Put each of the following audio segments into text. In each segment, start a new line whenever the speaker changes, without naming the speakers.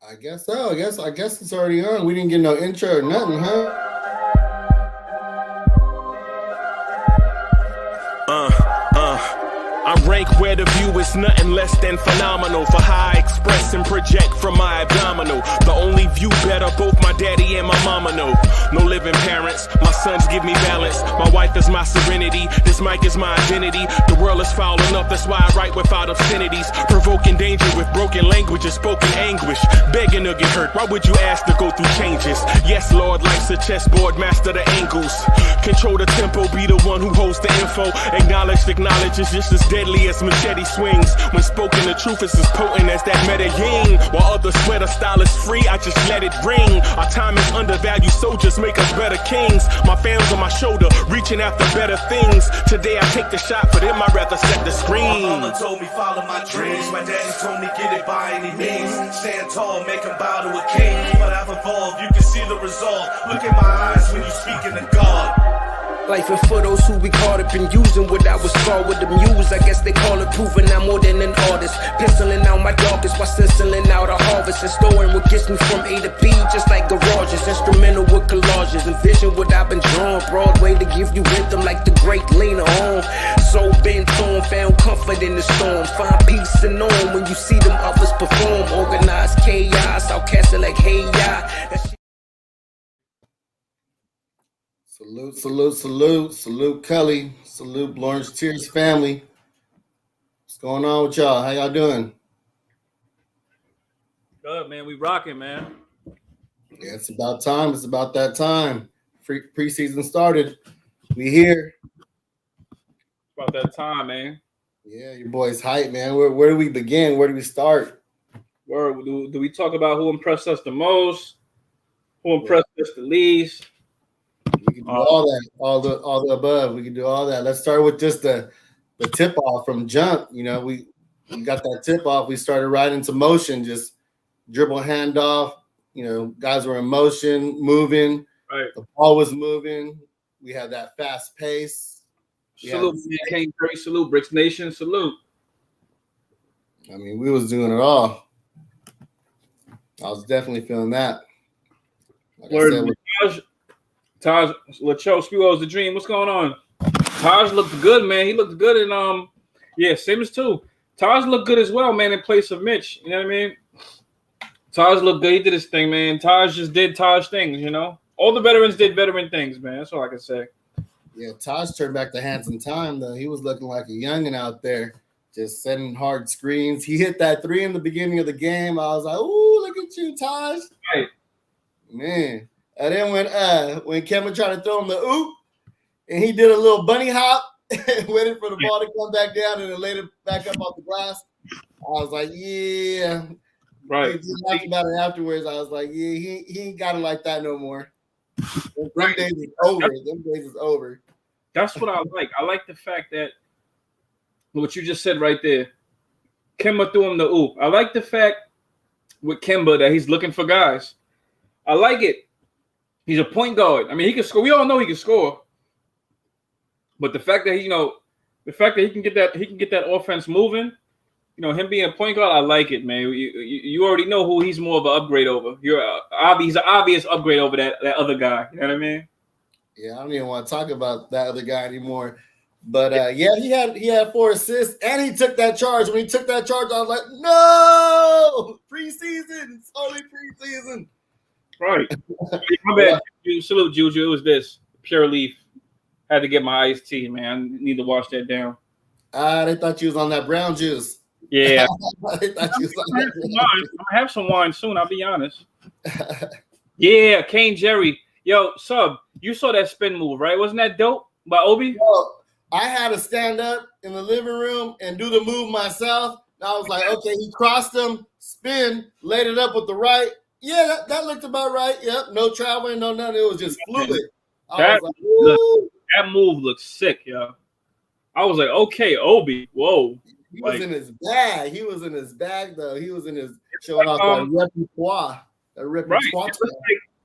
I guess so. I guess it's already on. We didn't get no intro or nothing, huh?
I rank where the view is nothing less than phenomenal. For how I express and project from my abdominal. The only view better, both my daddy and my mama know. No living parents, my sons give me balance. My wife is my serenity, this mic is my identity. The world is foul enough, that's why I write without obscenities. Provoking danger with broken language and spoken anguish. Begging to get hurt, why would you ask to go through changes? Yes, Lord, life's a chessboard, master the angles. Control the tempo, be the one who holds the info. Acknowledge is just as deadly as machete swings. When spoken, the truth is as potent as that Medellin. While others swear the style is free, I just let it ring. Our time is undervalued, soldiers make us better kings. My family's on my shoulder, reaching after better things. Today I take the shot, for them I'd rather set the screen.
My mama told me follow my dreams. My daddy told me get it by any means. Stand tall, make him bow to a king. But I've evolved, you can see the result. Look in my eyes when you speaking to God.
Life and for those who we caught up in using what I was taught with the muse. I guess they call it proving I'm more than an artist. Penciling out my darkest while stenciling out a harvest. And storing what gets me from A to B just like garages. Instrumental with collages. Envision what I've been drawing. Broadway to give you rhythm like the great Lena Horne. So bent on, found comfort in the storm. Find peace and on when you see them others perform. Organized chaos, I'll cast it like hey ya.
Salute Culley, salute Lawrence Tears family. What's going on with y'all? How y'all doing?
Good, man. We rocking, man.
Yeah, it's about time. It's about that time. Preseason started. We here.
About that time, man.
Yeah, your boy's hype, man. Where do we begin? Where do we start?
Where do we talk about who impressed us the most? Who impressed us the least?
We can do all that, all the above. We can do all that. Let's start with just the tip off from jump. You know, we got that tip off. We started right into motion, just dribble handoff. You know, guys were in motion, moving.
Right.
The ball was moving. We had that fast pace.
Salute, Kane Curry. Salute, Bricks Nation. Salute.
I mean, we was doing it all. I was definitely feeling that. Like
Word, Taj Lacho, Spewo's the dream. What's going on? Taj looked good, man. He looked good in Simmons too. Taj looked good as well, man, in place of Mitch. You know what I mean? Taj looked good. He did his thing, man. Taj just did Taj things, you know? All the veterans did veteran things, man. That's all I can say.
Yeah, Taj turned back the hands in time, though. He was looking like a youngin' out there, just setting hard screens. He hit that three in the beginning of the game. I was like, ooh, look at you, Taj.
Right.
Man. And then when Kevin tried to throw him the oop, and he did a little bunny hop and waited for the ball to come back down and then laid it back up off the glass, I was like, yeah.
Right.
He talked about it afterwards. I was like, yeah, he ain't got it like that no more. Them days is over. Them days is over.
That's what I like. I like the fact that what you just said right there. Kemba threw him the oop. I like the fact with Kemba that he's looking for guys. I like it. He's a point guard. I mean, he can score. We all know he can score. But the fact that he can get that offense moving, you know, him being a point guard, I like it, man. You already know who he's more of an upgrade over. He's an obvious upgrade over that other guy. You know what I mean?
Yeah, I don't even want to talk about that other guy anymore. But he had 4 assists and he took that charge. When he took that charge, I was like, no, preseason. It's only preseason.
Right. My bad. Salute, Juju. It was this Pure Leaf. Had to get my iced tea, man. I need to wash that down.
They thought you was on that brown juice.
Yeah.
They thought you was on that
I'm gonna have some wine soon. I'll be honest. Yeah, Kane Jerry. Yo, Sub, you saw that spin move, right? Wasn't that dope by Obi?
Well, I had to stand up in the living room and do the move myself. And I was like, okay, he crossed him, spin, laid it up with the right. Yeah, that looked about right. Yep, no traveling, no nothing. It was just fluid.
That move looks sick, yo. I was like, okay, Obi, whoa.
He was in his bag. He was in his bag, though. He was in his showing off that repertoire.
Right.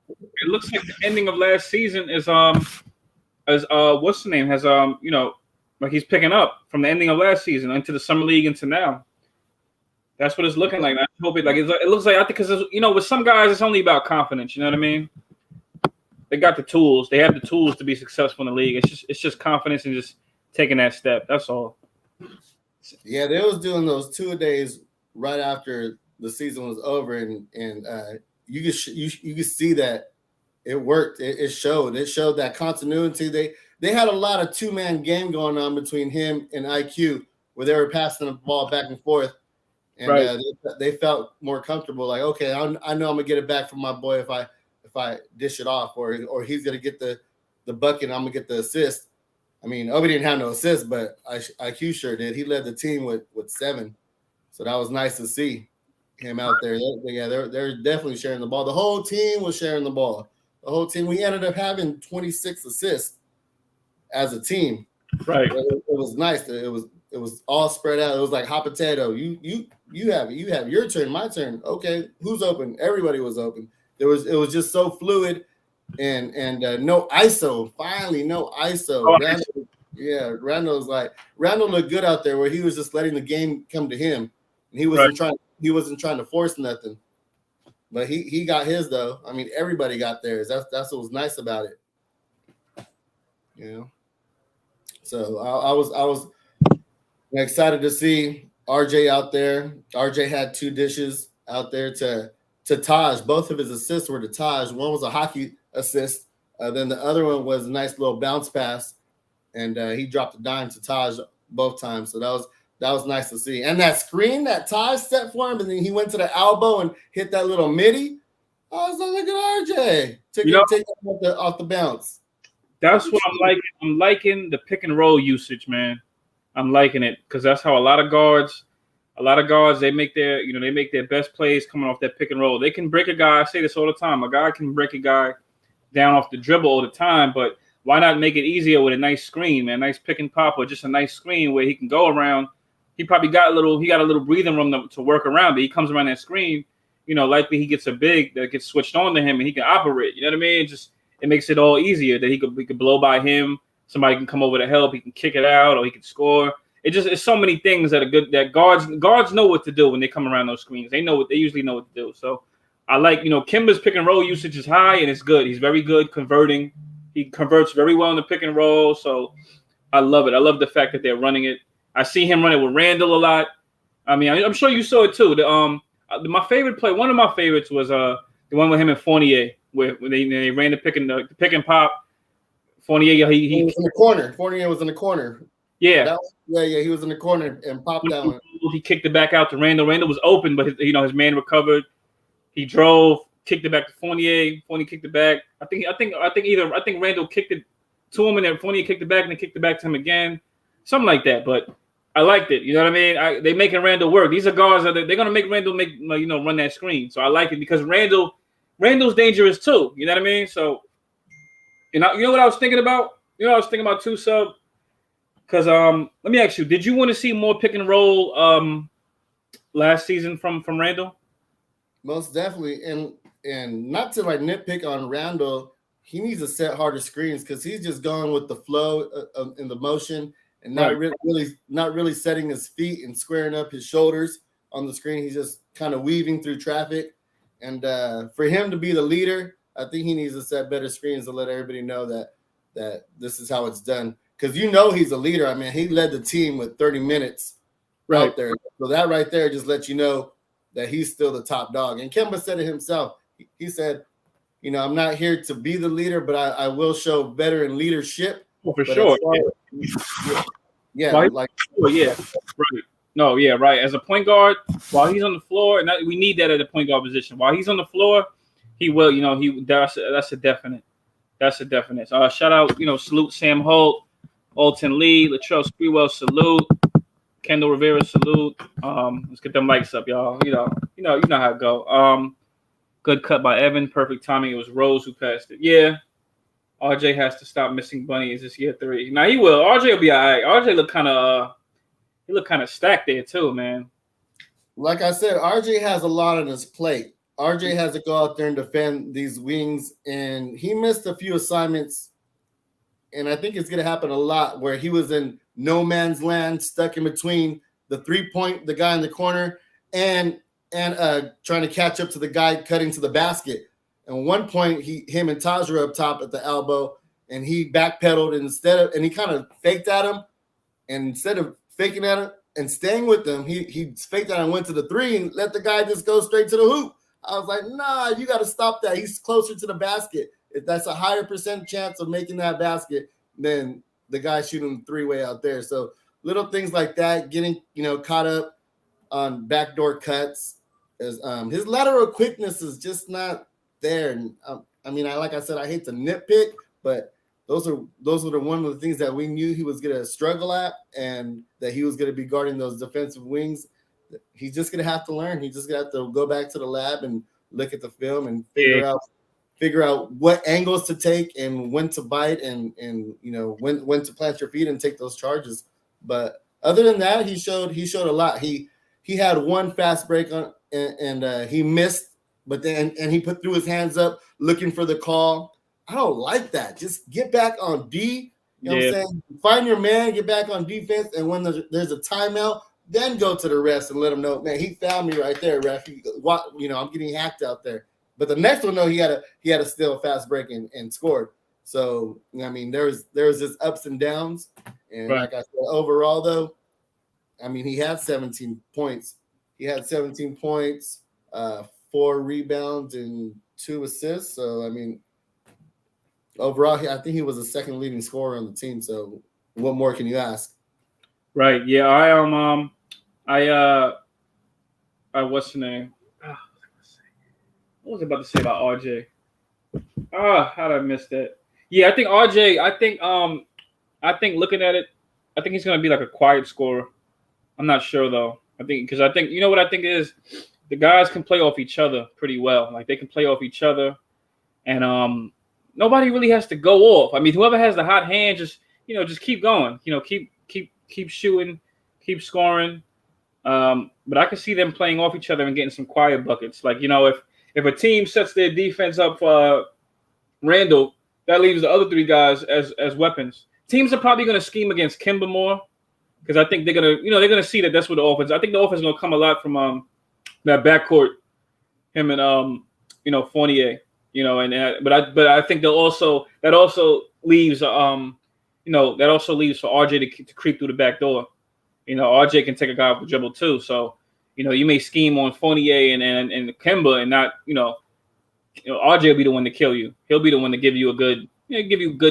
It looks like the ending of last season is what's the name has like he's picking up from the ending of last season into the summer league into now. That's what it's looking like. I hope it looks like, I think, because with some guys it's only about confidence. You know what I mean? They got the tools. They have the tools to be successful in the league. It's just confidence and just taking that step. That's all.
Yeah, they was doing those 2-a-days right after the season was over, and you could see that it worked. It showed. It showed that continuity. They had a lot of 2-man game going on between him and IQ, where they were passing the ball back and forth, and
right.
They felt more comfortable. Like, okay, I know I'm gonna get it back from my boy if I dish it off, or he's gonna get the bucket, and I'm gonna get the assist. I mean, Obi didn't have no assists, but IQ sure did. He led the team with 7, so that was nice to see him out there. They're definitely sharing the ball. The whole team was sharing the ball. The whole team. We ended up having 26 assists as a team.
Right.
It was nice. It was all spread out. It was like hot potato. You have it. You have your turn. My turn. Okay, who's open? Everybody was open. It was just so fluid. And no ISO. Finally, no ISO.
Oh,
Randall looked good out there, where he was just letting the game come to him, and he wasn't trying to force nothing. But he got his though. I mean, everybody got theirs. That's what was nice about it. So I was excited to see RJ out there. RJ had 2 dishes out there to Taj. Both of his assists were to Taj. One was a hockey assist. Then the other one was a nice little bounce pass, and he dropped a dime to Taj both times. So that was nice to see. And that screen that Taj set for him, and then he went to the elbow and hit that little midi. I was like, look at RJ. Take it off the bounce.
That's what I'm liking. I'm liking the pick and roll usage, man. I'm liking it because that's how a lot of guards, they make their best plays coming off that pick and roll. They can break a guy. I say this all the time. A guy can break a guy down off the dribble all the time, but why not make it easier with a nice screen, man? Nice pick and pop, or just a nice screen where he can go around. He probably got a little breathing room to work around, but he comes around that screen, likely he gets a big that gets switched on to him and he can operate. You know what I mean? It makes it all easier that he could blow by him. Somebody can come over to help. He can kick it out, or he can score. It's so many things that are good that guards know what to do when they come around those screens. They usually know what to do. So I like, Kimba's pick and roll usage is high and it's good. He's very good converting. He converts very well in the pick and roll. So I love it. I love the fact that they're running it. I see him running with Randall a lot. I mean, I'm sure you saw it too. My favorite play, one of my favorites was the one with him and Fournier, where they ran the pick and pop. Fournier, he
was in the corner. Fournier was in the corner.
Yeah.
He was in the corner and popped that one.
He kicked it back out to Randall. Randall was open, but his man recovered. He drove, kicked it back to Fournier. Fournier kicked it back. I think Randall kicked it to him, and then Fournier kicked it back, and then kicked it back to him again, something like that. But I liked it. You know what I mean? They making Randall work. These are guards that they're gonna make Randall run that screen. So I like it because Randall's dangerous too. You know what I mean? So, you know what I was thinking about? Too, Sub. Because let me ask you, did you want to see more pick and roll last season from Randall?
Most definitely, and not to nitpick on Randall, he needs to set harder screens because he's just going with the flow in the motion and not really setting his feet and squaring up his shoulders on the screen. He's just kind of weaving through traffic, and for him to be the leader, I think he needs to set better screens to let everybody know that this is how it's done. Because he's a leader. I mean, he led the team with 30 minutes out there. So that right there just lets you know that he's still the top dog. And Kemba said it himself. He said, I'm not here to be the leader, but I will show veteran leadership.
Well, for sure. Right. No, yeah, right. As a point guard, while he's on the floor, and we need that at the point guard position. While he's on the floor, he will. That's a definite. That's a definite. Shout out, salute Sam Holt. Alton Lee, Latrell Sprewell, salute. Kendall Rivera, salute. Let's get them lights up, y'all. You know how it go. Good cut by Evan. Perfect timing. It was Rose who passed it. Yeah. RJ has to stop missing bunnies this year 3. Now he will. RJ will be all right. RJ look kind of stacked there too, man.
Like I said, RJ has a lot on his plate. RJ has to go out there and defend these wings, and he missed a few assignments. And I think it's going to happen a lot where he was in no man's land, stuck in between the 3-point, the guy in the corner, and trying to catch up to the guy cutting to the basket. And one point, him and Taj were up top at the elbow, and he backpedaled and he kind of faked at him, and instead of faking at him and staying with them, he faked out and went to the three and let the guy just go straight to the hoop. I was like, nah, you got to stop that. He's closer to the basket. If that's a higher percent chance of making that basket than the guy shooting the three-way out there. So little things like that, getting caught up on backdoor cuts. His lateral quickness is just not there. And like I said, I hate to nitpick, but those are one of the things that we knew he was going to struggle at, and that he was going to be guarding those defensive wings. He's just going to have to learn. He's just going to have to go back to the lab and look at the film and figure out what angles to take and when to bite and when to plant your feet and take those charges. But other than that, he showed a lot. He had one fast break on and he missed, but then and he threw his hands up looking for the call. I don't like that. Just get back on D. You know what I'm saying? Find your man, get back on defense, and when there's a timeout, then go to the refs and let them know, man, he found me right there, ref. I'm getting hacked out there. But the next one, no, he had a still fast break and scored. So there's just ups and downs. And like I said, overall though, he had 17 points. He had 17 points, 4 rebounds and 2 assists. So overall, I think he was the second leading scorer on the team. So what more can you ask?
Right. Yeah. What's the name? What was I about to say about RJ? How did I miss that? Yeah, I think RJ. I think looking at it, I think he's gonna be like a quiet scorer. I'm not sure though. I think what I think is the guys can play off each other pretty well. Like they can play off each other, and nobody really has to go off. Whoever has the hot hand, just keep going. Keep shooting, keep scoring. But I can see them playing off each other and getting some quiet buckets. Like if a team sets their defense up for Randall, that leaves the other 3 guys as weapons. Teams are probably going to scheme against Kemba more because I think they're gonna see that that's what the offense. I think the offense is going to come a lot from that backcourt, him and Fournier. But I think that also leaves for RJ to creep through the back door. RJ can take a guy off the dribble too. So, you may scheme on Fournier and Kemba and not, RJ will be the one to kill you. He'll be the one to give you a good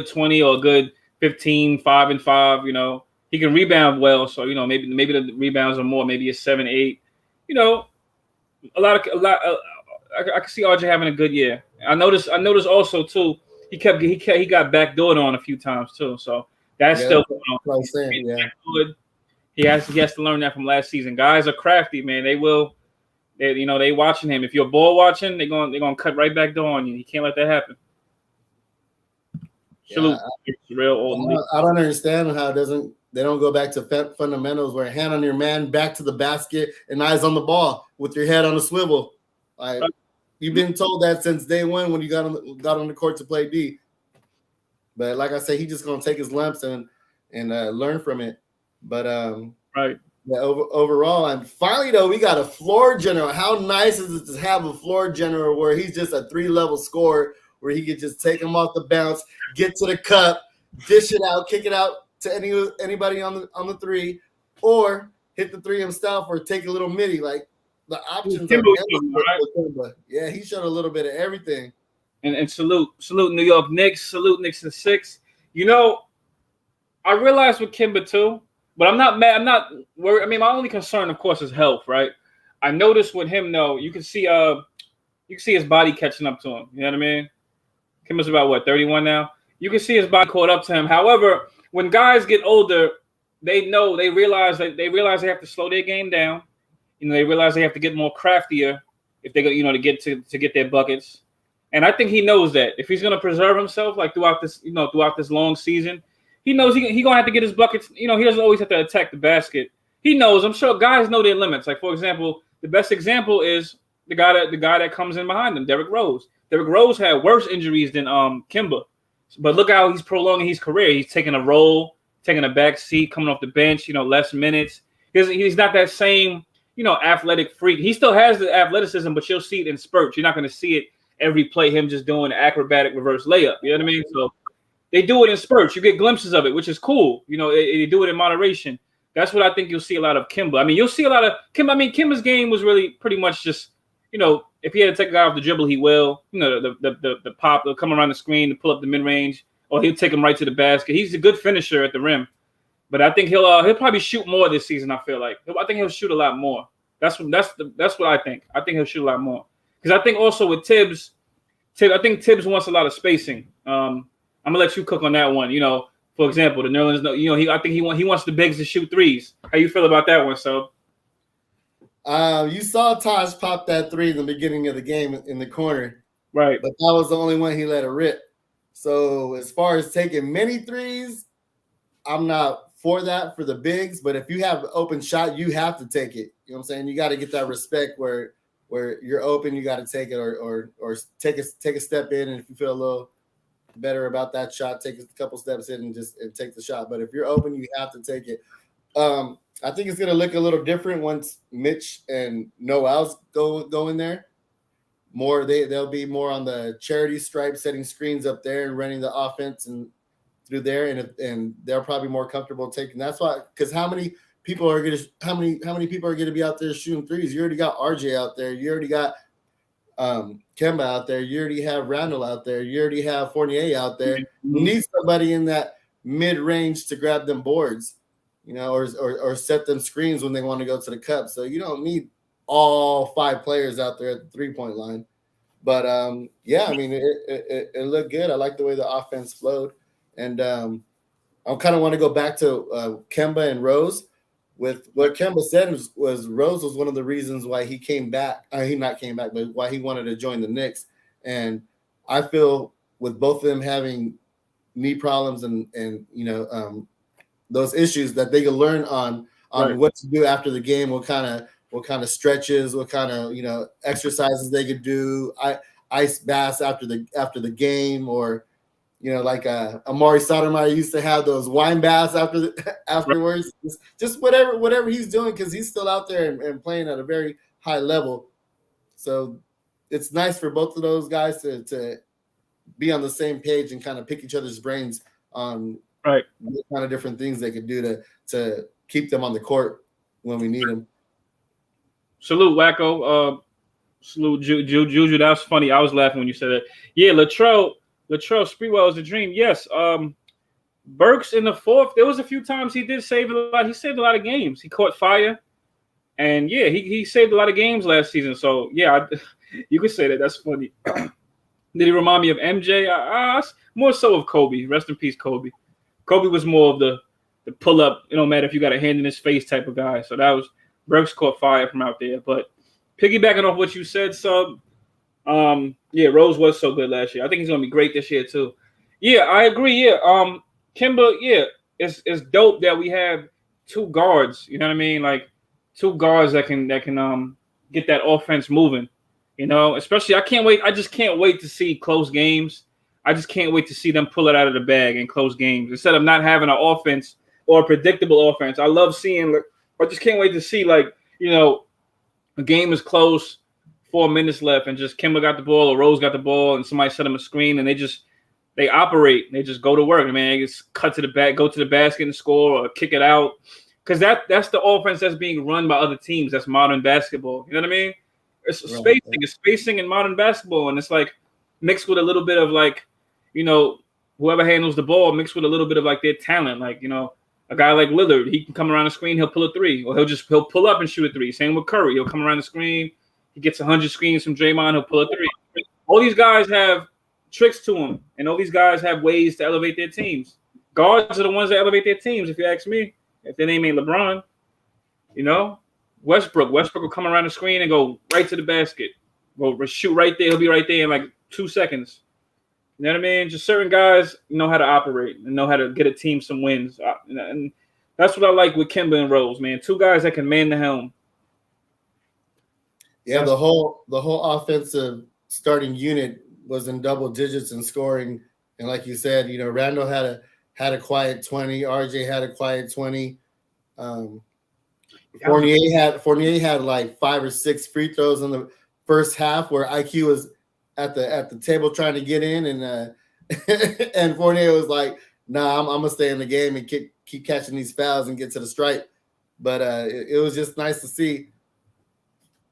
20 or a good 15, 5 and 5. He can rebound well. So, maybe the rebounds are more, maybe a 7, 8. I can see RJ having a good year. I noticed also too. He got backdoored on a few times too. So that's still going on.
What I'm saying, yeah.
He has to learn that from last season. Guys are crafty, man. They watching him. If you're ball watching, they're gonna cut right back door on you. You can't let that happen.
Yeah, I don't understand how they don't go back to fundamentals where hand on your man, back to the basket, and eyes on the ball with your head on a swivel. Like you've been told that since day one when you got on the court to play D. But like I say, he's just gonna take his lumps and learn from it. But yeah, overall, and finally though, we got a floor general. How nice is it to have a floor general where he's just a 3-level scorer, where he could just take him off the bounce, get to the cup, dish it out, kick it out to anybody on the 3, or hit the 3 himself, or take a little midi. Like the options are endless. Right? Yeah, he showed a little bit of everything.
And salute New York Knicks, salute Knicks in 6. I realized with Kemba too. But I'm not mad. I'm not worried. My only concern, of course, is health, right? I noticed with him, though, you can see his body catching up to him. You know what I mean? Kimba's about 31 now. You can see his body caught up to him. However, when guys get older, they realize they have to slow their game down. They realize they have to get more craftier if they go, to get their buckets. And I think he knows that if he's going to preserve himself, like throughout this long season. He knows he gonna have to get his buckets. He doesn't always have to attack the basket. He knows. I'm sure guys know their limits. Like for example, the best example is the guy that comes in behind him, Derrick Rose. Derrick Rose had worse injuries than Kemba, but look how he's prolonging his career. He's taking a role, taking a back seat, coming off the bench. Less minutes. He's not that same. athletic freak. He still has the athleticism, but you'll see it in spurts. You're not going to see it every play, him just doing an acrobatic reverse layup. You know what I mean? So they do it in spurts. You get glimpses of it, which is cool. They do it in moderation. That's what I think you'll see a lot of Kemba. I mean, you'll see a lot of Kemba. I mean, Kemba's game was really pretty much just, if he had to take a guy off the dribble, he will. The pop, they'll come around the screen to pull up the mid-range, or he'll take him right to the basket. He's a good finisher at the rim. But I think he'll probably shoot more this season, I feel like. I think he'll shoot a lot more. That's what I think. I think he'll shoot a lot more. Because I think also with Tibbs, I think Tibbs wants a lot of spacing. I'm gonna let you cook on that one. For example, the Nerlens, I think he wants the bigs to shoot threes. How you feel about that one, so?
You saw Taj pop that three in the beginning of the game in the corner.
Right.
But that was the only one he let it rip. So as far as taking many threes, I'm not for that for the bigs. But if you have an open shot, you have to take it. You know what I'm saying? You got to get that respect where you're open, you got to take it or take a step in, and if you feel a little better about that shot, take a couple steps in and take the shot. But if you're open, you have to take it. I think it's gonna look a little different once Mitch and Noel's go in there. They'll be more on the charity stripe, setting screens up there and running the offense and through there, and they're probably more comfortable taking. That's why, because how many people are gonna be out there shooting threes? You already got RJ out there. You already got Kemba out there. You already have Randall out there. You already have Fournier out there. You need somebody in that mid-range to grab them boards, or set them screens when they want to go to the cup. So you don't need all 5 players out there at the 3-point line. But yeah, I mean, it looked good. I like the way the offense flowed, and I kind of want to go back to Kemba and Rose. With what Kemba said was Rose was one of the reasons why he came back. He not came back, but why he wanted to join the Knicks. And I feel with both of them having knee problems and those issues, that they can learn on right. What to do after the game, what kind of stretches, what kind of exercises they could do, ice baths after the game, or like Amari Stoudemire used to have those wine baths afterwards. Just whatever he's doing, because he's still out there and playing at a very high level. So it's nice for both of those guys to be on the same page and kind of pick each other's brains on
right
what kind of different things they could do to keep them on the court when we need them.
Salute, Wacko. Salute, Juju. That was funny. I was laughing when you said that. Yeah, Latrell Sprewell is a dream. Yes. Burks in the fourth, there was a few times he did save a lot. He saved a lot of games. He caught fire. And yeah, he saved a lot of games last season. So yeah, you could say that. That's funny. Did he remind me of MJ? More so of Kobe. Rest in peace, Kobe. Kobe was more of the pull up, it don't matter if you got a hand in his face type of guy. So that was Burks caught fire from out there. But piggybacking off what you said, Sub, yeah, Rose was so good last year. I think he's gonna be great this year too. Yeah, I agree. Yeah, Kemba. Yeah, it's dope that we have 2 guards. You know what I mean? Like 2 guards that can get that offense moving. Especially I just can't wait to see close games. I just can't wait to see them pull it out of the bag in close games instead of not having an offense or a predictable offense. I love seeing. I just can't wait to see a game is close. 4 minutes left, and just Kemba got the ball or Rose got the ball, and somebody set them a screen, and they operate. They just go to work. They just cut to the back, go to the basket and score, or kick it out. Because that's the offense that's being run by other teams. That's modern basketball. You know what I mean? It's right. Spacing. It's spacing in modern basketball, and it's like mixed with a little bit of whoever handles the ball mixed with a little bit of their talent. A guy like Lillard, he can come around the screen, he'll pull a 3, or he'll pull up and shoot a 3. Same with Curry, he'll come around the screen. He gets 100 screens from Draymond, he'll pull a 3. All these guys have tricks to them, and all these guys have ways to elevate their teams. Guards are the ones that elevate their teams, if you ask me. If their name ain't LeBron, Westbrook will come around the screen and go right to the basket. Go shoot right there. He'll be right there in 2 seconds. You know what I mean? Just certain guys know how to operate and know how to get a team some wins. And that's what I like with Kemba and Rose, man. 2 guys that can man the helm.
Yeah, the whole offensive starting unit was in double digits in scoring, and like you said, Randall had a quiet 20, RJ had a quiet 20. Fournier had like 5 or 6 free throws in the first half where IQ was at the table trying to get in, and and Fournier was like, "Nah, I'm gonna stay in the game and keep catching these fouls and get to the stripe." But it was just nice to see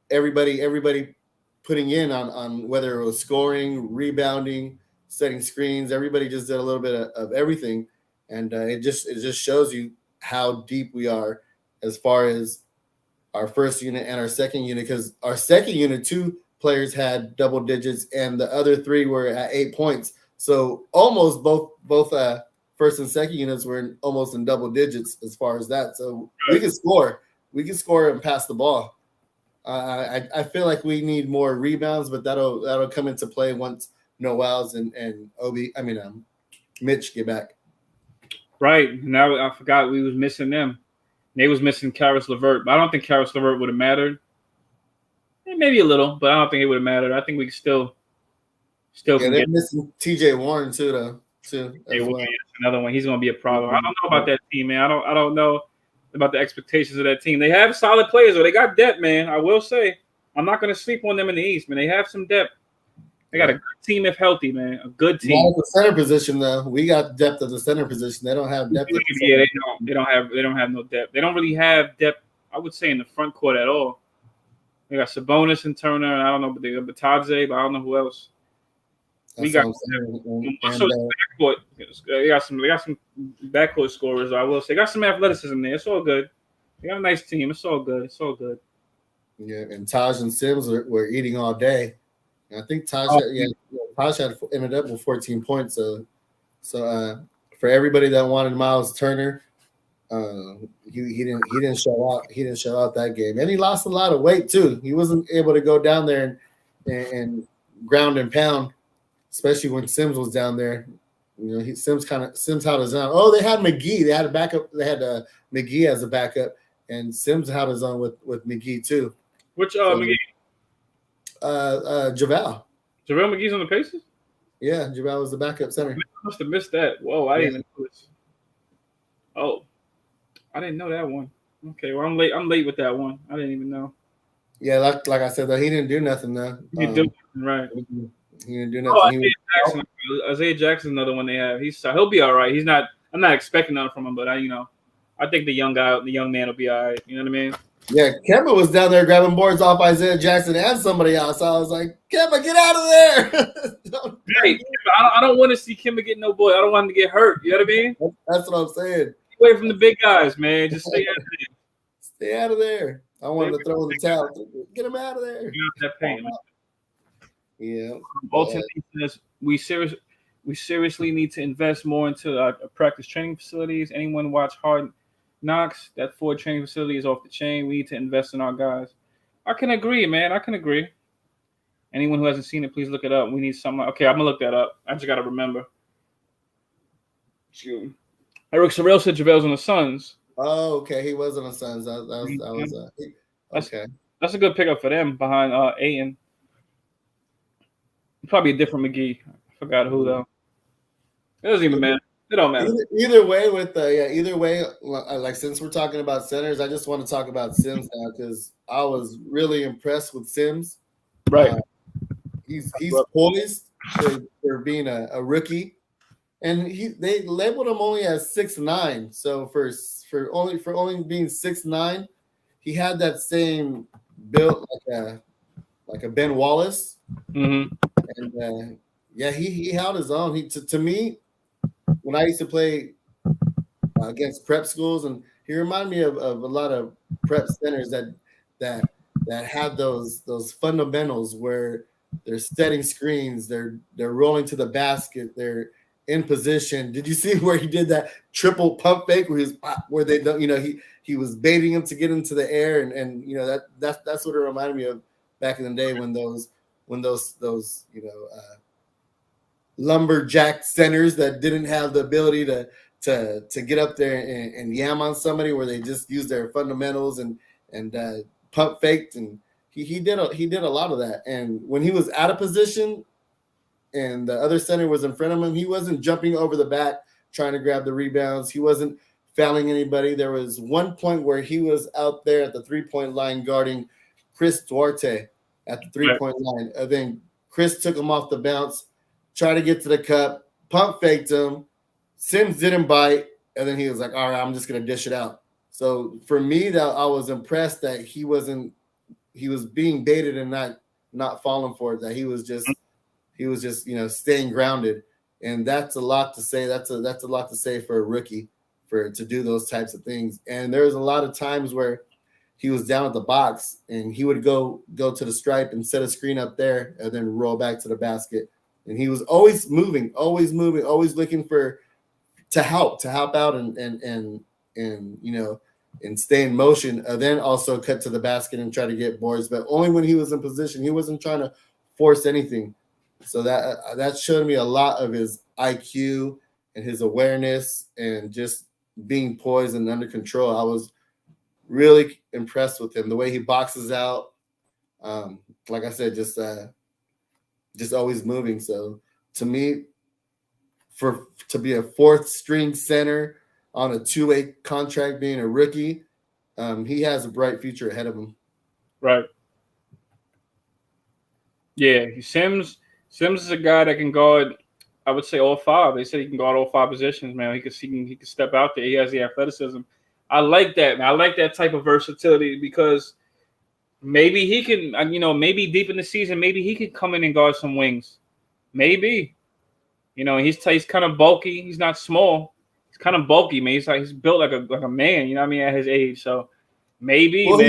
everybody putting in on whether it was scoring, rebounding, setting screens. Everybody just did a little bit of everything, and it just shows you how deep we are as far as our first unit and our second unit, because our second unit, 2 players had double digits and the other 3 were at 8 points. So almost both first and second units were almost in double digits as far as that. So we can score. We can score and pass the ball. I feel like we need more rebounds, but that'll come into play once Noels and Mitch get back.
Right. Now I forgot we was missing them. They was missing Karis LeVert, but I don't think Karis LeVert would have mattered. Maybe a little, but I don't think it would have mattered. I think we still.
Yeah, they're missing TJ Warren too.
Another one. He's going to be a problem. I don't know about that team, man. I don't know about the expectations of that team. They have solid players, though. They got depth, man. I will say, I'm not going to sleep on them in the East, man. They have some depth. They got a good team if healthy, man. A good team.
Not at the center position, though. We got depth at the center position. They don't have depth.
Yeah, they don't have no depth. They don't really have depth, I would say, in the front court at all. They got Sabonis and Turner, and I don't know, but they got Batadze, but I don't know who else. We got backcourt. They got some backcourt scorers. I will say, they got some athleticism there. It's all good. They got a nice team. It's all good.
Yeah, and Taj and Sims were eating all day. And I think Taj ended up with 14 points. So for everybody that wanted Miles Turner, he didn't show out. He didn't show out that game, and he lost a lot of weight too. He wasn't able to go down there and ground and pound, especially when Sims was down there. You know, Sims held his own. Oh, they had McGee. They had a backup. They had McGee as a backup, and Sims held his own with McGee too.
Which McGee?
JaVale.
JaVale McGee's on the Pacers?
Yeah, JaVale was the backup center.
I must have missed that. Whoa, I didn't even know this. Oh, I didn't know that one. Okay, well, I'm late with that one. I didn't even know.
Yeah, like I said, though, he didn't do nothing, though.
He didn't do nothing, right.
He didn't do nothing.
Isaiah Jackson's another one they have. He'll be all right. I'm not expecting nothing from him, but I think the young man will be all right. You know what I mean?
Yeah, Kemba was down there grabbing boards off Isaiah Jackson and somebody else. I was like, Kemba, get out of there.
Hey, I don't want to see Kemba get no boy. I don't want him to get hurt. You know what I mean?
That's what I'm saying.
Away from the big guys, man. Just stay out of there.
Stay out of there. I wanted to throw in the towel. Get him out of there.
That pain.
Yeah.
Ultimately, we seriously need to invest more into our practice training facilities. Anyone watch Hard Knocks? That Ford training facility is off the chain. We need to invest in our guys. I can agree, man. I can agree. Anyone who hasn't seen it, please look it up. We need something. Okay, I'm gonna look that up. I just gotta remember. Shoot. Eric Sorrell said JaVale's on the Suns.
Oh, okay. He was on the Suns. Okay.
That's a good pickup for them behind Ayton. Probably a different McGee. I forgot who though. It doesn't even matter. It don't matter.
Either way, like since we're talking about centers, I just want to talk about Sims now because I was really impressed with Sims.
Right.
He's poised for being a rookie. And they labeled him only as 6'9". So for only being 6'9", he had that same build like a Ben Wallace.
Mm-hmm.
And he held his own. To me, when I used to play against prep schools, and he reminded me of a lot of prep centers that have those fundamentals where they're setting screens, they're rolling to the basket, they're in position. Did you see where he did that triple pump fake where they don't, he was baiting him to get into the air, and that's what it reminded me of back in the day when those lumberjack centers that didn't have the ability to get up there and yam on somebody, where they just used their fundamentals and pump faked, and he did a lot of that. And when he was out of position and the other center was in front of him, he wasn't jumping over the back trying to grab the rebounds. He wasn't fouling anybody. There was one point where he was out there at the 3-point line guarding Chris Duarte at the 3-point line. And then Chris took him off the bounce, tried to get to the cup, pump faked him. Sims didn't bite, and then he was like, all right, I'm just going to dish it out. So for me, that I was impressed that he was being baited and not falling for it, that he was just staying grounded. And that's a lot to say. That's a lot to say for a rookie to do those types of things. And there's a lot of times where he was down at the box and he would go to the stripe and set a screen up there and then roll back to the basket. And he was always moving, always looking to help out and stay in motion, and then also cut to the basket and try to get boards, but only when he was in position. He wasn't trying to force anything. So that showed me a lot of his IQ and his awareness and just being poised and under control. I was really impressed with him, the way he boxes out. Like I said, just always moving. So to me, to be a fourth string center on a 2-way contract, being a rookie, he has a bright future ahead of him.
Right. Yeah, Sims is a guy that can guard, I would say, all five. They said he can guard all five positions, man. He can step out there. He has the athleticism. I like that, man. I like that type of versatility because maybe he can, maybe deep in the season, maybe he could come in and guard some wings. Maybe. He's kind of bulky. He's not small. He's kind of bulky, man. He's built like a man, you know what I mean, at his age. So maybe.
Well,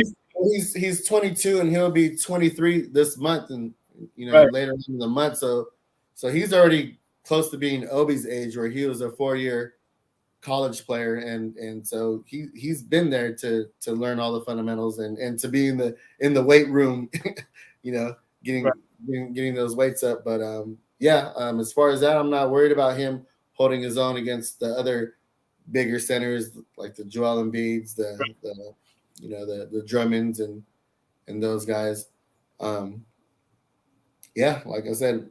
he's 22 and he'll be 23 this month, and later in the month. So he's already close to being Obi's age, where he was a 4-year college player, and so he's been there to learn all the fundamentals and to be in the weight room, getting those weights up. But as far as that, I'm not worried about him holding his own against the other bigger centers like the Joel Embiids, the Drummonds and those guys. Like I said,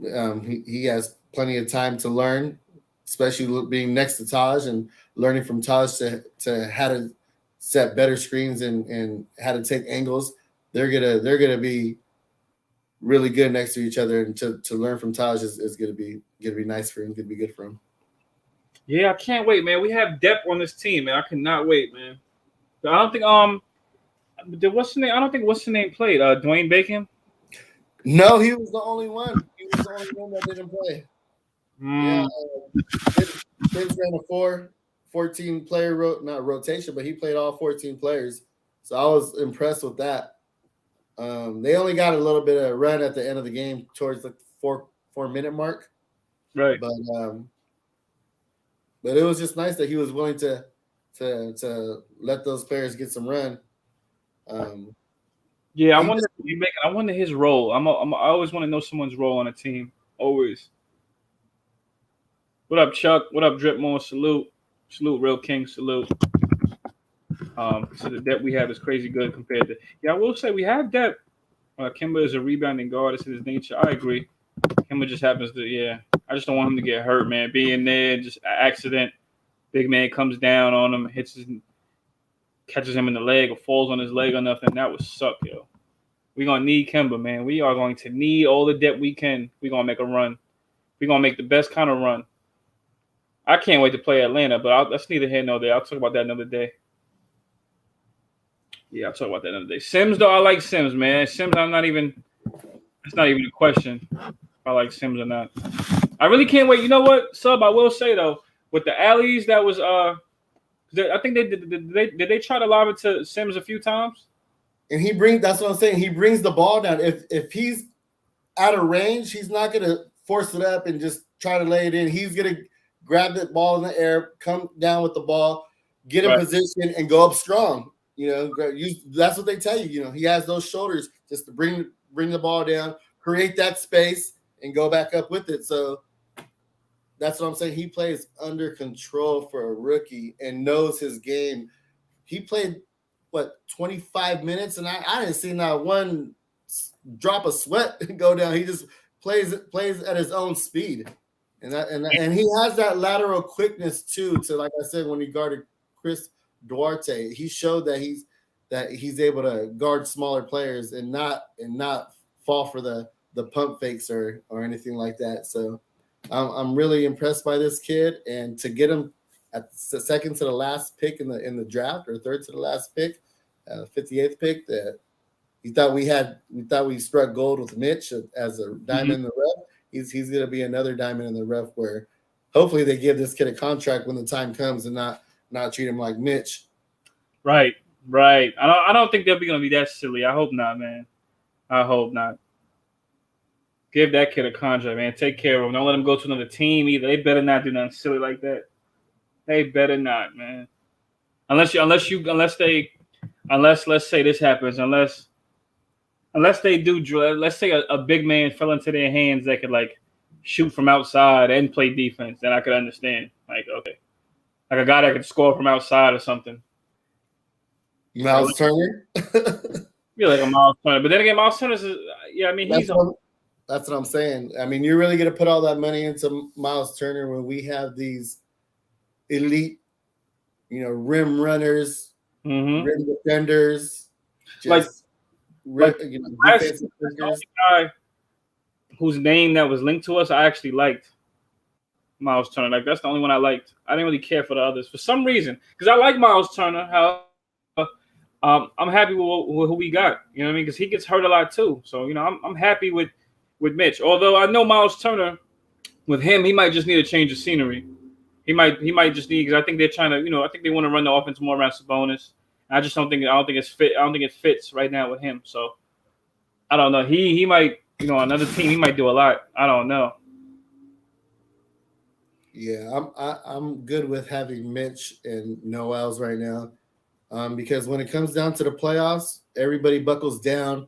he has plenty of time to learn, especially being next to Taj and learning from Taj to how to set better screens and how to take angles. They're gonna be really good next to each other, and to learn from Taj is gonna be nice for him. Gonna be good for him.
Yeah, I can't wait, man. We have depth on this team, man. I cannot wait, man. I don't think what's the name? I don't think what's the name played. Dwayne Bacon.
No, he was the only one. He was the only one that didn't play. Yeah, Vince ran a 14-player not rotation, but he played all 14 players. So I was impressed with that. They only got a little bit of run at the end of the game towards the 4-minute mark.
Right.
But it was just nice that he was willing to let those players get some run.
Yeah, I wonder his role. I always want to know someone's role on a team. Always. What up, Chuck? What up, Dripmore? Salute, Real King. Salute. So the depth we have is crazy good compared to. Yeah, I will say we have depth. Kemba is a rebounding guard. It's his nature. I agree. Kemba just happens to. Yeah, I just don't want him to get hurt, man. Being there, just an accident. Big man comes down on him, catches him in the leg or falls on his leg or nothing. That would suck, yo. We're going to need Kemba, man. We are going to need all the depth we can. We're going to make a run. We're going to make the best kind of run. I can't wait to play Atlanta, but that's neither here nor there. I'll talk about that another day. Yeah, I'll talk about that another day. Sims, though, I like Sims, man. Sims, it's not even a question if I like Sims or not. I really can't wait. You know what, Sub, I will say, though, with the alleys, that was I think did they try to lob it to Sims a few times?
And that's what I'm saying. He brings the ball down. If he's out of range, he's not gonna force it up and just try to lay it in. He's gonna grab the ball in the air, come down with the ball, get in position, and go up strong. That's what they tell you. He has those shoulders just to bring the ball down, create that space, and go back up with it. So that's what I'm saying. He plays under control for a rookie and knows his game. He played 25 minutes, and I didn't see not one drop of sweat go down. He just plays at his own speed, and he has that lateral quickness too. To, like I said, when he guarded Chris Duarte. He showed that he's able to guard smaller players and not fall for the pump fakes or anything like that. So I'm really impressed by this kid, and to get him at the second to the last pick in the draft, or third to the last pick, 58th pick, that we thought we struck gold with Mitch as a diamond in the rough. He's going to be another diamond in the rough, where hopefully they give this kid a contract when the time comes and not treat him like Mitch.
Right. I don't think they'll be going to be that silly. I hope not, man. I hope not. Give that kid a contract, man. Take care of him. Don't let him go to another team either. They better not do nothing silly like that. They better not, man. Unless let's say this happens, unless they do, let's say a big man fell into their hands that could like shoot from outside and play defense, then I could understand. Like, okay, like a guy that could score from outside or something.
Miles Turner.
Be like a Miles Turner, but then again, Miles Turner's
that's what I'm saying. I mean, you're really gonna put all that money into Miles Turner when we have these elite, rim runners, rim defenders,
that's
defensive
the guy whose name that was linked to us. I actually liked Miles Turner. Like, that's the only one I liked. I didn't really care for the others for some reason, because I like Miles Turner. How I'm happy with who we got. You know what I mean? Because he gets hurt a lot too. So I'm happy with Mitch. Although I know Miles Turner, with him, he might just need a change of scenery. He might just need, because I think they're trying to, I think they want to run the offense more around Sabonis. I don't think it's fit. I don't think it fits right now with him. So I don't know. He might, another team, he might do a lot. I don't know.
Yeah, I'm good with having Mitch and Noels right now, because when it comes down to the playoffs, everybody buckles down.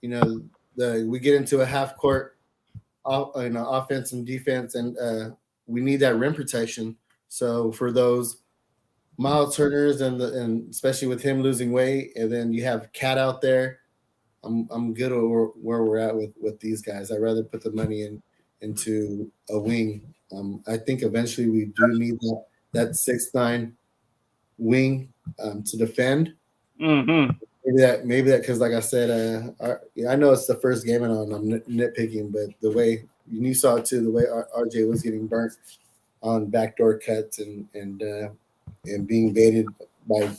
We get into a half court, offense and defense, and we need that rim protection. So for those Miles Turners and especially with him losing weight, and then you have Cat out there, I'm good where we're at with these guys. I'd rather put the money into a wing. I think eventually we do need that 6'9" wing to defend.
Mm-hmm.
Maybe that because, like I said, I know it's the first game and I'm nitpicking, but the way you saw it too, the way RJ was getting burnt on backdoor cuts and being baited by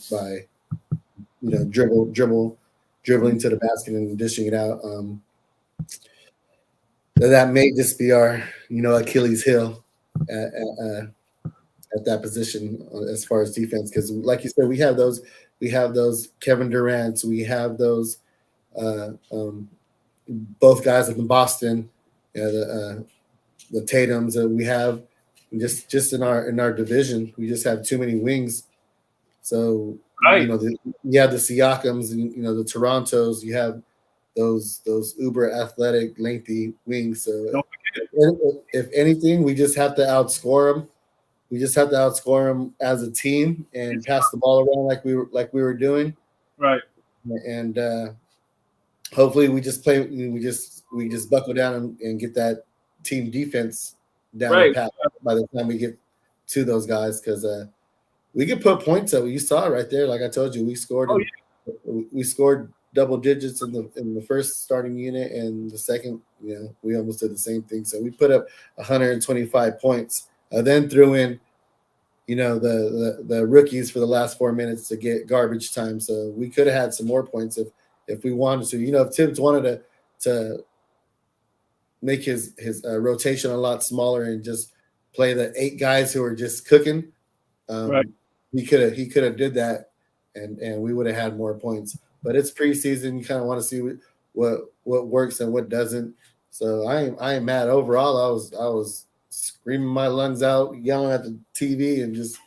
dribbling to the basket and dishing it out. That may just be our Achilles heel at that position as far as defense, because like you said, we have those Kevin Durant's, we have those both guys in Boston, the Tatums, and we have just in our division, we just have too many wings. So
right.
You have the Siakams and the Torontos, you have those uber athletic, lengthy wings. So if anything, we just have to outscore them. We just have to outscore them as a team and pass the ball around like we were doing. Right. And hopefully we just buckle down and get that team defense down
right.
by the time we get to those guys, because we could put points up. You saw it right there. Like I told you, we scored. We scored double digits in the first starting unit, and the second, we almost did the same thing. So we put up 125 points. Then threw in, the rookies for the last 4 minutes to get garbage time. So we could have had some more points if we wanted to. If Tibbs wanted to make his rotation a lot smaller and just play the 8 guys who are just cooking,
right.
he could have did that, and we would have had more points. But it's preseason. You kind of want to see what works and what doesn't. So I ain't mad. Overall, I was screaming my lungs out, yelling at the TV, and just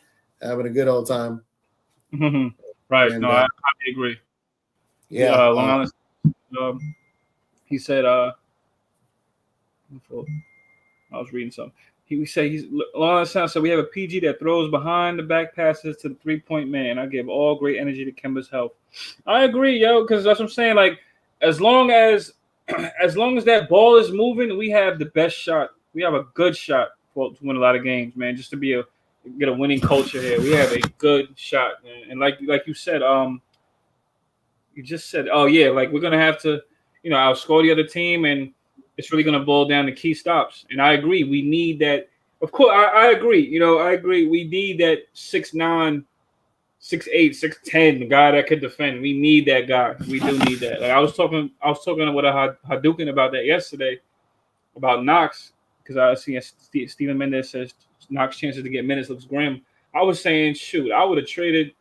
having a good old time.
Mm-hmm. Right. And, I agree.
Yeah.
Long Island. He said, I was reading something. He said Long Island Sound said we have a PG that throws behind the back passes to the 3-point man. I give all great energy to Kemba's health. I agree, because that's what I'm saying. Like, as long as that ball is moving, we have the best shot. We have a good shot to win a lot of games, man. Just to be get a winning culture here. We have a good shot, man. And like you said, you just said, oh yeah, like we're gonna have to, outscore the other team, and it's really gonna boil down to key stops. And I agree, we need that. Of course, I agree. I agree. We need that 6'9", 6'8", 6'10", guy that could defend. We need that guy. We do need that. Like I was talking with a Hadouken about that yesterday, about Knox, because I see Steven Mendes says Knox chances to get minutes looks grim. I was saying, shoot, I would have traded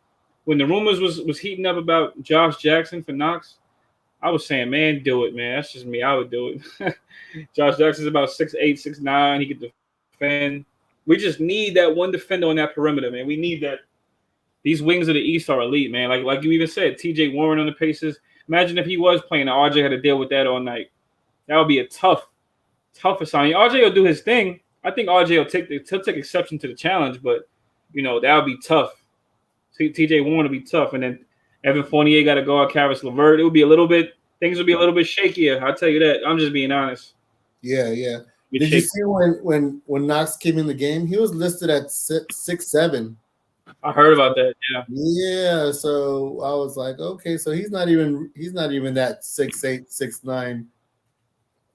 when the rumors was heating up about Josh Jackson for Knox. I was saying, man, do it, man. That's just me. I would do it. Josh Jackson's about 6'8", 6'9". He could defend. We just need that one defender on that perimeter, man. We need that. These wings of the East are elite, man. Like you even said, T.J. Warren on the Pacers. Imagine if he was playing and RJ had to deal with that all night. That would be a tough assignment. RJ will do his thing. I think RJ will take exception to the challenge, but that would be tough. T.J. Warren will be tough, and then Evan Fournier got to guard Karis LeVert. Things will be a little bit shakier. I'll tell you that. I'm just being honest.
Yeah. Did you see when Knox came in the game? He was listed at 6'7".
I heard about that. Yeah.
Yeah. So I was like, okay, so he's not even that 6'8", 6'9"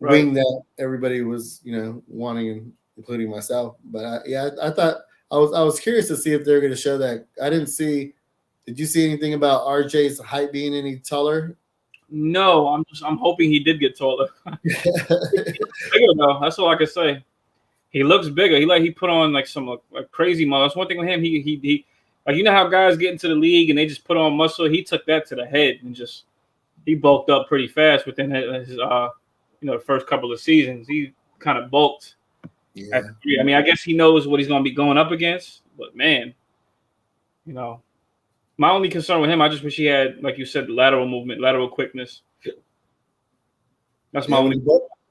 wing that everybody was wanting, including myself. But I thought I was curious to see if they're going to show that. I didn't see. Did you see anything about RJ's height being any taller?
No, I'm hoping he did get taller. Bigger though. That's all I can say. He looks bigger. He put on like some like crazy muscle. That's one thing with him. He like how guys get into the league and they just put on muscle. He took that to the head and he bulked up pretty fast within his the first couple of seasons. He kind of bulked.
Yeah.
I mean, I guess he knows what he's going to be going up against. But man, my only concern with him, I just wish he had, like you said, lateral movement, lateral quickness. That's my only.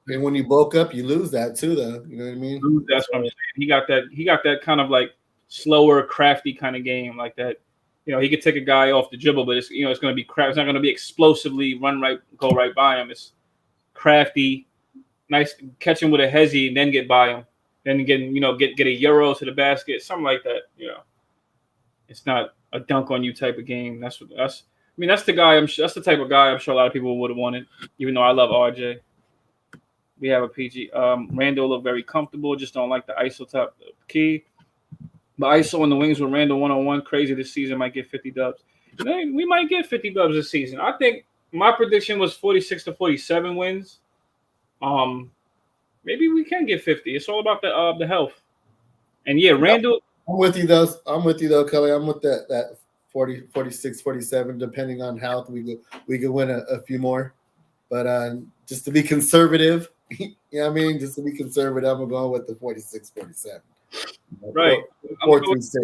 And when you bulk up, you lose that too, though. You know what I mean?
That's what I'm saying. He got that kind of like slower, crafty kind of game, like that. He could take a guy off the dribble, but it's it's going to be crafty. It's not going to be explosively go right by him. It's crafty, nice, catch him with a hezzy, and then get by him. Then again, get a euro to the basket, something like that. It's not a dunk on you type of game. That's the guy. That's the type of guy I'm sure a lot of people would have wanted. Even though I love RJ, we have a PG. Randall looked very comfortable. Just don't like the ISO top key. But ISO on the wings with Randall 1-on-1 crazy this season. Might get 50 dubs. We might get 50 dubs this season. I think my prediction was 46-47 wins. Maybe we can get 50. It's all about the health. And yeah, Randall.
I'm with you though, Culley. I'm with that 40, 46, 47, depending on health. We could win a few more. But just to be conservative, just to be conservative, I'm going with the 46, 47.
Right.
4-6.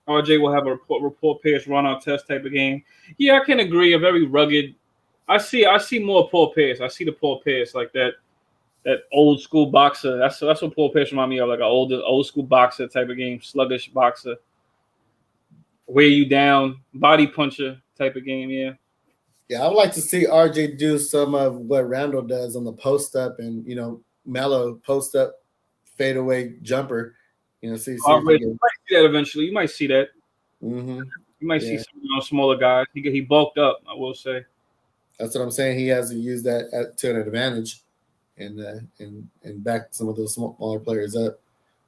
RJ will have a report Pierce run on test type of game. Yeah, I can agree. A very rugged. I see more Paul Pierce. I see the Paul Pierce like that old school boxer. That's what Paul Pierce remind me of, like an old school boxer type of game, sluggish boxer, wear you down, body puncher type of game. Yeah.
Yeah, I would like to see RJ do some of what Randall does on the post up and mellow post up fadeaway jumper. See
you might see that eventually. You might see that.
Mm-hmm.
You might see some smaller guys. He bulked up, I will say.
That's what I'm saying. He has to use that to an advantage. And back some of those smaller players up,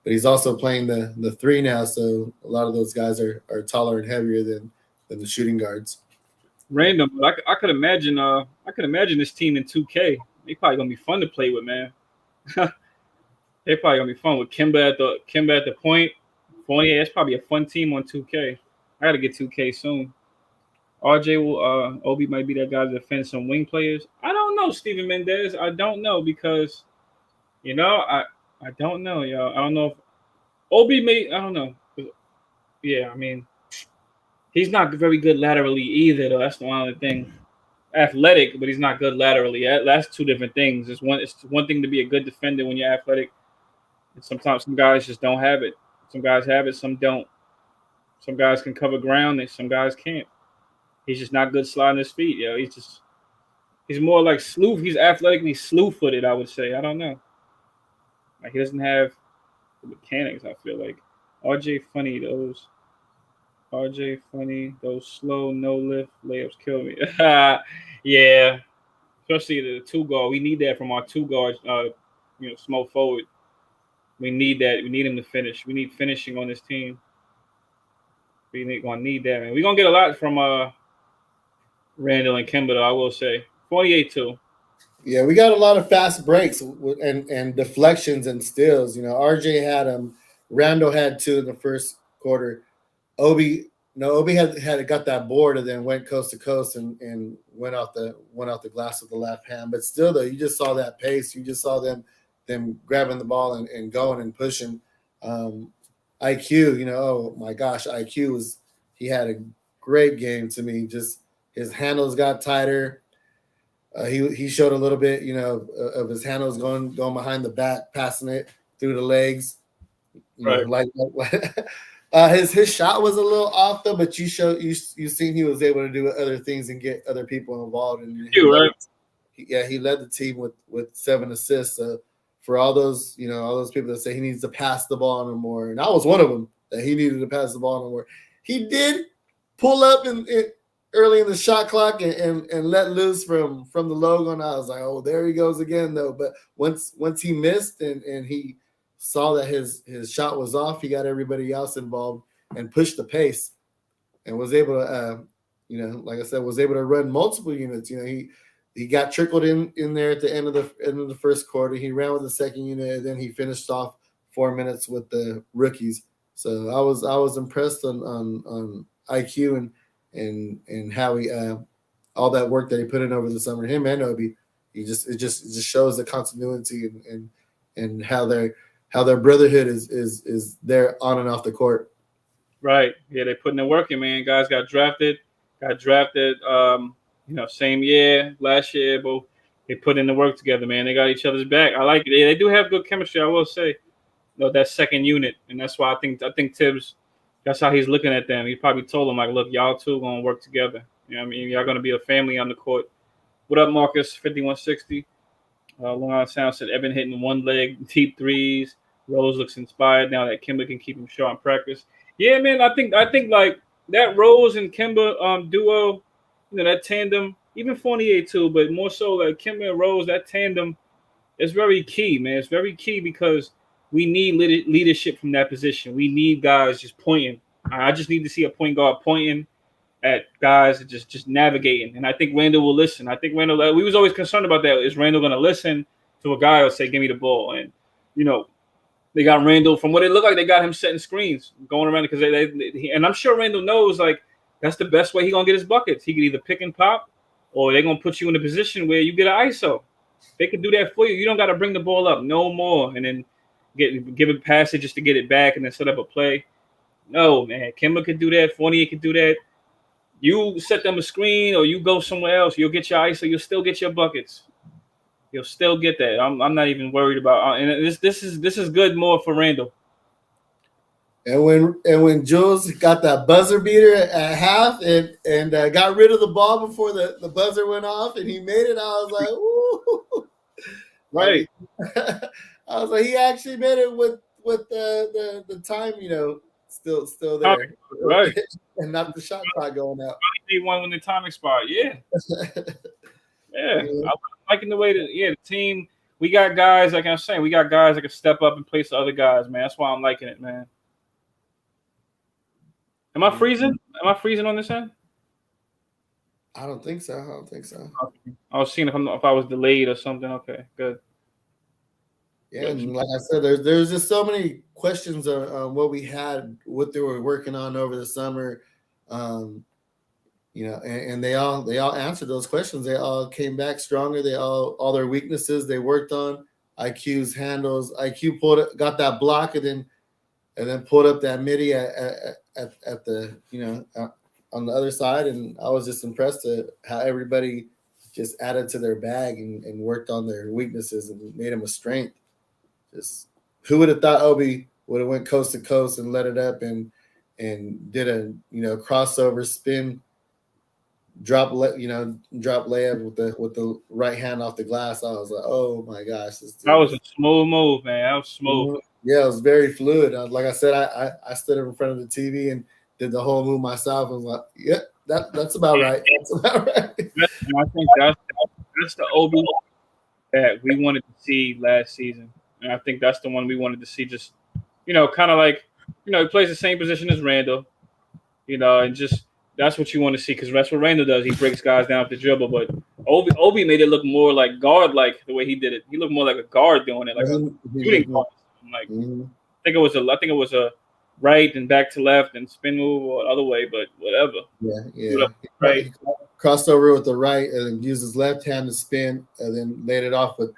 but he's also playing the three now, so a lot of those guys are taller and heavier than the shooting guards.
Random, but I could imagine this team in 2K. They probably gonna be fun to play with, man. They probably gonna be fun with Kimba at the point. Fournier, that's probably a fun team on 2K. I gotta get 2K soon. RJ will Obi might be that guy to defend some wing players. I don't know, Steven Mendez. I don't know because I don't know, y'all. I don't know if Obi may. I don't know. Yeah, I mean, he's not very good laterally either, though. That's the one other thing. Athletic, but he's not good laterally. That's two different things. It's one thing to be a good defender when you're athletic. And sometimes some guys just don't have it. Some guys have it, some don't. Some guys can cover ground, and some guys can't. He's just not good sliding his feet, yo. He's more like slew. He's athletically slew-footed, I would say. I don't know. Like he doesn't have the mechanics, I feel like. RJ funny those. RJ funny those slow no lift layups kill me. Yeah, especially the two guard. We need that from our two guards. Small forward. We need that. We need him to finish. We need finishing on this team. Gonna need that, man. We're gonna get a lot from Randall and Kemba, though, I will say. 48-2.
Yeah, we got a lot of fast breaks and deflections and steals. RJ had them. Randall had 2 in the first quarter. Obi had got that board and then went coast to coast and went out the glass with the left hand. But still, though, you just saw that pace. You just saw them grabbing the ball and going and pushing. IQ, oh my gosh, he had a great game to me. Just his handles got tighter. He showed a little bit, of his handles going behind the back, passing it through the legs. His shot was a little off though, but you seen he was able to do other things and get other people involved. And he led the team with 7 assists. So for all those people that say he needs to pass the ball no more, and I was one of them that he needed to pass the ball no more. He did pull up early in the shot clock and let loose from the logo, and I was like, oh, there he goes again though. But once he missed and he saw that his shot was off, he got everybody else involved and pushed the pace and was able to like I said, was able to run multiple units. He got trickled in there at the end of the first quarter. He ran with the second unit, and then he finished off 4 minutes with the rookies. So I was impressed on IQ and how he all that work that he put in over the summer. Him and Obi, it just shows the continuity and how their brotherhood is there on and off the court.
Right. Yeah, they putting the work in, man. Guys got drafted. Same year, last year, but they put in the work together, man. They got each other's back. I like it. They do have good chemistry, I will say. That second unit, and that's why I think Tibbs, that's how he's looking at them. He probably told them, like, look, y'all two gonna work together. You know what I mean? Y'all gonna be a family on the court. What up, Marcus? 5160. Long Island Sound said Evan hitting one leg, deep threes. Rose looks inspired now that Kemba can keep him short in practice. Yeah, man, I think like that Rose and Kemba duo, that tandem, even 48-2, but more so like Kemba and Rose, that tandem is very key, man. It's very key because we need leadership from that position. We need guys just pointing. I just need to see a point guard pointing at guys and just navigating. And I think Randall will listen. I think Randall, we was always concerned about that. Is Randall going to listen to a guy or say, give me the ball? And, they got Randall, from what it looked like, they got him setting screens, going around because and I'm sure Randall knows, like, that's the best way he's going to get his buckets. He can either pick and pop or they're going to put you in a position where you get an ISO. They can do that for you. You don't got to bring the ball up no more and then give it passage just to get it back and then set up a play. No, man. Kemba could do that. Fournier could do that. You set them a screen or you go somewhere else, you'll get your ISO. You'll still get your buckets. You'll still get that. I'm not even worried about. And this is good more for Randall.
And when Jules got that buzzer beater at half and got rid of the ball before the buzzer went off and he made it, I was like, ooh.
Right.
I was like, he actually made it with the time, still there.
Right.
And not the shot clock going out.
He won when the time expired. Yeah. Yeah. I'm liking the way that, the team, we got guys, like I'm saying, we got guys that can step up and place the other guys, man. That's why I'm liking it, man. Am I freezing? Am I freezing on this end?
I don't think so.
I was seeing if I was delayed or something. Okay, good.
Yeah, and like I said, there's just so many questions on what we had, what they were working on over the summer, and they all answered those questions. They all came back stronger. They all their weaknesses they worked on. IQ's handles. IQ got that block and then pulled up that midi at the on the other side, and I was just impressed at how everybody just added to their bag and worked on their weaknesses and made them a strength. Just who would have thought Obi would have went coast to coast and let it up and did a crossover spin drop layup with the right hand off the glass. I was like, oh my gosh,
that was a smooth move, man. That was smooth.
Yeah, it was very fluid. Like I said, I stood in front of the TV and did the whole move myself. I was like, yeah, that's about right. That's about right.
And I think that's the Obi that we wanted to see last season, and I think that's the one we wanted to see. Just kind of like he plays the same position as Randall, and just that's what you want to see because that's what Randall does. He breaks guys down with the dribble, but Obi made it look more like guard, like the way he did it. He looked more like a guard doing it, like a shooting guard. Like I think it was a right and back to left and spin move or the other way, but whatever.
Yeah.
Right.
He crossed over with the right and then used his left hand to spin and then laid it off the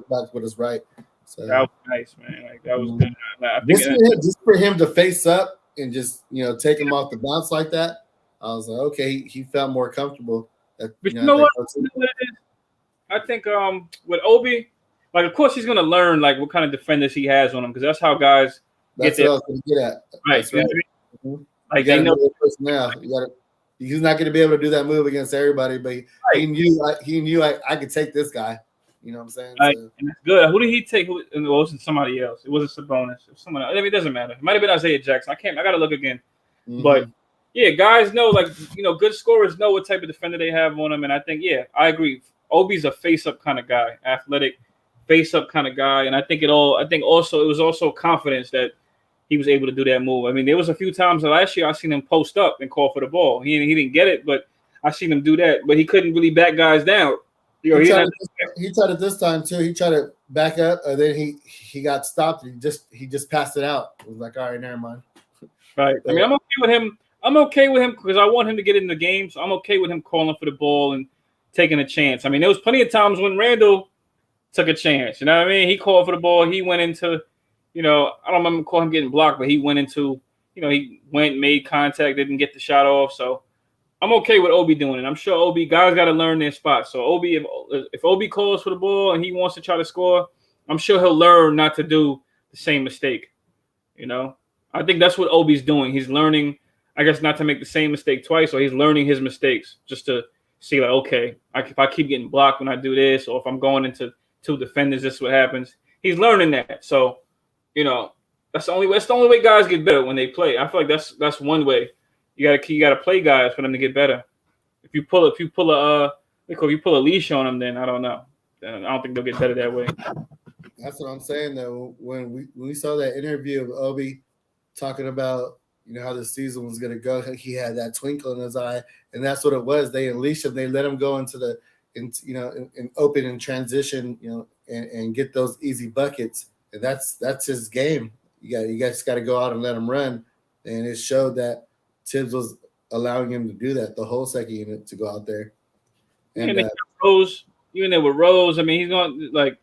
glass with his right. So
that was nice, man. Like that was good. I think
just for him to face up and just take him off the bounce like that, I was like, okay, he felt more comfortable.
But you know what? I think with Obi, like of course he's gonna learn like what kind of defenders he has on him because that's how guys
get there. That's what I was gonna get at.
Right.
That's right.
Mm-hmm. Like they know
now. He's not going to be able to do that move against everybody, but he knew I could take this guy. You know what I'm saying?
Right. So. And that's good. Who did he take? It wasn't somebody else. It wasn't Sabonis. It was someone else. I mean, it doesn't matter. It might have been Isaiah Jackson. I got to look again. Mm-hmm. But yeah, guys know good scorers know what type of defender they have on them, and I think I agree. Obi's a face-up kind of guy, athletic, face-up kind of guy, and I think also it was also confidence that he was able to do that move. I mean, there was a few times last year I seen him post up and call for the ball. He didn't get it, but I seen him do that. But he couldn't really back guys down.
He tried it this time too. He tried to back up, and then he got stopped. He just passed it out. It was like, all right, never mind.
Right. I mean, I'm okay with him. I'm okay with him because I want him to get in the game. So I'm okay with him calling for the ball and taking a chance. I mean, there was plenty of times when Randall took a chance. You know what I mean? He called for the ball. He went into I don't remember him getting blocked, but he went into, he went, made contact, didn't get the shot off. So I'm okay with Obi doing it. I'm sure guys got to learn their spot. So Obi, if Obi calls for the ball and he wants to try to score, I'm sure he'll learn not to do the same mistake. I think that's what Obi's doing. He's learning, I guess, not to make the same mistake twice, or he's learning his mistakes just to see, like, okay, if I keep getting blocked when I do this, or if I'm going into two defenders, this is what happens. He's learning that. So, that's the only way guys get better when they play. I feel like that's one way. You gotta play guys for them to get better. If you pull a leash on them, then I don't know. Then I don't think they'll get better that way.
That's what I'm saying though. When we saw that interview of Obi talking about how the season was gonna go, he had that twinkle in his eye, and that's what it was. They unleashed him. They let him go into in open and transition, and get those easy buckets. And that's his game. You guys got to go out and let him run. And it showed that Tibbs was allowing him to do that the whole second unit to go out there. And
Rose, you in there with Rose. I mean, he's going as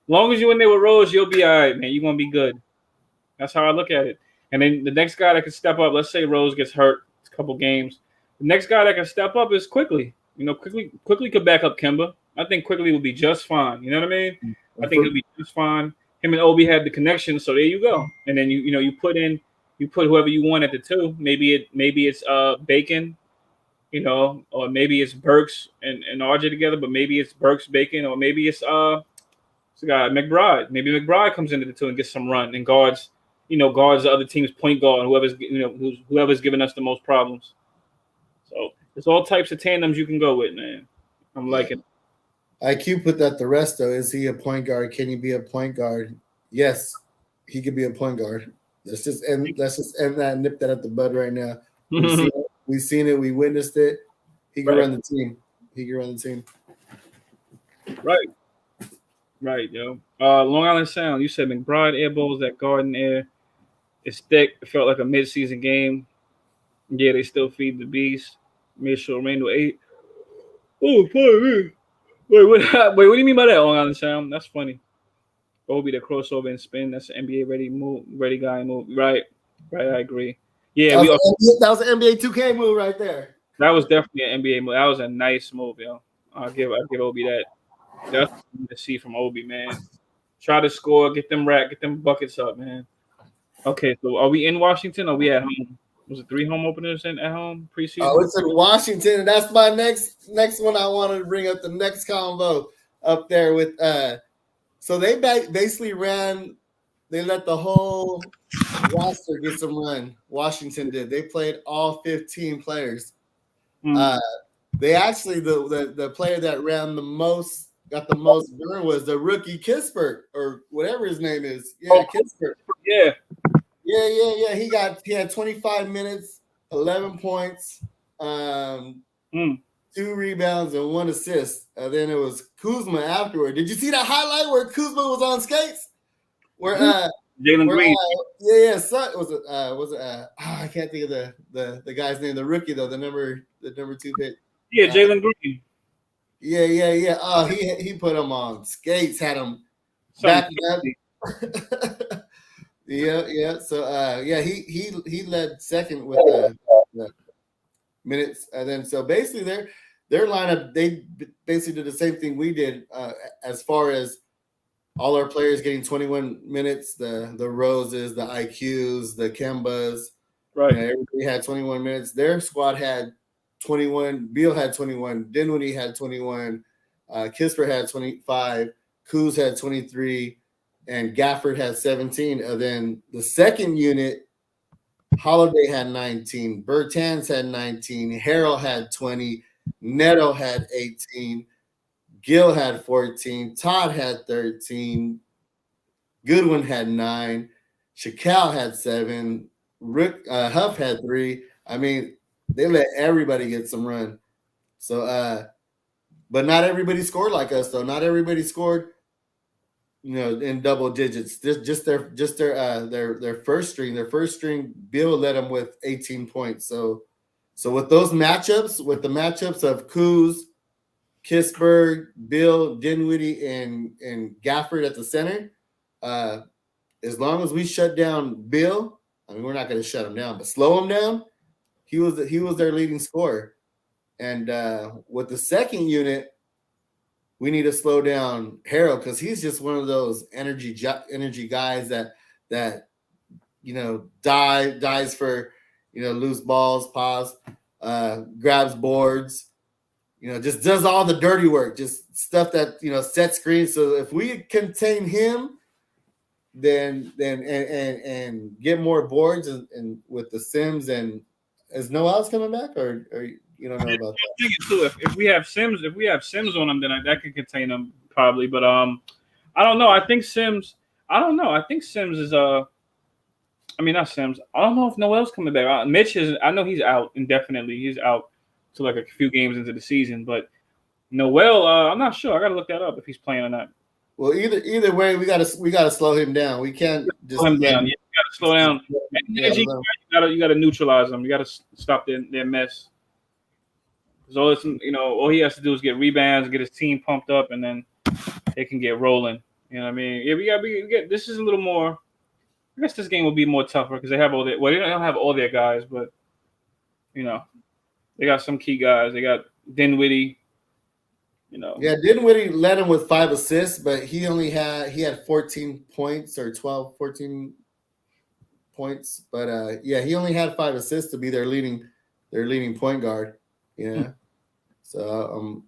long as you in there with Rose, you'll be all right, man. You're gonna be good. That's how I look at it. And then the next guy that can step up, let's say Rose gets hurt a couple games. The next guy that can step up is Quickly. Quickly could back up Kemba. I think Quickly will be just fine. You know what I mean? I think he'll be just fine. Him and Obi had the connection, so there you go. And then you put whoever you want at the two. Maybe it's Bacon, or maybe it's Burks and RJ together, but maybe it's Burks, Bacon, or maybe it's guy McBride. Maybe McBride comes into the two and gets some run and guards the other team's point guard, whoever's giving us the most problems. So there's all types of tandems you can go with, man. I'm liking it.
IQ put that to rest, though. Is he a point guard? Can he be a point guard? Yes, he could be a point guard. Let's just end that, nip that at the bud right now. We've seen it. We witnessed it. He can run the team.
Right, yo. Long Island Sound, you said McBride air balls, that Garden air. It's thick. It felt like a mid-season game. Yeah, they still feed the beast. Made sure Randall ate. Oh, pardon me. Wait, what do you mean by that, Long Island Sound? That's funny. Obi, the crossover and spin. That's an NBA ready guy move. Right, I agree. Yeah,
that was an NBA 2K move right there.
That was definitely an NBA move. That was a nice move, yo. I'll give Obi that. That's what to see from Obi, man. Try to score, get them buckets up, man. Okay, so are we in Washington or are we at home? Was it 3 home openers at home preseason?
Oh, it's in Washington, and that's my next one. I wanted to bring up the next combo up there with. So they basically ran let the whole roster get some run. Washington did. They played all 15 players. They actually the player that ran the most, got the most burn was the rookie Kispert or whatever his name is. Yeah, Kispert.
Yeah.
He had 25 minutes, 11 points, 2 rebounds, and 1 assist. And then it was Kuzma afterward. Did you see that highlight where Kuzma was on skates? Where
Jalen Green.
I can't think of the guy's name, the rookie though, the number 2 pick.
Yeah, Jalen Green.
Yeah. Oh, he put him on skates, had him backing up. Yeah. So he led second with the minutes, and then so basically their lineup, they basically did the same thing we did as far as all our players getting 21 minutes, the Roses, the IQs, the Kembas,
right?
Everybody had 21 minutes. Their squad had 21. Beal had 21. Dinwiddie had 21. Kisper had 25. Kuz had 23. And Gafford had 17. And then the second unit, Holiday had 19. Bertans had 19. Harrell had 20. Neto had 18. Gill had 14. Todd had 13. Goodwin had 9. Shaquille had 7. Huff had 3. I mean, they let everybody get some run. So, but not everybody scored like us, though. Not everybody scored, in double digits. Just their first string. Their first string, Bill led them with 18 points. So with those matchups, with the matchups of Kuz, Kisberg, Bill, Dinwiddie, and Gafford at the center, as long as we shut down Bill, I mean, we're not going to shut him down, but slow him down. He was their leading scorer. And with the second unit, we need to slow down Harrell because he's just one of those energy guys that dives for loose balls, pass, grabs boards, just does all the dirty work, just stuff that set screens. So if we contain him, then and get more boards and with the Sims, and is Noel's coming back or you don't know about that?
Too. If we have Sims on him, then that could contain him probably. But I don't know. I think Sims. I don't know. I think Sims is I mean, not Sims. I don't know if Noel's coming back. Mitch is. I know he's out indefinitely. He's out to like a few games into the season. But Noel, I'm not sure. I got to look that up if he's playing or not.
Well, either way, we gotta slow him down. We can't just
slow him down. You gotta slow down. You gotta neutralize them. You gotta stop their mess. So all he has to do is get rebounds, get his team pumped up, and then they can get rolling. You know what I mean? Yeah, we got this is a little more. I guess this game will be more tougher because they have all their. Well, they don't have all their guys, but they got some key guys. They got Dinwiddie.
Yeah, Dinwiddie led him with 5 assists, but he had 14 points or 14 points. But he only had 5 assists to be their leading point guard. Yeah. So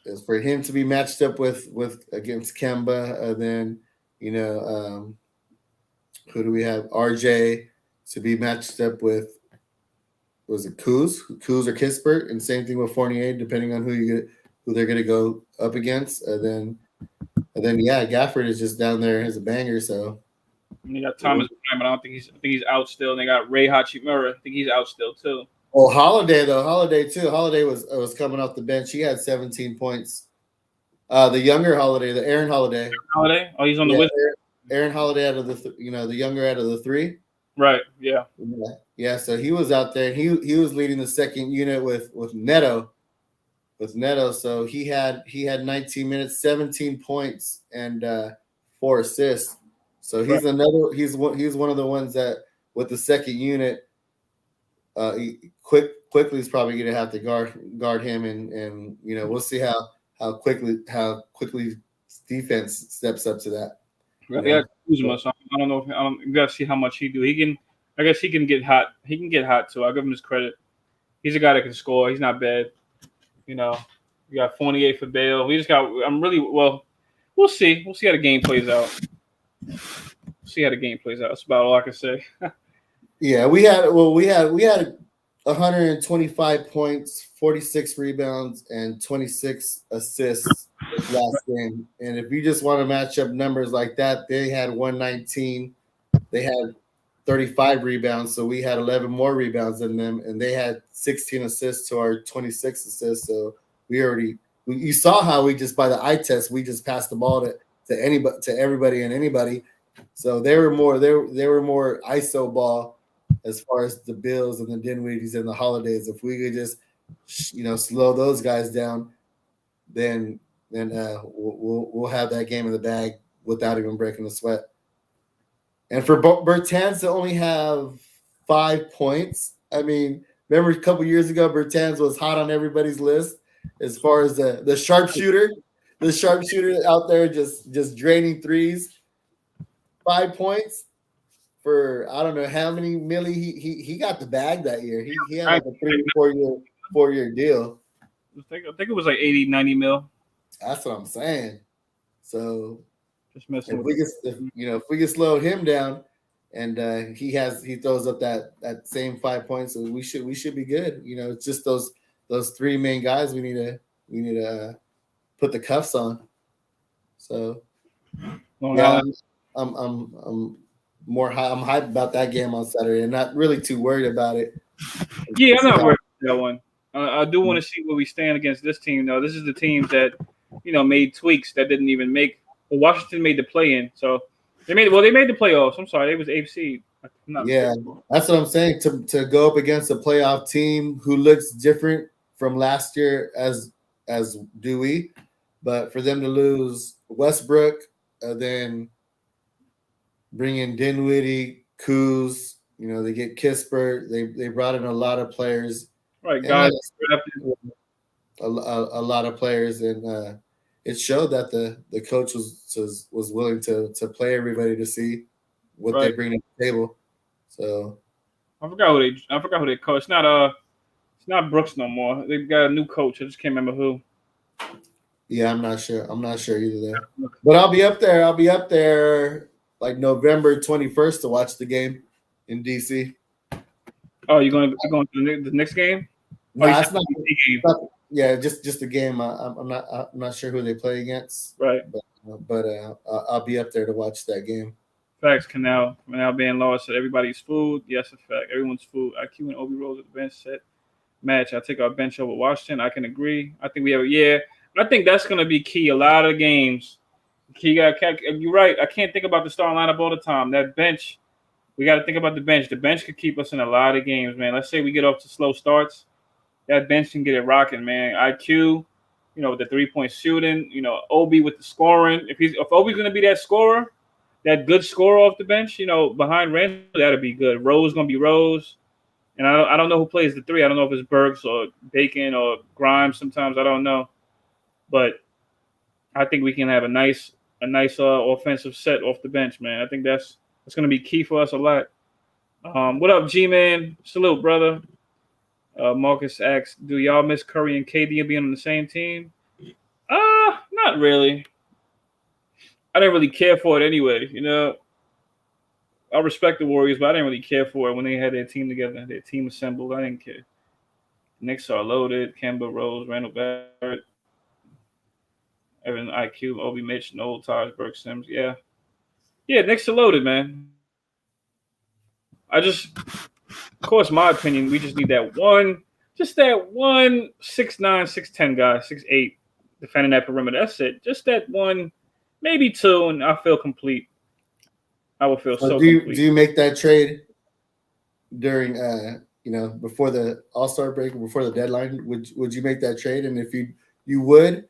it's for him to be matched up with against Kemba, then who do we have? RJ to be matched up with. Was it Kuz or Kispert? And same thing with Fournier, depending on who they're going to go up against. And then Gafford is just down there as a banger. So
and you got Thomas, but I think he's out still. And they got Ray Hachimura. I think he's out still too.
Oh, Holiday too. Holiday was coming off the bench. He had 17 points. The younger Holiday, the Aaron Holiday.
Holiday? Oh, he's on the Wizards.
Aaron Holiday out of the younger out of the 3.
Right. Yeah.
Yeah. So he was out there. He was leading the second unit with Neto. So he had 19 minutes, 17 points, and 4 assists. So he's one of the ones that with the second unit, quickly is probably going to have to guard him, and we'll see how quickly defense steps up to that.
Yeah, Kuzma. So I don't know. You got to see how much he do. I guess he can get hot. He can get hot too. I'll give him his credit. He's a guy that can score. He's not bad. You got Fournier for Bale. We just got. We'll see. We'll see how the game plays out. see how the game plays out. That's about all I can say.
Yeah, we had 125 points, 46 rebounds, and 26 assists last game. And if you just want to match up numbers like that, they had 119. They had 35 rebounds, so we had 11 more rebounds than them, and they had 16 assists to our 26 assists. So you saw how we just by the eye test we just passed the ball to anybody, to everybody and anybody. So they were more ISO ball as far as the Bills and the Dinwiddie's and the Holidays. If we could just slow those guys down, then we'll have that game in the bag without even breaking a sweat. And for Bertans to only have 5 points, I mean, remember a couple years ago, Bertans was hot on everybody's list as far as the sharpshooter out there just draining threes. 5 points for I don't know how many milli he got the bag that year. He had like a 4 year deal.
I think it was like 80, 90 mil.
That's what I'm saying. So
just messing
if we can slow him down, and he throws up that same 5 points, so we should be good. It's just those three main guys we need to put the cuffs on. So yeah, I'm hyped about that game on Saturday, and not really too worried about it.
Yeah, I'm not worried about that one. I do want to see where we stand against this team, though. This is the teams that made tweaks that didn't even make. Well, Washington made the play-in, so they made the playoffs. I'm sorry, they was 8th seed.
Yeah, that's what I'm saying. To go up against a playoff team who looks different from last year as Dewey, but for them to lose Westbrook, then bring in Dinwiddie, Kuz, they get Kispert. They brought in a lot of players,
right? Guys,
a lot of players, and it showed that the coach was willing to play everybody to see what they bring to the table. So
I forgot who they coach. It's not Brooks no more. They've got a new coach. I just can't remember who.
Yeah, I'm not sure either there. But I'll be up there like November 21st to watch the game in DC.
Oh, you're going to the next game?
No, it's not. Yeah, just a game. I'm not sure who they play against.
Right.
But I'll be up there to watch that game.
Facts. Canal being lost at everybody's food. Yes, a fact. Everyone's food. IQ and Obi Rose at the bench set match. I take our bench over Washington. I can agree. I think we have. Yeah, I think that's going to be key. A lot of games. You're right. I can't think about the starting lineup all the time. That bench. We got to think about the bench. The bench could keep us in a lot of games, man. Let's say we get off to slow starts. That bench can get it rocking, man. IQ, with the 3-point shooting, Obi with the scoring. If Obi's gonna be that scorer, that good scorer off the bench, behind Randall, that'll be good. Rose gonna be Rose, and I don't know who plays the 3. I don't know if it's Burks or Bacon or Grimes. Sometimes I don't know, but I think we can have a nice offensive set off the bench, man. I think that's gonna be key for us a lot. What up, G-Man? Salute, brother. Marcus asks, do y'all miss Curry and KD being on the same team? Not really. I didn't really care for it anyway. I respect the Warriors, but I didn't really care for it when they had their team together, their team assembled. I didn't care. Knicks are loaded. Kemba, Rose, Randall Barrett, Evan, IQ, Obi, Mitch, Noel, Taj, Burke, Sims. Yeah, Knicks are loaded, man. Of course, my opinion, we just need that one 6'9", 6'10" guy, 6'8", defending that perimeter. That's it. Just that one, maybe two, and I feel complete. I will feel so complete.
Do you make that trade during, before the All-Star break, before the deadline? Would you make that trade? And if you would,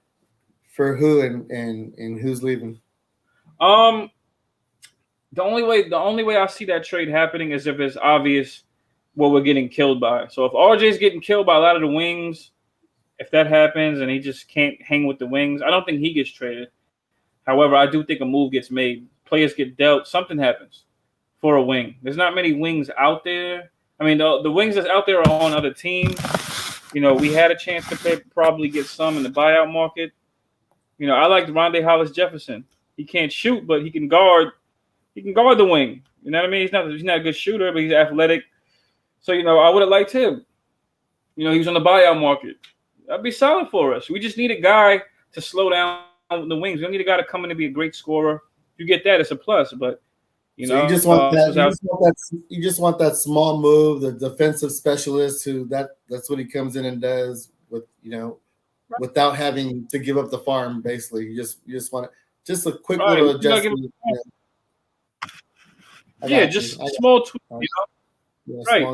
for who and who's leaving?
The only way I see that trade happening is if it's obvious what we're getting killed by. So if RJ's getting killed by a lot of the wings, if that happens and he just can't hang with the wings, I don't think he gets traded. However, I do think a move gets made. Players get dealt. Something happens for a wing. There's not many wings out there. I mean, the wings that's out there are on other teams. We had a chance to probably get some in the buyout market. I like Rondé Hollis Jefferson. He can't shoot, but he can guard He can guard the wing. You know what I mean? He's not a good shooter, but he's athletic. So, I would have liked him. He was on the buyout market. That'd be solid for us. We just need a guy to slow down the wings. We don't need a guy to come in and be a great scorer. If you get that, it's a plus. But you
just want that. You just want that small move, the defensive specialist that's what he comes in and does with without having to give up the farm. Basically, you just want just a quick little adjustment.
Just small tweaks. Right,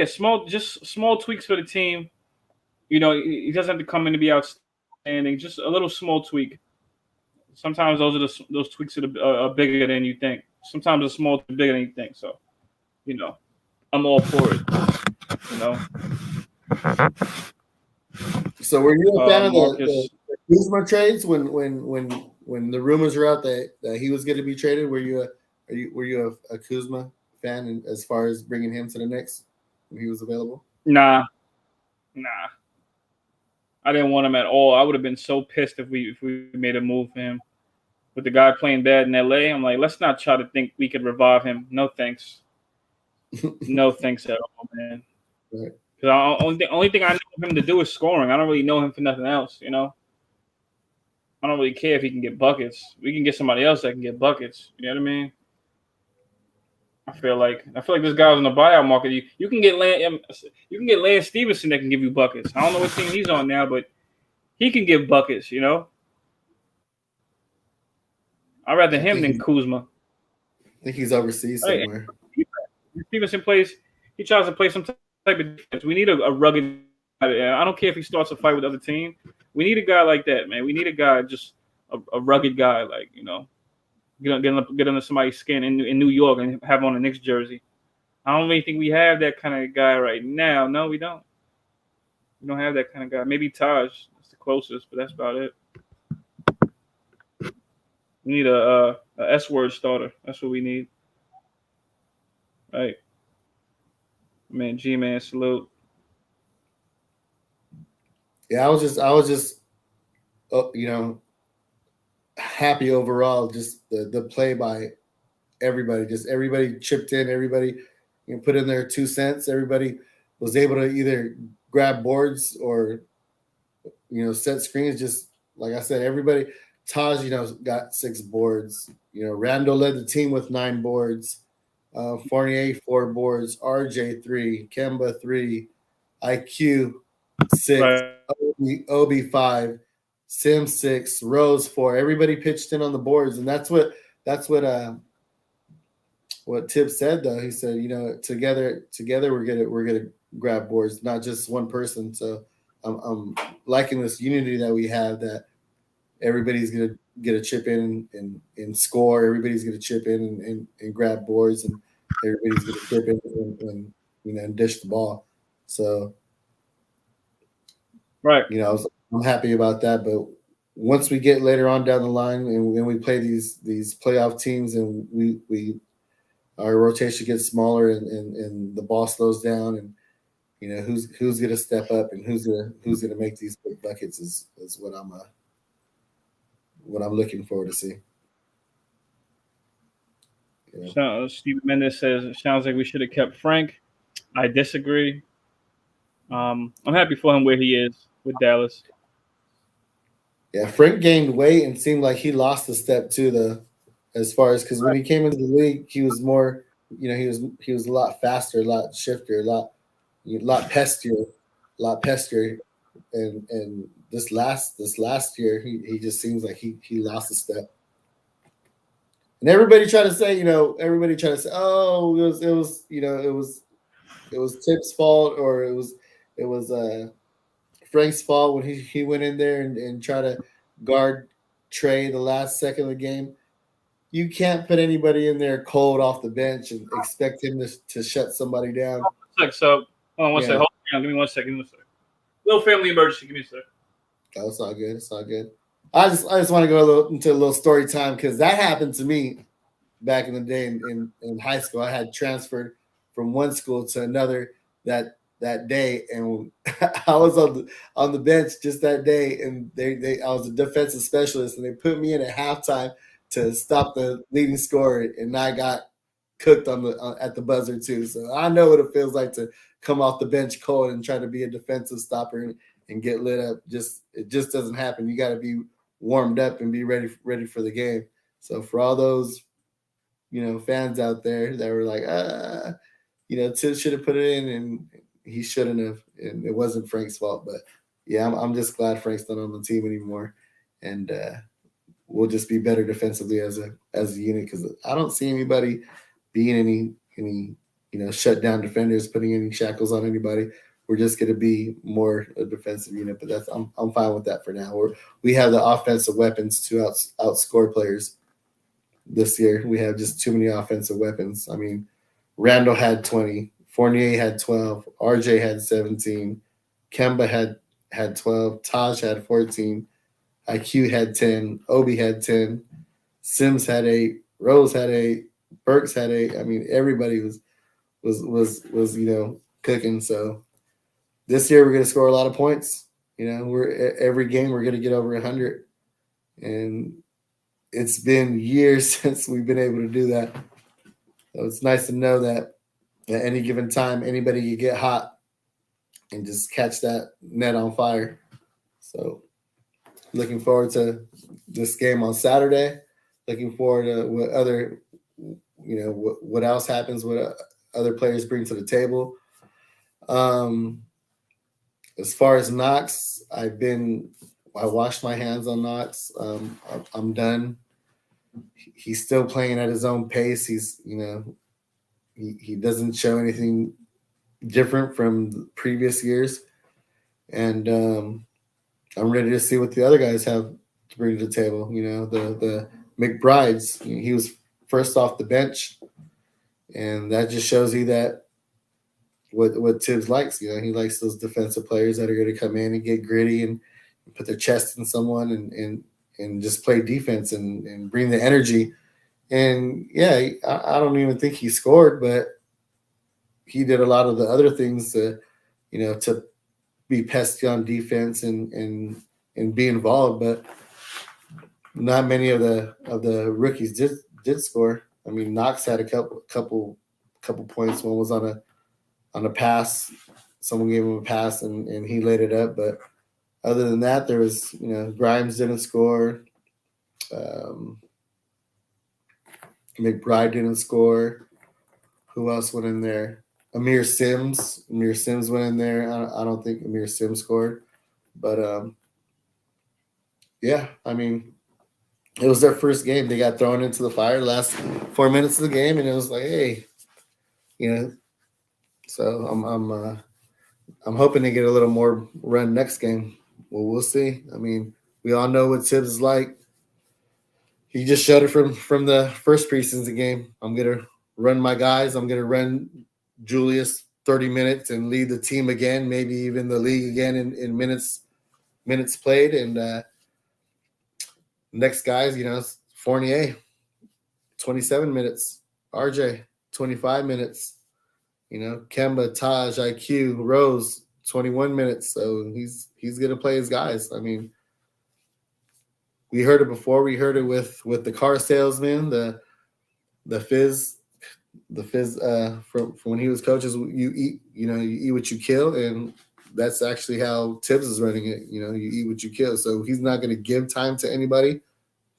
small tweaks for the team. He doesn't have to come in to be outstanding. Just a little small tweak. Sometimes those tweaks are bigger than you think. Sometimes the small are bigger than you think. So, I'm all for it.
So, were you a fan of the Kuzma trades when the rumors were out that he was going to be traded? Were you a Kuzma fan as far as bringing him to the Knicks when he was available?
Nah. I didn't want him at all. I would have been so pissed if we made a move for him. With the guy playing bad in LA, I'm like, let's not try to think we could revive him. No thanks. No thanks at all, man.
Right.
Because the only thing I know him to do is scoring. I don't really know him for nothing else, I don't really care if he can get buckets. We can get somebody else that can get buckets. You know what I mean? I feel like this guy's on the buyout market. You can get Lance Stevenson that can give you buckets. I don't know what team he's on now, but he can give buckets. I'd rather him than Kuzma.
I think he's overseas somewhere.
Stevenson plays. He tries to play some type of defense. We need a rugged. I don't care if he starts a fight with the other team. We need a guy like that, man. We need a guy, just a rugged guy, like get under somebody's skin in New York and have on a Knicks jersey. I don't really think we have that kind of guy right now. No, we don't. We don't have that kind of guy. Maybe Taj. That's the closest, but that's about it. We need a S-word starter. That's what we need. Right. Man, G-Man, salute.
Yeah, I was just happy overall. Just the play by everybody. Just everybody chipped in. Everybody put in their 2 cents. Everybody was able to either grab boards or set screens. Just like I said, everybody. Taj, got 6 boards. Randall led the team with 9 boards. Fournier 4 boards. RJ 3. Kemba 3. IQ 6. Right. Obi 5. Sim 6. Rose 4. Everybody pitched in on the boards, and that's what Tip said. Though he said, together we're gonna grab boards, not just one person. So I'm liking this unity that we have. That everybody's gonna get a chip in and score. Everybody's gonna chip in and grab boards, and everybody's gonna chip in and dish the ball. So,
right,
I'm happy about that. But once we get later on down the line and we play these playoff teams and our rotation gets smaller and the ball slows down and who's gonna step up and who's gonna make these big buckets is what I'm looking forward to see.
So Steven Mendes says it sounds like we should have kept Frank. I disagree. I'm happy for him where he is with Dallas.
Yeah, Frank gained weight and seemed like he lost a step too. As far as because when he came into the league, he was more, he was a lot faster, a lot shifter, a lot pestier, and this last year he just seems like he lost a step. And everybody tried to say, oh, it was Tip's fault or it was Frank's fault when he went in there and tried to guard Trey the last second of the game. You can't put anybody in there cold off the bench and expect him to shut somebody down.
So, hold on one second. Hold on, give me 1 second. Little family emergency. Give me a second.
Oh, it's all good. It's all good. I just want to go into a little story time because that happened to me back in the day in high school. I had transferred from one school to another that that day, and I was on the bench just that day, and I was a defensive specialist, and they put me in at halftime to stop the leading scorer, and I got cooked on the at the buzzer too. So I know what it feels like to come off the bench cold and try to be a defensive stopper and get lit up. It just doesn't happen. You got to be warmed up and be ready for the game. So for all those fans out there that were like, Tibbs should have put it in, and he shouldn't have, and it wasn't Frank's fault. But yeah, I'm just glad Frank's not on the team anymore, and we'll just be better defensively as a unit, because I don't see anybody being any shut down defenders, putting any shackles on anybody. We're just going to be more a defensive unit, but I'm fine with that for now. We have the offensive weapons to outscore players this year. We have just too many offensive weapons. I mean, Randall had 20, Fournier had 12, RJ had 17, Kemba had 12, Taj had 14, IQ had 10, Obi had 10, Sims had 8, Rose had 8, Burks had 8. I mean, everybody was cooking. So this year we're going to score a lot of points. Every game we're going to get over 100, and it's been years since we've been able to do that. So it's nice to know that at any given time, anybody can get hot and just catch that net on fire. So looking forward to this game on Saturday. Looking forward to what other, what else happens, what other players bring to the table. As far as Knox, I washed my hands on Knox. I'm done. He's still playing at his own pace. He's, he doesn't show anything different from previous years. And I'm ready to see what the other guys have to bring to the table. The McBrides, he was first off the bench, and that just shows you that what Tibbs likes. He likes those defensive players that are going to come in and get gritty and put their chest in someone and just play defense and bring the energy. And yeah, I don't even think he scored, but he did a lot of the other things to be pesky on defense and be involved. But not many of the rookies did score. I mean, Knox had a couple points. One was on a pass. Someone gave him a pass and he laid it up. But other than that, there was, Grimes didn't score. McBride didn't score. Who else went in there? Amir Sims went in there. I don't think Amir Sims scored. But, yeah, I mean, it was their first game. They got thrown into the fire last 4 minutes of the game, and it was like, hey, So I'm hoping to get a little more run next game. Well, we'll see. I mean, we all know what Tibbs is like. He just showed it from the first preseason game. I'm gonna run my guys. I'm gonna run Julius 30 minutes and lead the team again, maybe even the league again in minutes played. And next guys, Fournier, 27 minutes. RJ, 25 minutes. Kemba, Taj, IQ, Rose, 21 minutes. So he's gonna play his guys. I mean, we heard it before. We heard it with the car salesman, the Fizz from when he was coaches. You eat what you kill, and that's actually how Tibbs is running it. You eat what you kill. So he's not going to give time to anybody.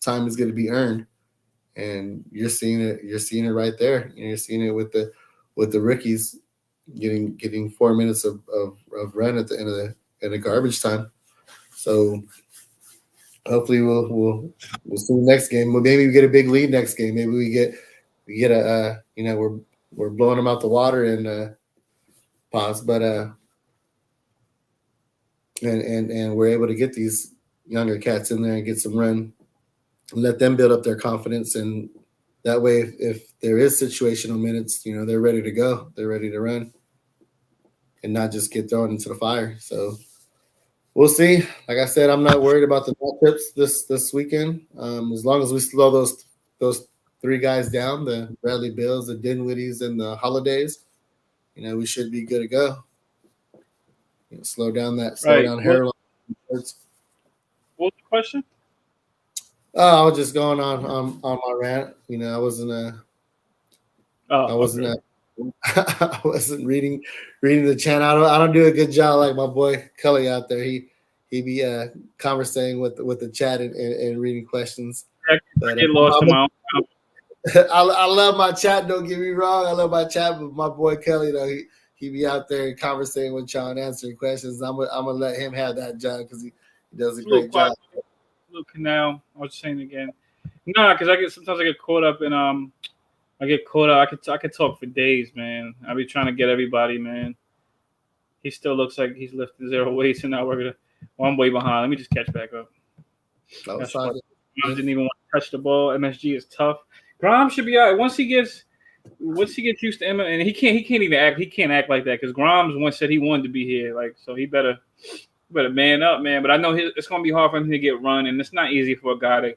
Time is going to be earned, and you're seeing it. You're seeing it right there. You're seeing it with the rookies getting 4 minutes of run at the end of the garbage time. So hopefully we'll see the next game. Well, maybe we get a big lead next game. Maybe we get a we're blowing them out the water and pause, but and we're able to get these younger cats in there and get some run, and let them build up their confidence, and that way if there is situational minutes, they're ready to go, they're ready to run, and not just get thrown into the fire. So we'll see. Like I said, I'm not worried about the matchups this weekend. As long as we slow those three guys down, the Bradley Bills, the Dinwiddies, and the Holidays, we should be good to go. slow down
Right.
hairline.
What was the question?
I was just going on my rant. I wasn't I wasn't reading the chat. I don't do a good job like my boy Culley out there. He be conversating with the chat and reading questions.
I get lost in my own.
I love my chat. Don't get me wrong. I love my chat, but my boy Kelly, though, he be out there conversating with y'all and answering questions. I'm gonna let him have that job because he does a great job.
Little canal. I was saying again. Nah, because sometimes I get caught up in I get caught up. I could talk for days, man. I be trying to get everybody, man. He still looks like he's lifting 0 weights, and now I'm way behind. Let me just catch back up. Grimes didn't even want to touch the ball. MSG is tough. Grimes should be out once he gets used to Emma, and he can't even act. He can't act like that because Grimes once said he wanted to be here. Like, so he better man up, man. But I know it's gonna be hard for him to get run, and it's not easy for a guy to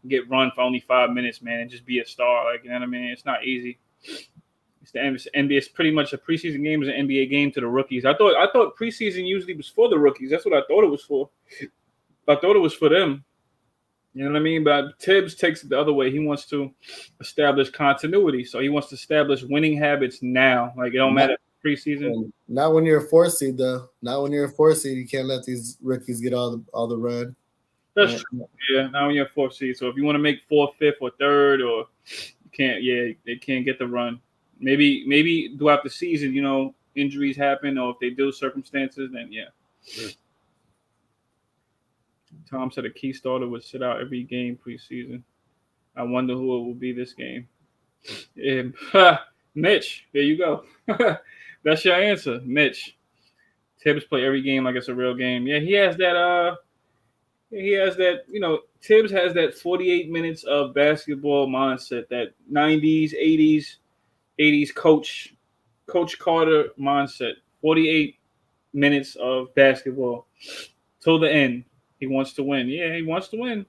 get run for only 5 minutes, man, and just be a star. Like, you know what I mean? It's not easy. It's the NBA. It's pretty much a preseason game is an NBA game to the rookies. I thought preseason usually was for the rookies. That's what I thought it was for. I thought it was for them. You know what I mean? But Tibbs takes it the other way. He wants to establish continuity. So he wants to establish winning habits now. Like, it don't matter preseason.
Not when you're a 4 seed, though. Not when you're a 4 seed. You can't let these rookies get all the run.
That's true. Yeah, now when you're a 4th seed. So if you want to make 4th, 5th, or 3rd, or you can't, they can't get the run. Maybe throughout the season, injuries happen, or if they do circumstances, then yeah. Tom said a key starter would sit out every game preseason. I wonder who it will be this game. Mitch, there you go. That's your answer, Mitch. Tibbs play every game like it's a real game. Yeah, he has that. Tibbs has that 48 minutes of basketball mindset, that 90s, 80s Coach Carter mindset. 48 minutes of basketball till the end. He wants to win. Yeah, he wants to win.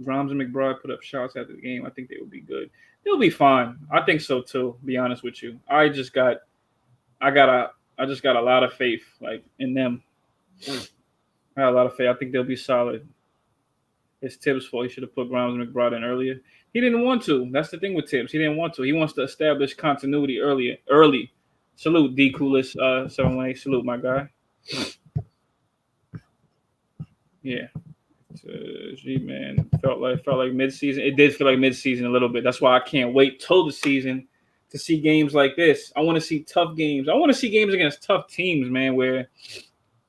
Grimes and McBride put up shots after the game. I think they will be good. They'll be fine. I think so too. To be honest with you, I just got a lot of faith, like, in them. I got a lot of faith. I think they'll be solid. It's Tibbs' fault. He should have put Grimes and McBride in earlier. He didn't want to. That's the thing with Tibbs. He didn't want to. He wants to establish continuity early. Salute, D. Coolest 718. Salute, my guy. Yeah. G-Man felt like midseason. It did feel like midseason a little bit. That's why I can't wait till the season to see games like this. I want to see tough games. I want to see games against tough teams, man, where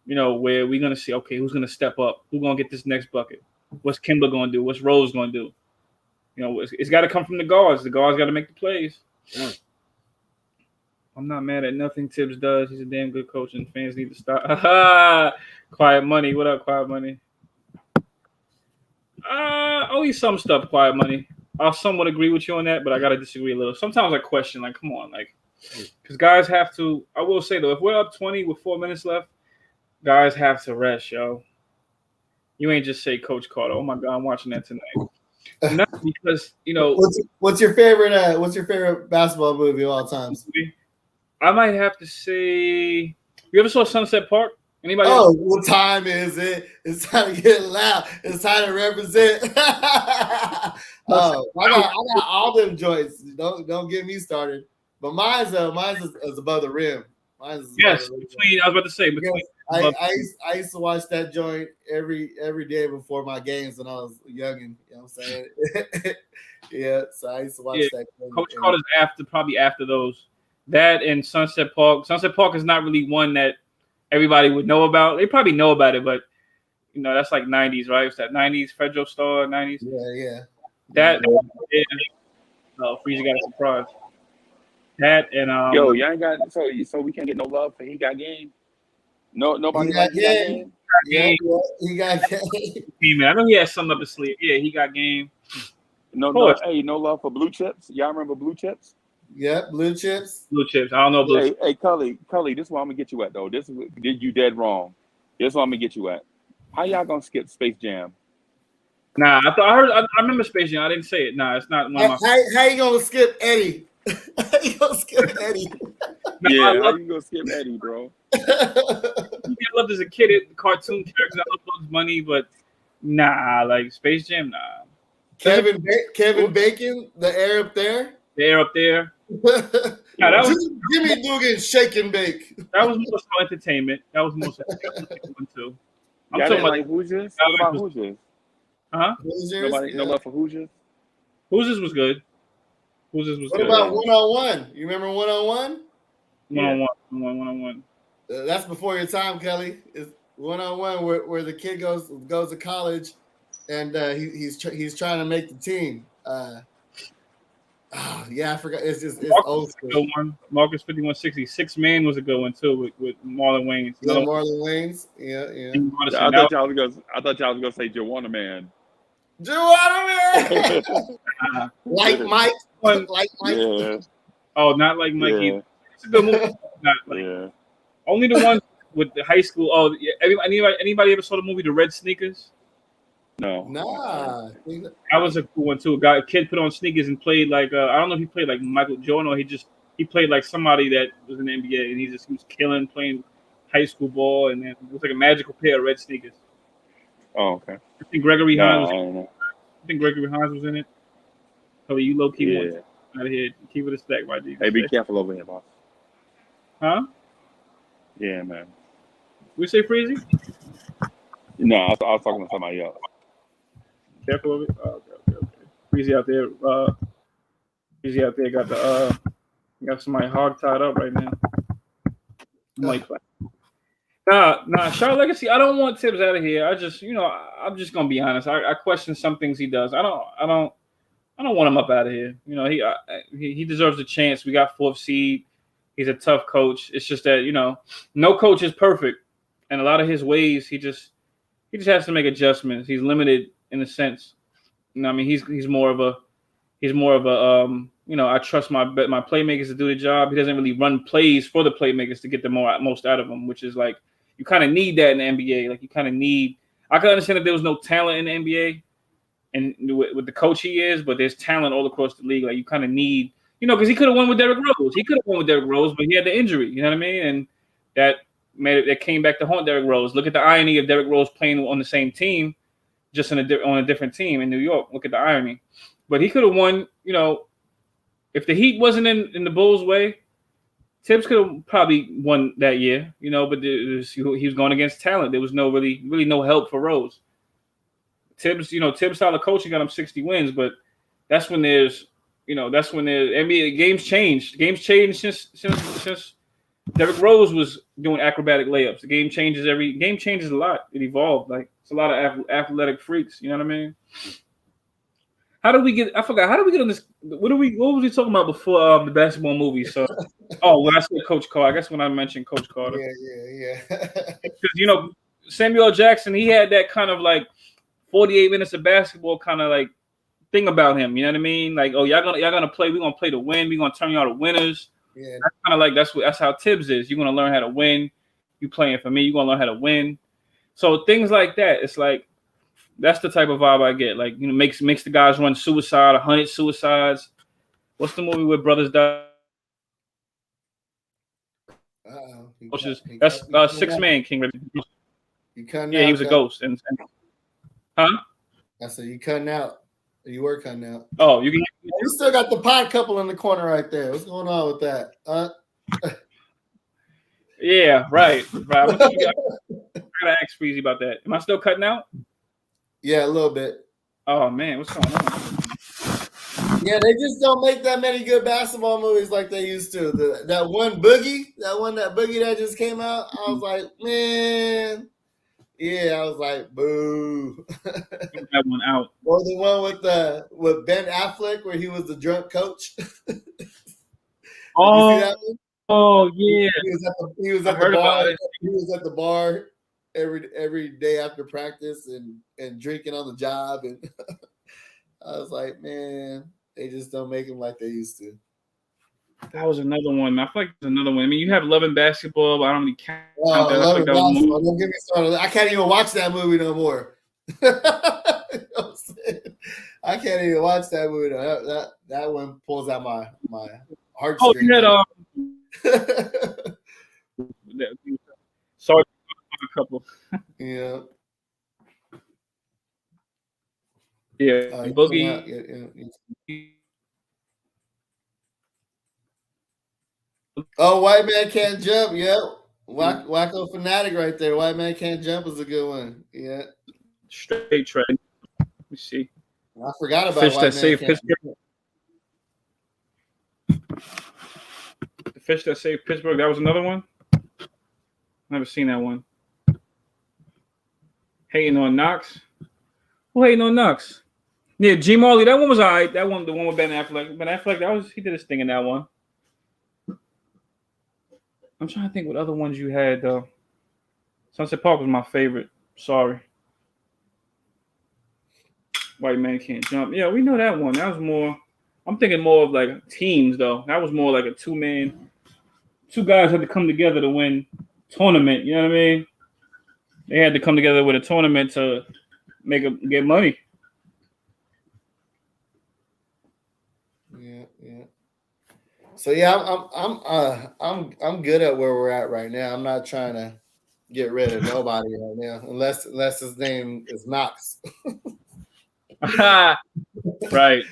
we're going to see, okay, who's going to step up? Who's going to get this next bucket? What's Kimba going to do? What's Rose going to do? It's got to come from the guards. The guards got to make the plays. Yeah. I'm not mad at nothing Tibbs does. He's a damn good coach, and fans need to stop. Quiet Money. What up, Quiet Money? Only some stuff, Quiet Money. I'll somewhat agree with you on that, but I got to disagree a little. Sometimes I question, like, come on, like, because guys have to. I will say, though, if we're up 20 with 4 minutes left, guys have to rest, yo. You ain't just say Coach Carter. Oh, my God, I'm watching that tonight. Not because,
What's your favorite basketball movie of all time?
I might have to say, you ever saw Sunset Park? Anybody?
Oh, else? What time is it? It's time to get loud. It's time to represent. I got all them joints. Don't get me started. But mine's is above the rim.
Yes, between. I was about to say between.
Yes, I used to watch that joint every day before my games when I was young. You know what I'm saying? Yeah, so I used to watch that.
Coach Carter's probably after those. That and Sunset Park. Sunset Park is not really one that everybody would know about. They probably know about it, but that's like 90s, right? It's that 90s Fredro Star 90s.
Yeah.
That Freezer got a surprise. That and
yo, y'all ain't got so we can't get no love for he got game. No, nobody
he got game.
Yeah,
he got game.
Hey, man, I know he has something up his sleeve. Yeah, he got game.
No love for Blue Chips. Y'all remember Blue Chips?
Yeah, Blue Chips.
Blue Chips. I don't know Blue Chips.
Hey, Culley, this is what I'm gonna get you at though. This is you dead wrong. This is what I'm gonna get you at. How y'all gonna skip Space Jam?
Nah, I remember Space Jam. I didn't say it. Nah, it's not one of my.
How you gonna skip Eddie? How you gonna skip Eddie?
Yeah,
I
how
love
you gonna skip Eddie, bro?
I loved as a kid it, cartoon characters. I love Bugs Bunny, but nah, like Space Jam, nah.
Kevin Bacon, the air up there.
They're up there. Nah, that was
Jimmy Dugan, shake and bake.
that was more so entertainment. That was more so entertainment too. I'm
Y'all
talking
didn't
about
like Hoosiers? What about Hoosiers?
huh?
Nobody, no love for Hoosiers?
Hoosiers was good. Hoosiers was
What
good.
about 101? You remember 101?
One-on-one.
That's before your time, Kelly. It's 101 where the kid goes to college, and he's trying to make the team. Yeah, I forgot. It's old school.
Good one. Marcus 5160. 6 Man was a good one too with Marlon Wayans.
Yeah, Marlon Wayans. Yeah.
I thought y'all was gonna say Joanna Man.
Joanna Man. Like Mike. Like Mike.
Yeah.
Oh, not like Mike
Yeah.
either. It's a good movie. Not like,
Yeah.
only the ones with the high school. Oh, yeah. Anybody ever saw the movie The Red Sneakers?
No.
Nah.
That was a cool one too. A kid put on sneakers and played like I don't know if he played like Michael Jordan or he played like somebody that was in the NBA and he was killing playing high school ball and then it was like a magical pair of red sneakers.
Oh, okay.
I think Gregory Hines.
I don't know.
I think Gregory Hines was in it. So you low key
Yeah.
out of here. Keep it a stack, my G.
Hey, be careful over here, boss.
Huh?
Yeah, man.
We say Freezy?
No, I was talking to somebody else.
Careful of it. Oh, okay. Freezy out there. Freezy out there got somebody hog tied up right now. Mike. Nah. Charlotte Legacy. I don't want Tibbs out of here. I just, I'm just gonna be honest. I question some things he does. I don't want him up out of here. He deserves a chance. We got 4th seed. He's a tough coach. It's just that no coach is perfect, and a lot of his ways he just has to make adjustments. He's limited in a sense. I mean, he's more of a I trust my playmakers to do the job. He doesn't really run plays for the playmakers to get the most out of them, which is like you kind of need that in the NBA. Like you kind of need. I can understand that there was no talent in the NBA, and with the coach he is, but there's talent all across the league. Like you kind of need, because he could have won with Derrick Rose. He could have won with Derrick Rose, but he had the injury. You know what I mean? And that came back to haunt Derrick Rose. Look at the irony of Derrick Rose playing on the same team, just on a different team in New York. Look at the irony. But he could have won, if the Heat wasn't in the Bulls' way, Tibbs could have probably won that year, but he was going against talent. There was really no help for Rose. Tibbs style of coaching got him 60 wins, but that's when there's NBA games changed. Games changed since Derrick Rose was doing acrobatic layups. The game changes a lot. It evolved. Like it's a lot of athletic freaks. You know what I mean? How did we get on this? What was we talking about before the basketball movie? So, when I said Coach Carter, I guess when I mentioned Coach Carter.
Yeah.
Because Samuel L. Jackson, he had that kind of like 48 minutes of basketball kind of like thing about him. You know what I mean? Like, y'all gonna play. We're gonna play to win. We're gonna turn y'all to winners. Yeah. That's kind of like that's how Tibbs is. You're gonna learn how to win. You playing for me. You're gonna learn how to win. So things like that. It's like. That's the type of vibe I get. Like, makes the guys run suicide, 100 suicides. What's the movie where brothers die? That's 6 Man King.
You cutting
out, he was a ghost. And huh?
I said you cutting out. You were cutting out.
Oh, you
still got the pod couple in the corner right there. What's going on with that?
Yeah, right. I gotta ask Freezy about that. Am I still cutting out?
Yeah, a little bit.
Oh man, what's going on?
Yeah, they just don't make that many good basketball movies like they used to. That boogie that just came out, I was like, man. Yeah, I was like, boo.
That one out.
Or the one with Ben Affleck where he was the drunk coach.
Oh,
you see that one?
Oh yeah.
He was at the bar. He was at the bar every day after practice and drinking on the job, and I was like, man, they just don't make them like they used to.
That was another one. I feel like there's another one. I mean, you have Love and Basketball, but I don't really count that.
Love and Basketball. Don't get me started. I can't even watch that movie no more. You know what I'm saying? I can't even watch that movie. That one pulls out my heartstrings.
Oh, Sorry, a couple.
Yeah.
Yeah, Boogie.
Yeah. Oh, White Man Can't Jump. Yep. Wacko Fanatic right there. White Man Can't Jump is a good one. Yeah.
Straight trade. Let me see.
I forgot about
Fish
White
that
Man
saved
Can't
Pittsburgh. The Fish that saved Pittsburgh. That was another one. Never seen that one. Hating on Knox. Who hating on Knox? Yeah, G Marley. That one was alright. That one, the one with Ben Affleck. Ben Affleck. He did his thing in that one. I'm trying to think what other ones you had though. Sunset Park was my favorite. Sorry. White Man Can't Jump. Yeah, we know that one. That was more. I'm thinking more of like teams though. That was more like a two-man. Two guys had to come together to win tournament. You know what I mean? They had to come together with a tournament to get money.
Yeah. So yeah, I'm good at where we're at right now. I'm not trying to get rid of nobody right now, unless his name is Knox.
Right.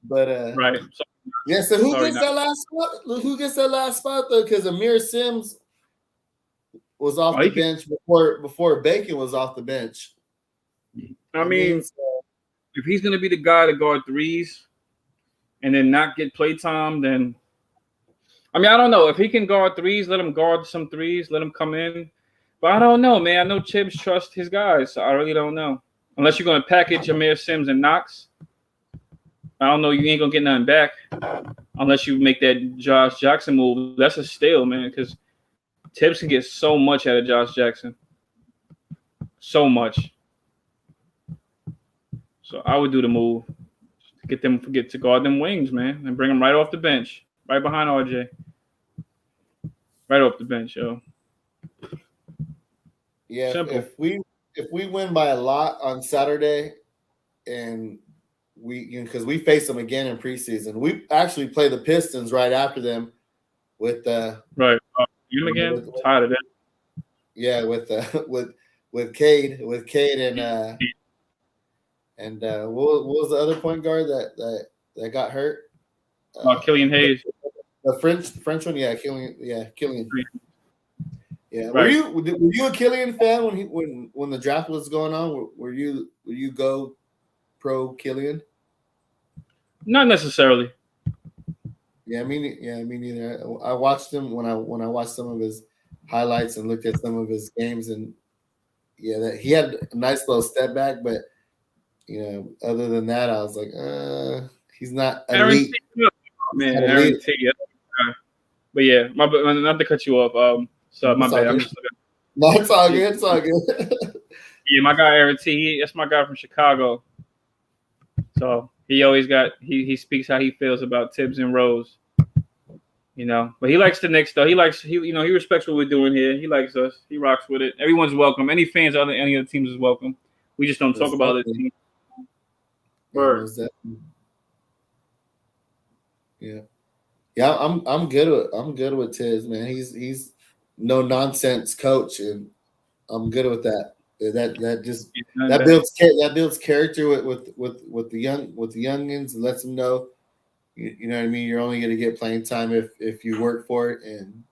But
right.
Yeah. So who gets that last spot? Who gets that last spot though? Because Amir Sims was off the bench before Bacon was off the bench.
I mean, if he's gonna be the guy to guard threes and then not get play time, then I mean, I don't know. If he can guard threes, let him guard some threes, let him come in. But I don't know, man. I know Tibbs trusts his guys, so I really don't know. Unless you're gonna package Amir Sims and Knox. I don't know. You ain't gonna get nothing back unless you make that Josh Jackson move. That's a steal, man, because Tibbs can get so much out of Josh Jackson. So much. So I would do the move. Get to guard them wings, man, and bring them right off the bench, right behind RJ. Right off the bench, yo.
Yeah, if we win by a lot on Saturday, and because we face them again in preseason, we actually play the Pistons right after them with
right. You again? Tired of that.
Yeah, with Cade and what was the other point guard that got hurt?
Killian Hayes.
The French one, yeah, Killian. Yeah,
right.
were you a Killian fan when the draft was going on? Were you go pro Killian?
Not necessarily.
Yeah, me neither. I watched him when I watched some of his highlights and looked at some of his games, and yeah, that he had a nice little step back, but other than that, I was like, he's not elite.
Man, Aaron T. But yeah, not to cut you off. So my bad. I'm just looking.
No, it's all good. It's all good.
Yeah, my guy Aaron T. That's my guy from Chicago. So he always he speaks how he feels about Tibbs and Rose. But he likes the Knicks though. He respects what we're doing here. He likes us. He rocks with it. Everyone's welcome. Any fans of any other teams is welcome. We just don't talk about it. Word.
Yeah. Yeah, I'm good with Tibbs, man. He's no nonsense coach, and I'm good with that. That builds character with the youngins, and lets them know, you know what I mean. You're only going to get playing time if you work for it, and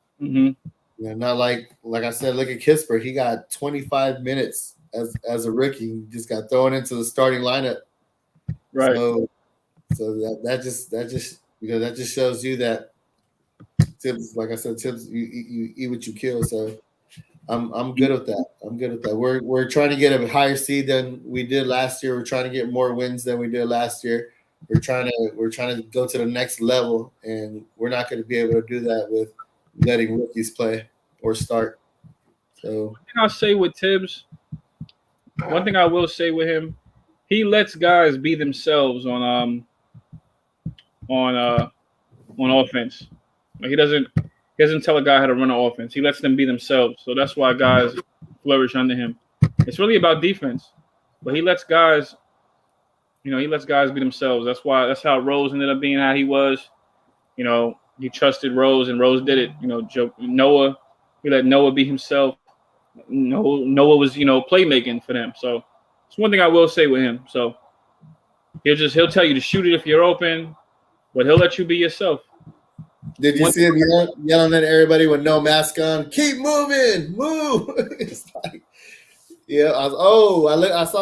not like I said. Look at Kispert; he got 25 minutes as a rookie. He just got thrown into the starting lineup.
Right.
So that just shows you that Tibbs, like I said, Tibbs, you eat what you kill. So I'm good with that. We're trying to get a higher seed than we did last year. We're trying to get more wins than we did last year. We're trying to go to the next level, and we're not going to be able to do that with letting rookies play or start. So
one thing I'll say with Tibbs, one thing I will say with him, he lets guys be themselves on offense. Like he doesn't tell a guy how to run an offense. He lets them be themselves. So that's why guys flourish under him. It's really about defense, but he lets guys be themselves. That's how Rose ended up being how he was. He trusted Rose, and Rose did it. Noah, he let Noah be himself. Noah was, playmaking for them. So it's one thing I will say with him. So he'll tell you to shoot it if you're open, but he'll let you be yourself.
Did you see him yelling at everybody with no mask on? Keep moving, move. It's like, yeah, I saw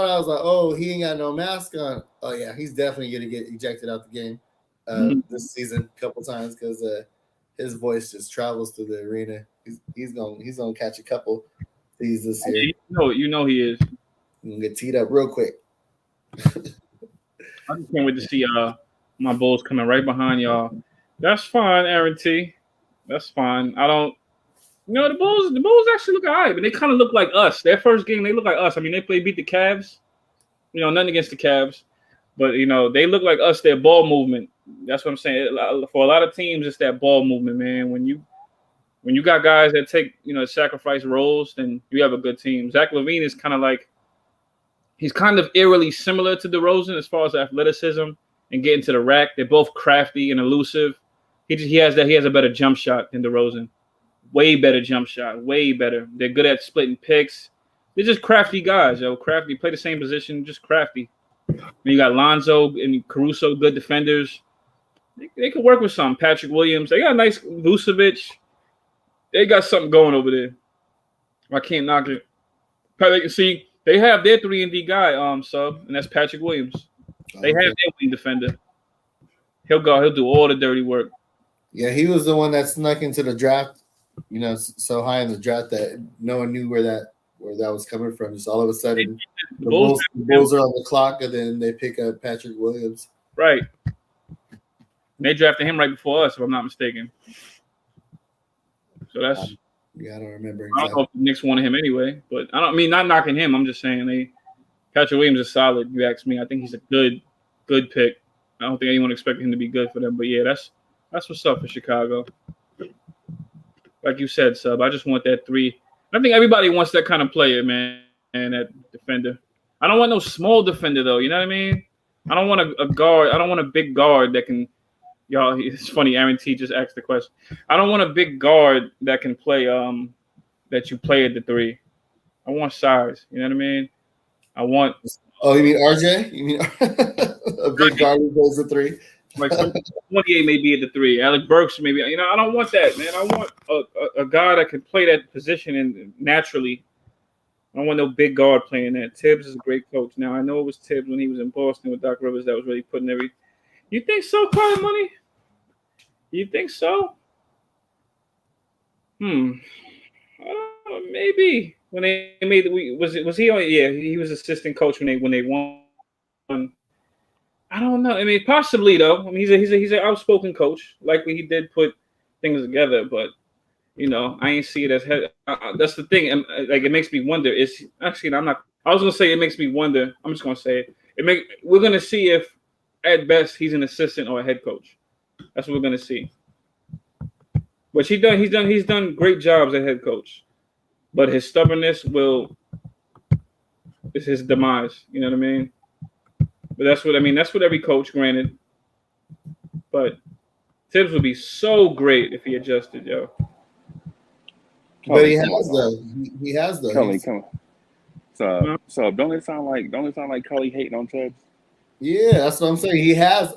that. I was like, oh, he ain't got no mask on. Oh yeah, he's definitely gonna get ejected out the game this season a couple times because his voice just travels through the arena. He's gonna catch a couple these this year.
You know he is.
He's gonna get teed up real quick.
I just can't wait to see my Bulls coming right behind y'all. That's fine, Aaron T. That's fine. I don't. The Bulls actually look all right, but they kind of look like us. Their first game, they look like us. I mean, they beat the Cavs. Nothing against the Cavs, but they look like us. Their ball movement. That's what I'm saying. For a lot of teams, it's that ball movement, man. When you got guys that take sacrifice roles, then you have a good team. Zach LaVine is kind of like, he's kind of eerily similar to DeRozan as far as athleticism and getting to the rack. They're both crafty and elusive. He has a better jump shot than DeRozan. Way better jump shot. Way better. They're good at splitting picks. They're just crafty guys, yo. Crafty. Play the same position, just crafty. And you got Lonzo and Caruso, good defenders. They could work with some. Patrick Williams. They got a nice Vucevic. They got something going over there. I can't knock it. See, they have their 3-and-D guy, sub, and that's Patrick Williams. They have their wing defender. He'll do all the dirty work.
Yeah, he was the one that snuck into the draft, so high in the draft that no one knew where that was coming from. Just all of a sudden, the Bulls are on the clock, and then they pick up Patrick Williams.
Right. They drafted him right before us, if I'm not mistaken. So that's.
I don't remember.
Exactly. I don't know if the Knicks wanted him anyway, but not knocking him. I'm just saying Patrick Williams is solid. You ask me. I think he's a good pick. I don't think anyone expected him to be good for them, but yeah, that's what's up for Chicago. Like you said, sub, I just want that 3. I think everybody wants that kind of player, man, and that defender. I don't want no small defender though. You know what I mean? I don't want a guard. I don't want a big guard that can. Y'all, it's funny. Aaron T just asked the question. I don't want a big guard that can play. That you play at the 3. I want size. You know what I mean? I want.
Oh, you mean RJ? You mean a big guard who goes to 3?
Like 28 may be at the 3. Alec Burks maybe. I don't want that, man. I want a guy that can play that position and naturally. I don't want no big guard playing that. Tibbs is a great coach. Now I know it was Tibbs when he was in Boston with Doc Rivers that was really putting every. You think so, Carter Money? You think so? I don't know, maybe when they made was he on? Yeah, he was assistant coach when they won. I don't know. I mean, possibly though. I mean, he's an outspoken coach. Likely he did put things together, but I ain't see it as head. That's the thing. And it makes me wonder. Is actually I'm not. I was gonna say it makes me wonder. I'm just gonna say it. We're gonna see if at best he's an assistant or a head coach. That's what we're gonna see. But he's done great jobs as head coach. But his stubbornness is his demise. You know what I mean? But that's what every coach, granted. But Tibbs would be so great if he adjusted, yo.
But he has though. He has though.
Culley, come on. So don't it sound like Culley hating on Tibbs?
Yeah, that's what I'm saying. He has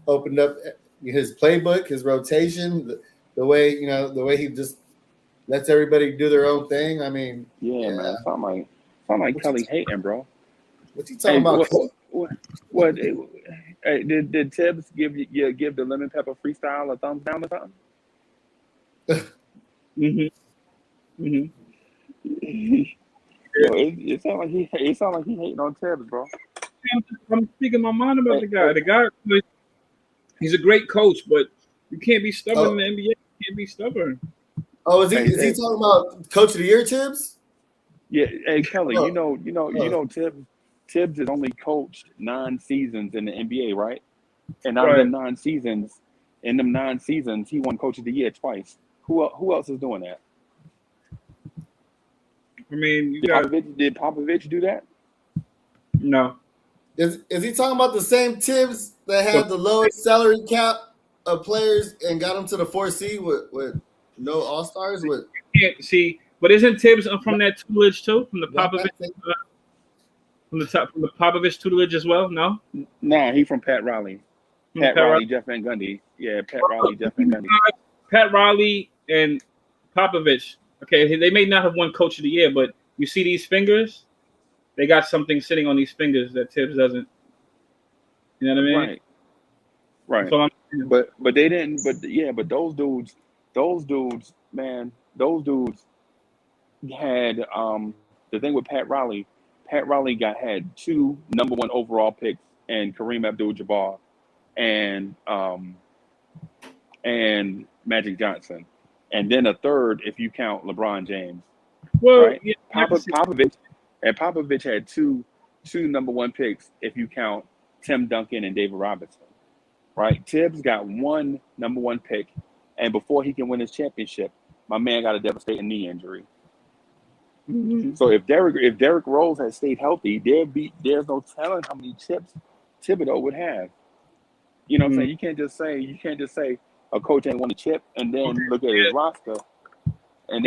opened up his playbook, his rotation, the way he just lets everybody do their own thing. I mean,
man, sound like Culley hating, bro.
What's he talking about?
What did Tibbs give the lemon pepper freestyle a thumbs down or something? It sounds like he hating on Tibbs, bro.
I'm speaking my mind about the guy. The guy, he's a great coach, but you can't be stubborn in the NBA. You can't be stubborn.
Oh, is he talking about Coach of the Year, Tibbs?
Yeah, hey Kelly, Tibbs has only coached 9 seasons in the NBA, right? And out of them 9 seasons, he won Coach of the Year twice. Who else is doing that?
I mean,
did Popovich do that?
No.
Is he talking about the same Tibbs that had the lowest salary cap of players and got them to the 4 seed with no All Stars. With
Can't see, but isn't Tibbs from that tutelage too? From the Popovich, from the Popovich tutelage as well? No.
Nah, he from Pat Riley. Pat Riley, Jeff Van Gundy. Yeah, Pat Riley, Jeff Van Gundy.
Pat Riley and Popovich. Okay, they may not have won Coach of the Year, but you see these fingers? They got something sitting on these fingers that Tibbs doesn't. You know what I mean?
Right.
So
but they didn't. But those dudes, man, those dudes had the thing with Pat Riley. Pat Riley had 2 number 1 overall picks and Kareem Abdul-Jabbar and Magic Johnson, and then a third if you count LeBron James.
Well,
right?
Yeah,
Popovich had two number 1 picks if you count Tim Duncan and David Robinson. Right? Tibbs got 1 number 1 pick, and before he can win his championship, my man got a devastating knee injury.
Mm-hmm.
So if Derrick Rose had stayed healthy, there's no telling how many chips Thibodeau would have. You know what I'm saying? You can't just say a coach ain't won a chip and then look at his roster and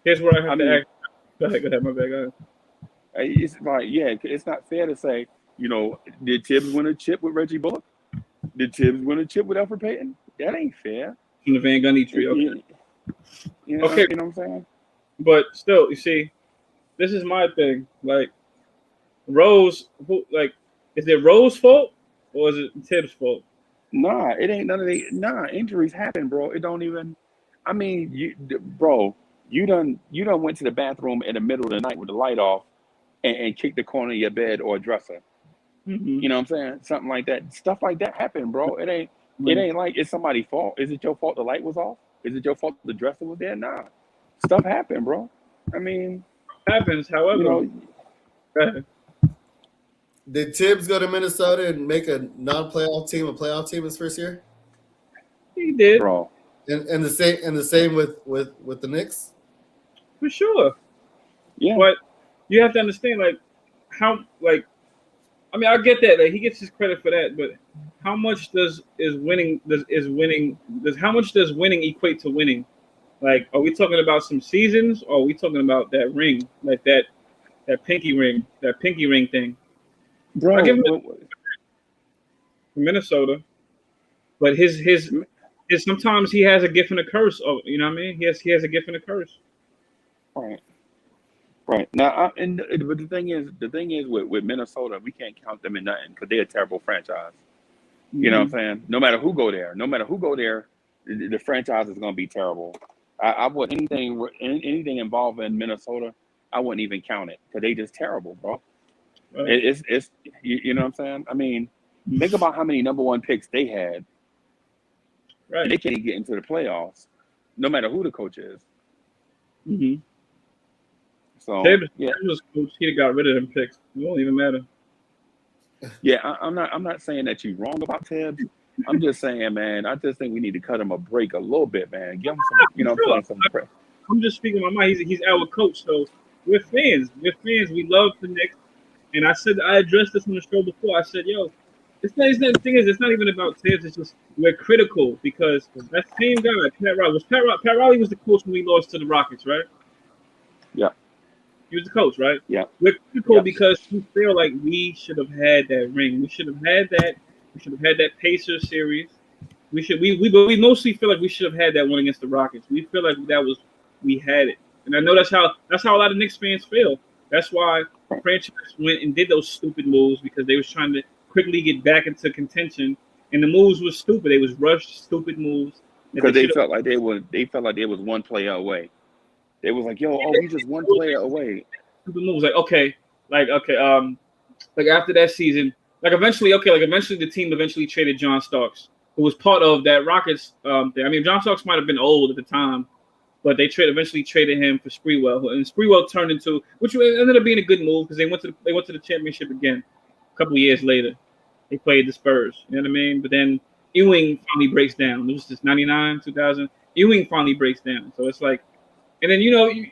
here's where I have to act. Go ahead, my bad. Go ahead.
It's like, it's not fair to say, did Tibbs win a chip with Reggie Bullock? Did Tibbs win a chip with Alfred Payton? That ain't fair.
From the Van Gundy tree, okay.
Okay. You know what I'm saying?
But still, you see, this is my thing. Like, Rose, is it Rose's fault or is it Tibbs' fault?
Nah, it ain't none of the. Nah, injuries happen, bro. It don't even. I mean, you done went to the bathroom in the middle of the night with the light off and kicked the corner of your bed or a dresser.
Mm-hmm.
You know what I'm saying? Something like that. Stuff like that happen, bro. It ain't like it's somebody's fault. Is it your fault the light was off? Is it your fault the dresser was there? Nah. Stuff happened, bro. I mean,
happens. However,
go ahead.
Did Tibbs go to Minnesota and make a non-playoff team a playoff team his first year?
He did,
bro.
And the same with the Knicks.
For sure.
Yeah.
But you have to understand, I get that. He gets his credit for that, but how much does winning equate to winning? Are we talking about some seasons, or are we talking about that ring, that pinky ring thing?
Bro,
I give him from Minnesota, but his sometimes he has a gift and a curse. Oh, you know what I mean? He has a gift and a curse.
Right. Now, but the thing is with Minnesota, we can't count them in nothing because they're a terrible franchise. Mm-hmm. You know what I'm saying? No matter who go there, the franchise is going to be terrible. I would anything involving Minnesota, I wouldn't even count it because they just terrible, bro. Right. It's you know what I'm saying? I mean, think about how many number 1 picks they had. Right. They can't even get into the playoffs, no matter who the coach is.
Mm-hmm.
So
Davis was coach. He'd have got rid of them picks. It won't even matter.
Yeah, I'm not saying that you're wrong about Tibbs. I'm just saying, man, I just think we need to cut him a break a little bit, man. Give him some, some pressure.
I'm just speaking my mind. He's our coach, so we're fans. We love the Knicks. And I addressed this on the show before. I said, yo, it's not even about Tibbs. It's just we're critical because that same guy, Pat Riley was the coach when we lost to the Rockets, right?
Yeah.
He was the coach, right?
Yeah.
We're critical because we feel like we should have had that ring. We should have had that. We should have had that Pacers series. We mostly feel like we should have had that one against the Rockets. We feel like we had it. And I know that's how a lot of Knicks fans feel. That's why the franchise went and did those stupid moves because they was trying to quickly get back into contention, and the moves were stupid. They was rushed, stupid moves.
Because they felt like they was one player away. They was like, we just one player away.
Stupid moves, after that season, eventually the team eventually traded John Starks, who was part of that Rockets thing. I mean, John Starks might have been old at the time, but they eventually traded him for Sprewell, and Sprewell turned into, which ended up being a good move because they went to the championship again a couple of years later. They played the Spurs, you know what I mean? But then Ewing finally breaks down. It was just 99, 2000. Ewing finally breaks down, so it's like, and then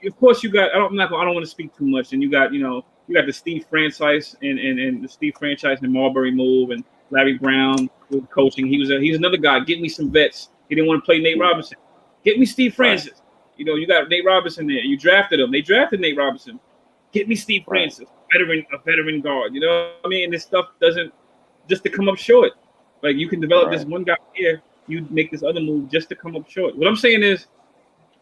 of course you got. I don't want to speak too much. And you got the Steve franchise and the Steve franchise and the Marbury move and Larry Brown with coaching. He's another guy. Get me some vets. He didn't want to play Nate Robinson. Get me Steve Francis. Right. You know, you got Nate Robinson there. You drafted him. They drafted Nate Robinson. Get me Steve Francis, a veteran guard. You know what I mean? And this stuff doesn't just to come up short. Like you can develop this one guy here, you make this other move just to come up short. What I'm saying is,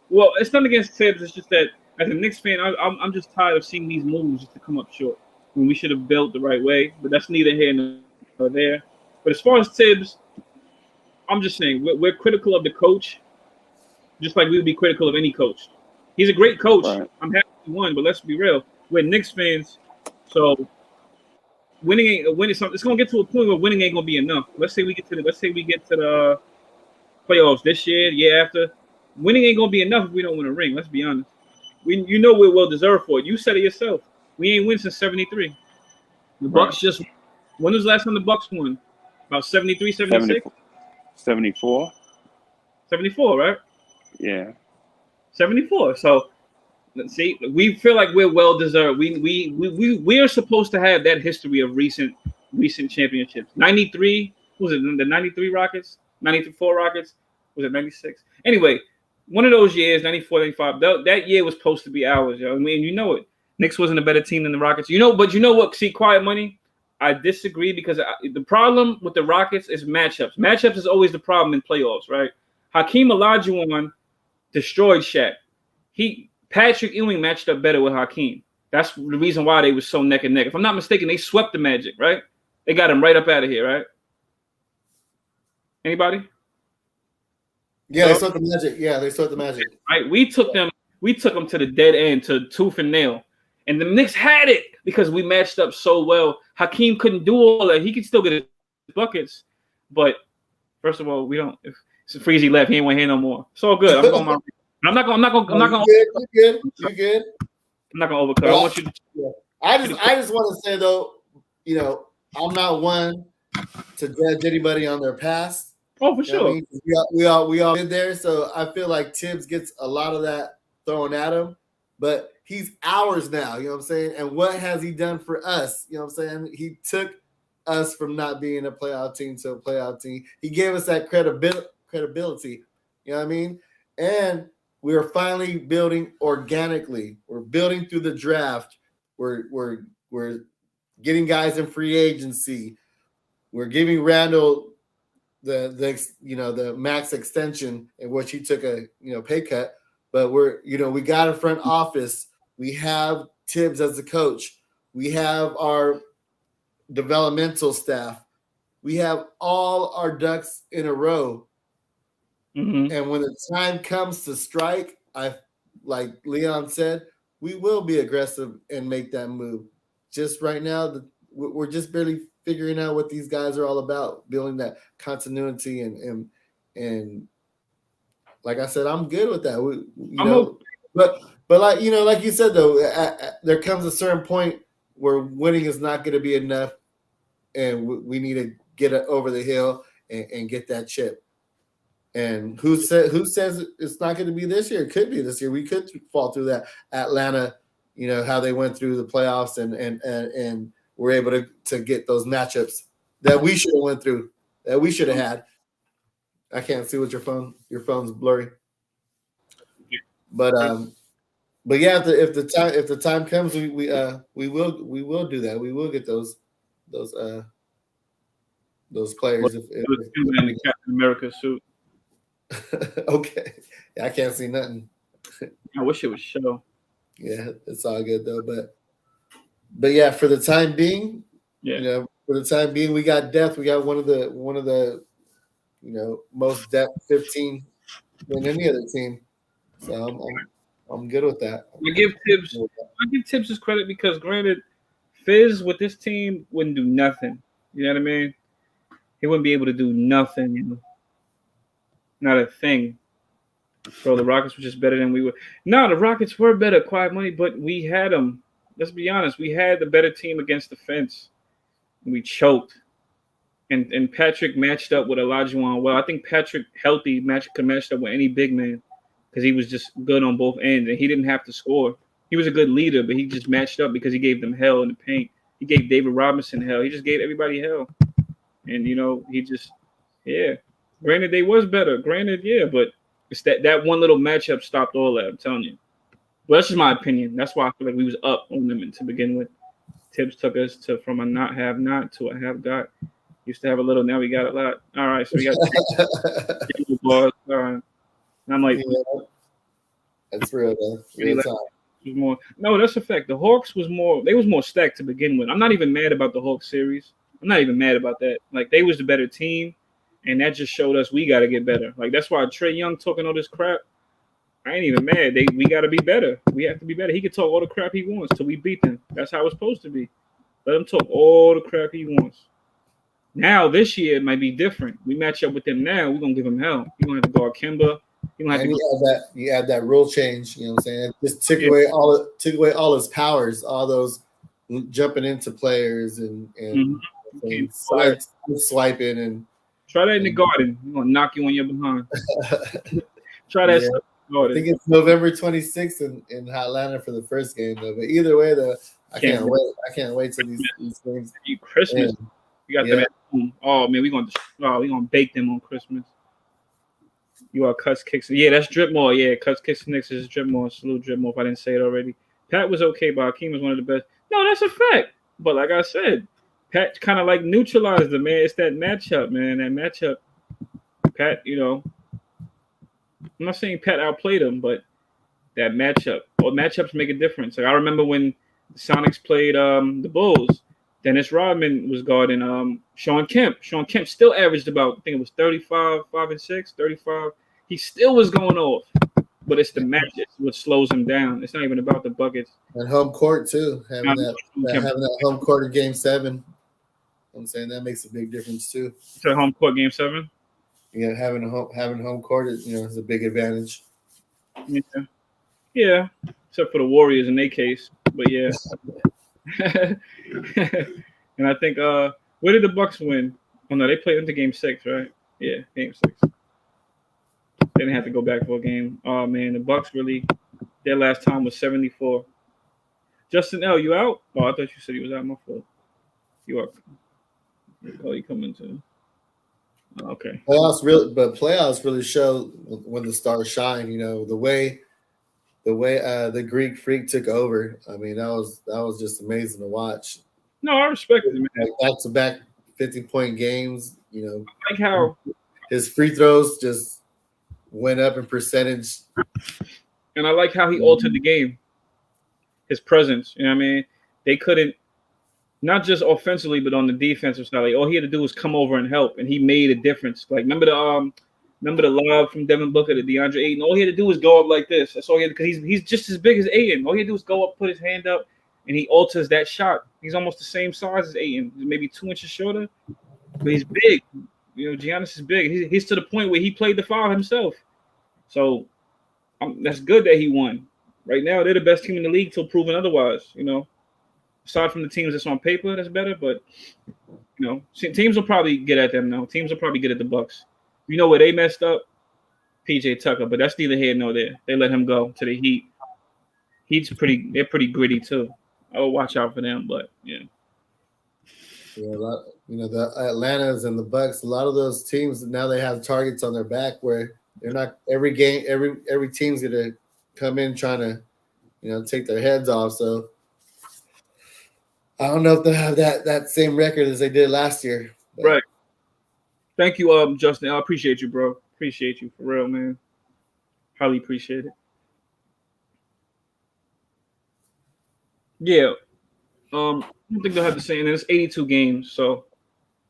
well, it's not against Tibbs. It's just that as a Knicks fan, I'm just tired of seeing these moves just to come up short when we should have built the right way. But that's neither here nor there. But as far as Tibbs, I'm just saying we're critical of the coach, just like we would be critical of any coach. He's a great coach. Right. I'm happy he won, but let's be real. We're Knicks fans, so winning. It's gonna get to a point where winning ain't gonna be enough. Let's say we get to the playoffs this year, the year after. Winning ain't gonna be enough if we don't win a ring. Let's be honest. You know we're well deserved for it. You said it yourself. We ain't win since '73. The Bucks just. When was the last time the Bucks won? About 73, 76?
74.
74, right?
Yeah.
74. So, let's see. We feel like we're well deserved. We are supposed to have that history of recent championships. 93. Was it the 93 Rockets? 94 Rockets? Was it 96? Anyway, one of those years, 94, 95. That year was supposed to be ours. Yo. I mean, you know it. Knicks wasn't a better team than the Rockets. But you know what? See, quiet money. I disagree because the problem with the Rockets is matchups. Matchups is always the problem in playoffs, right? Hakeem Olajuwon destroyed Shaq. Patrick Ewing matched up better with Hakeem. That's the reason why they were so neck and neck. If I'm not mistaken, they swept the Magic, right? They got him right up out of here, right? Anybody?
Yeah, they swept the Magic. Yeah, they swept the Magic.
Right, we took them to the dead end, to tooth and nail. And the Knicks had it because we matched up so well. Hakeem couldn't do all that. He could still get his buckets, but first of all, we don't. If Freezy left, he ain't want to hear no more. It's all good. I'm going. I'm not going.
You're good.
I'm not going to overcut. I want you to.
Yeah. I just want to say though, I'm not one to judge anybody on their past.
Oh, for sure.
I mean? We all did there, so I feel like Tibbs gets a lot of that thrown at him, but he's ours now, you know what I'm saying? And what has he done for us? You know what I'm saying? He took us from not being a playoff team to a playoff team. He gave us that credibility, you know what I mean? And we're finally building organically. We're building through the draft. We're getting guys in free agency. We're giving Randall the max extension in which he took a pay cut. But we got a front office. We have Tibbs as the coach. We have our developmental staff. We have all our ducks in a row.
Mm-hmm.
And when the time comes to strike, like Leon said, we will be aggressive and make that move. Just right now, we're just barely figuring out what these guys are all about, building that continuity and like I said, I'm good with that. But like you said though, there comes a certain point where winning is not going to be enough, and we need to get it over the hill and get that chip. And who says it's not going to be this year? It could be this year. We could fall through that Atlanta, how they went through the playoffs and were able to get those matchups that we should have went through, that we should have had. I can't see what your phone's blurry. But yeah, if the time comes, we will do that. We will get those players. If
in the Captain America suit.
Okay, I can't see nothing.
I wish it would show.
Yeah, it's all good though. But yeah, for the time being, we got depth. We got one of the most depth 15 than any other team. So I'm good with that.
I give Tibbs his credit because, granted, Fizz with this team wouldn't do nothing. You know what I mean? He wouldn't be able to do nothing. Not a thing. So the Rockets were just better than we were. No, the Rockets were better, quiet money, but we had them. Let's be honest. We had the better team against the fence. We choked. And Patrick matched up with Olajuwon. Well, I think Patrick healthy could match up with any big man because he was just good on both ends, and he didn't have to score. He was a good leader, but he just matched up because he gave them hell in the paint. He gave David Robinson hell. He just gave everybody hell. And, he Yeah. Granted, they was better. Granted, yeah, but it's that one little matchup stopped all that. I'm telling you. Well, that's just my opinion. That's why I feel like we was up on them to begin with. Tibbs took us from a not have not to a have got. Used to have a little, now we got a lot. All right, so we got bars. All right. And I'm like,
yeah, that's real though. Real time.
Was more. No, that's a fact. The Hawks was more. They was more stacked to begin with. I'm not even mad about the Hawks series. I'm not even mad about that. Like they was the better team, and that just showed us we got to get better. Like that's why Trae Young talking all this crap. I ain't even mad. We got to be better. We have to be better. He can talk all the crap he wants till we beat them. That's how it's supposed to be. Let him talk all the crap he wants. Now this year it might be different. We match up with them now. We're gonna give him hell. You're gonna have to guard Kemba. You have
to you add that rule change, you know what I'm saying? It just took away all his powers, all those jumping into players and swiping and
try that in the garden. We're gonna knock you on your behind. Try that.
Yeah. I think it's November 26th in Atlanta for the first game though. But either way, I can't wait. I can't wait till these games.
Christmas. We got them at home. Oh man, we're gonna bake them on Christmas. You are Cuts Kicks. Yeah, that's Dripmore. Yeah, Cuts Kicks Knicks is Dripmore. Salute Dripmore if I didn't say it already. Pat was okay, but Hakeem was one of the best. No, that's a fact. But like I said, Pat kind of like neutralized the man. It's that matchup, man. That matchup. Pat, I'm not saying Pat outplayed him, but that matchup. Well, matchups make a difference. Like I remember when the Sonics played the Bulls. Dennis Rodman was guarding Sean Kemp. Sean Kemp still averaged about, I think it was 35, 5 and 6, 35. He still was going off. But it's the matches what slows him down. It's not even about the buckets.
And home court too. Having that home court in game 7. I'm saying that makes a big difference too.
So home court game 7?
Yeah, having home court is a big advantage.
Yeah. Except for the Warriors in their case. But yeah. And I think where did the Bucks win? Oh no, they played into game 6, right? Yeah, game 6. They didn't have to go back for a game. Oh man, the Bucks really their last time was 74. Justin L, you out? Oh, I thought you said he was out. My fault. You are. Oh, you coming to? Oh, okay.
Playoffs really show when the stars shine. The way the Greek Freak took over. I mean, that was just amazing to watch.
No, I respect it, man.
Back to back 50-point games.
I like how
his free throws just went up in percentage.
And I like how he altered the game. His presence. You know what I mean? They couldn't, not just offensively, but on the defensive side. Like all he had to do was come over and help, and he made a difference. Like remember the lob from Devin Booker to DeAndre Ayton? All he had to do was go up like this. That's all he had to, because he's just as big as Ayton. All he had to do was go up, put his hand up, and he alters that shot. He's almost the same size as Ayton, maybe 2 inches shorter, but he's big. Giannis is big. He's to the point where he played the foul himself. So that's good that he won. Right now, they're the best team in the league till proven otherwise. Aside from the teams that's on paper, that's better. But teams will probably get at them now. Teams will probably get at the Bucks. You know where they messed up? PJ Tucker, but that's neither here nor there. They let him go to the Heat. They're pretty gritty too. I would watch out for them, but yeah.
Yeah, the Atlantas and the Bucks. A lot of those teams now they have targets on their back where they're not every game. Every team's gonna come in trying to, take their heads off. So I don't know if they have that same record as they did last year. But.
Right. Thank you, Justin. I appreciate you, bro. Appreciate you for real, man. Highly appreciate it. Yeah. I don't think they'll have the same. And it's 82 games, so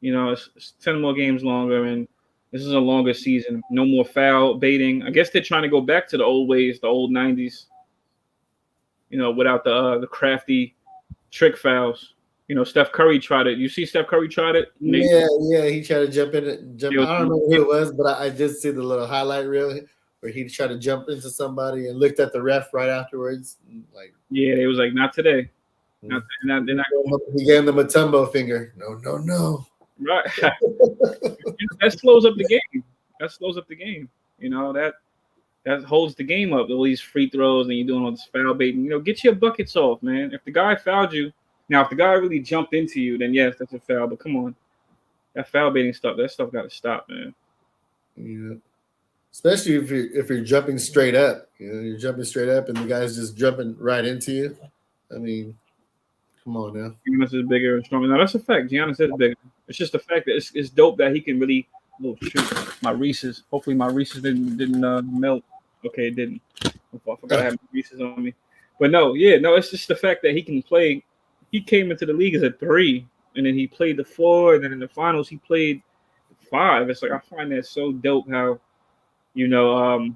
it's 10 more games longer, and this is a longer season. No more foul baiting. I guess they're trying to go back to the old ways, the old 90s. Without the crafty trick fouls. Steph Curry tried it. You see Steph Curry tried it?
Yeah, he tried to jump in. I don't remember who it was, but I did see the little highlight reel where he tried to jump into somebody and looked at the ref right afterwards.
It was like, not today.
They're not going. He gave them a Mutombo finger. No.
Right. That slows up the game. That holds the game up. All these free throws and you're doing all this foul baiting. Get your buckets off, man. If the guy fouled you, now if the guy really jumped into you, then yes, that's a foul. But come on, That foul baiting stuff, that stuff got to stop, man.
Yeah. Especially if you're jumping straight up, you're jumping straight up, and the guy's just jumping right into you. I mean, come on now.
Giannis is bigger and stronger. Now that's a fact. Giannis is bigger. It's just the fact that it's dope that he can really. Oh shoot, my Reese's. Hopefully my Reese's didn't melt. Okay, it didn't. I forgot I had my Reese's on me. But no, it's just the fact that he can play. He came into the league as a 3, and then he played the 4, and then in the finals he played 5. It's like I find that so dope how. I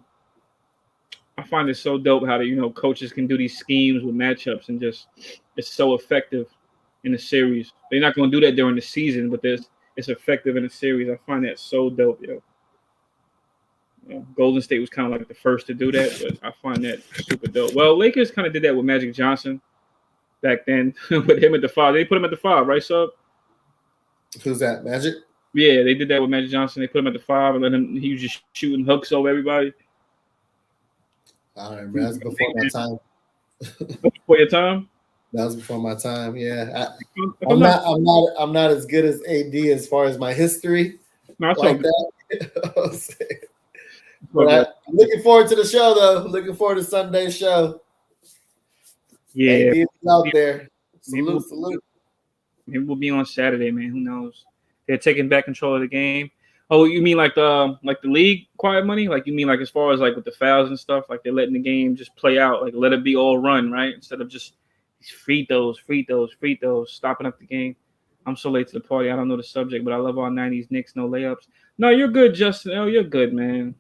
find it so dope how coaches can do these schemes with matchups and just it's so effective in the series. They're not going to do that during the season, but it's effective in the series. I find that so dope, Golden State was kind of like the first to do that, but I find that super dope. Well, Lakers kind of did that with Magic Johnson back then with him at the 5. They put him at the 5, right, Sub?
Who's that, Magic?
Yeah, they did that with Magic Johnson. They put him at the 5 and let him. He was just shooting hooks over everybody.
I don't remember. That's before my time.
Before your time?
That was before my time. Yeah, I'm not as good as AD as far as my history like that. But I'm looking forward to the show, though. Looking forward to Sunday's show.
Yeah,
AD is out there. Salute.
Maybe we'll be on Saturday, man. Who knows? They're taking back control of the game. Oh, you mean like the league quiet money? Like you mean like as far as like with the fouls and stuff, like they're letting the game just play out, like let it be all run, right? Instead of just free throws, stopping up the game. I'm so late to the party. I don't know the subject, but I love all 90s Knicks, no layups. No, you're good, Justin. Oh, you're good, man.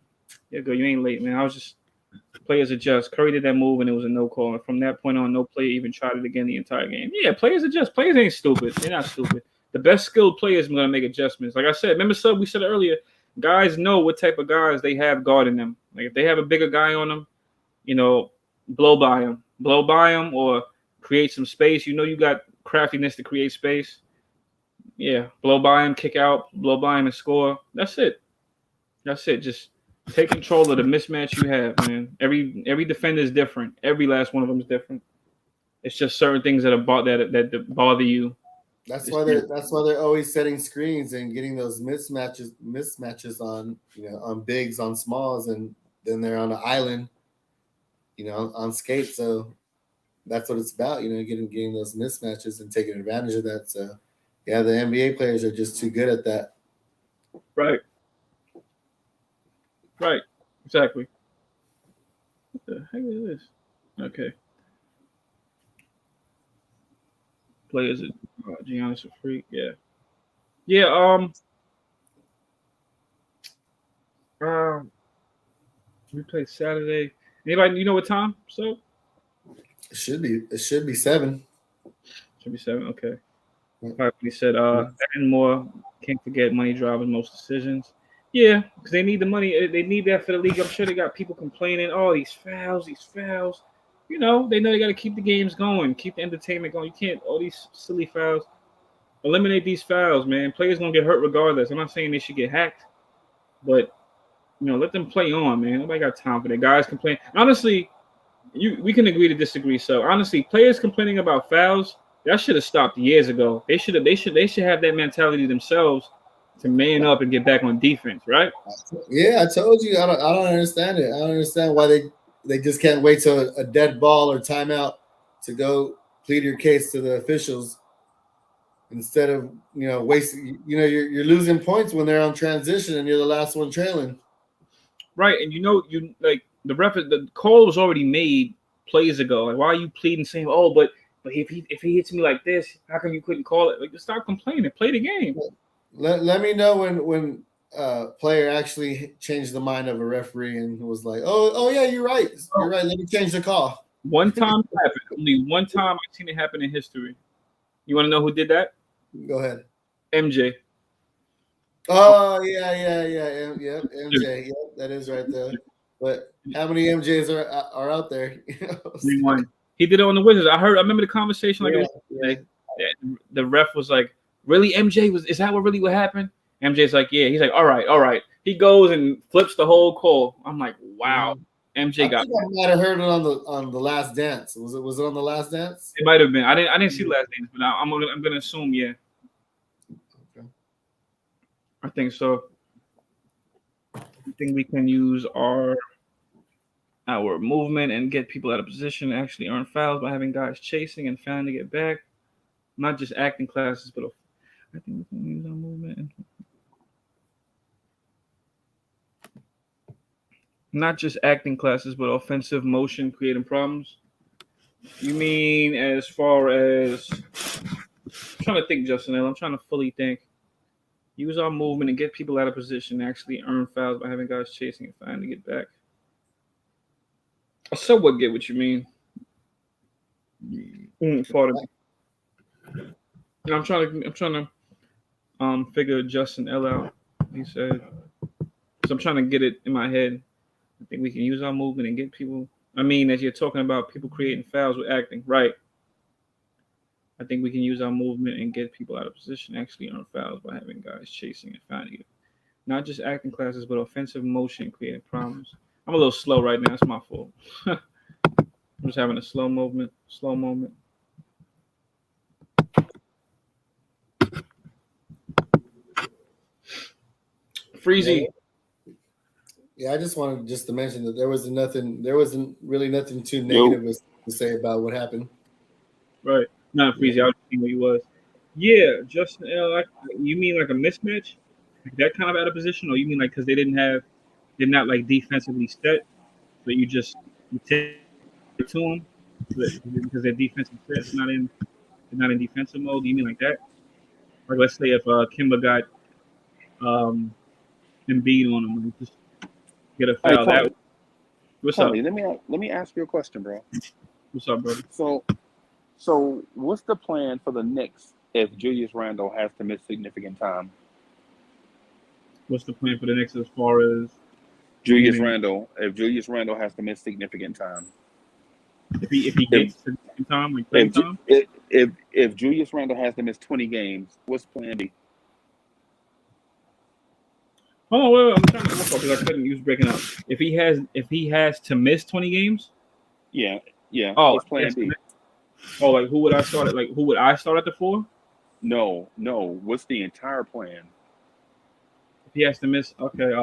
You're good. You ain't late, man. I was just players adjust. Curry did that move and it was a no call. And from that point on, no player even tried it again the entire game. Yeah, players adjust. Players ain't stupid. They're not stupid. The best skilled players are going to make adjustments. Like I said, remember, Sub, we said it earlier, guys know what type of guys they have guarding them. Like if they have a bigger guy on them, blow by him or create some space. You got craftiness to create space. Yeah, blow by him, kick out, blow by him and score. That's it. Just take control of the mismatch you have, man. Every defender is different. Every last one of them is different. It's just certain things that bother you.
That's why they're always setting screens and getting those mismatches on on bigs, on smalls, and then they're on an island, on skates. So that's what it's about, getting those mismatches and taking advantage of that. So yeah, the NBA players are just too good at that.
Right. Exactly. What the heck is this? Okay. Players at Giannis a freak. Yeah. We play Saturday. Anybody what time? So
it should be 7.
Should be 7. Okay. He said and more. Can't forget money drives most decisions. Yeah, because they need the money. They need that for the league. I'm sure they got people complaining. Oh, these fouls. They know they got to keep the games going, keep the entertainment going. You can't all these silly fouls. Eliminate these fouls, man. Players gonna get hurt regardless. I'm not saying they should get hacked, but let them play on, man. Nobody got time for that. Guys complain. Honestly, we can agree to disagree. So honestly, players complaining about fouls, that should have stopped years ago. They should have that mentality themselves to man up and get back on defense, right?
Yeah, I told you. I don't understand it. I don't understand why they just can't wait till a dead ball or timeout to go plead your case to the officials instead of wasting. You're losing points when they're on transition and you're the last one trailing.
Right, and like the call was already made plays ago. Like, why are you pleading, saying, "Oh, but if he hits me like this, how come you couldn't call it?" Like, just stop complaining. Play the game.
Let me know when player actually changed the mind of a referee and was like, oh yeah, you're right. Let me change the call.
One time it happened. Only one time I've seen it happen in history. You want to know who did that?
Go ahead.
MJ.
Oh yeah, MJ. Yep, that is right there. But how many MJs are out there?
One. He did it on the Wizards. I remember the conversation the ref was like, "Really, MJ? Is that what happened?" MJ's like, "Yeah." He's like, all right. He goes and flips the whole call. I'm like, wow. MJ
I might have heard it on the Last Dance. Was it on the Last Dance?
It might have been. I didn't see the Last Dance, but I'm gonna assume, yeah.
Okay.
I think so. I think we can use our movement and get people out of position, actually earn fouls by having guys chasing and fouling to get back. Not just acting classes, but I think we can use our movement. Not just acting classes, but offensive motion creating problems. You mean as far as I'm trying to think, Justin L. I'm trying to fully think. Use our movement and get people out of position, actually earn fouls by having guys chasing and fouling to get back. I somewhat get what you mean. Pardon me. I'm trying to figure Justin L out. He said, so I'm trying to get it in my head. I think we can use our movement and get people. I mean, as you're talking about people creating fouls with acting, right? I think we can use our movement and get people out of position, actually earn fouls by having guys chasing and fouling it. Not just acting classes, but offensive motion creating problems. I'm a little slow right now. It's my fault. I'm just having a slow moment. Freezy.
Yeah, I just wanted to mention that there wasn't really nothing too negative to say about what happened.
Right. Not Freezy. I was thinking what he was. Yeah, Justin L. You mean like a mismatch? Like that kind of out of position? Or you mean like because they're not like defensively set, but you take it to them because their defensive set's not in defensive mode? Do you mean like that? Like let's say if Kimba got Embiid on him, and just get a foul.
Hey,
What's up?
Let me ask you a question, bro.
What's up, brother?
So what's the plan for the Knicks if Julius Randle has to miss significant time?
What's the plan for the Knicks as far as
Julius Randle? If Julius Randle has to miss significant time,
if he gets significant time, like playing time.
If Julius Randle has to miss 20 games, what's plan B?
Oh, wait, I'm trying to look up because I couldn't use breaking up. If he has to miss 20 games,
yeah.
Oh,
what's plan B?
Oh, like who would I start at? Like who would I start at the 4?
No. What's the entire plan?
If he has to miss, okay.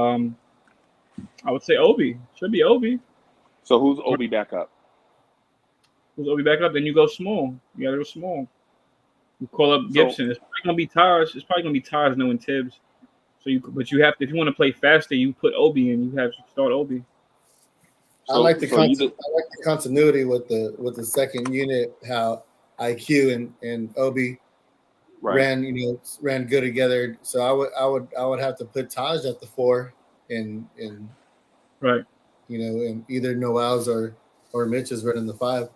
I would say Obi. Should be Obi.
So who's Obi back up?
Who's Obi back up? Then you go small. You gotta go small. You call up Gibson. It's probably gonna be Tars. It's probably gonna be Tars knowing Tibbs. So you have to, if you want to play faster, you put Obi in. You have to start Obi.
I like the continuity with the second unit. How IQ and Obi ran good together. So I would have to put Taj at the 4 and
right.
And either Noel's or Mitch is running the 5.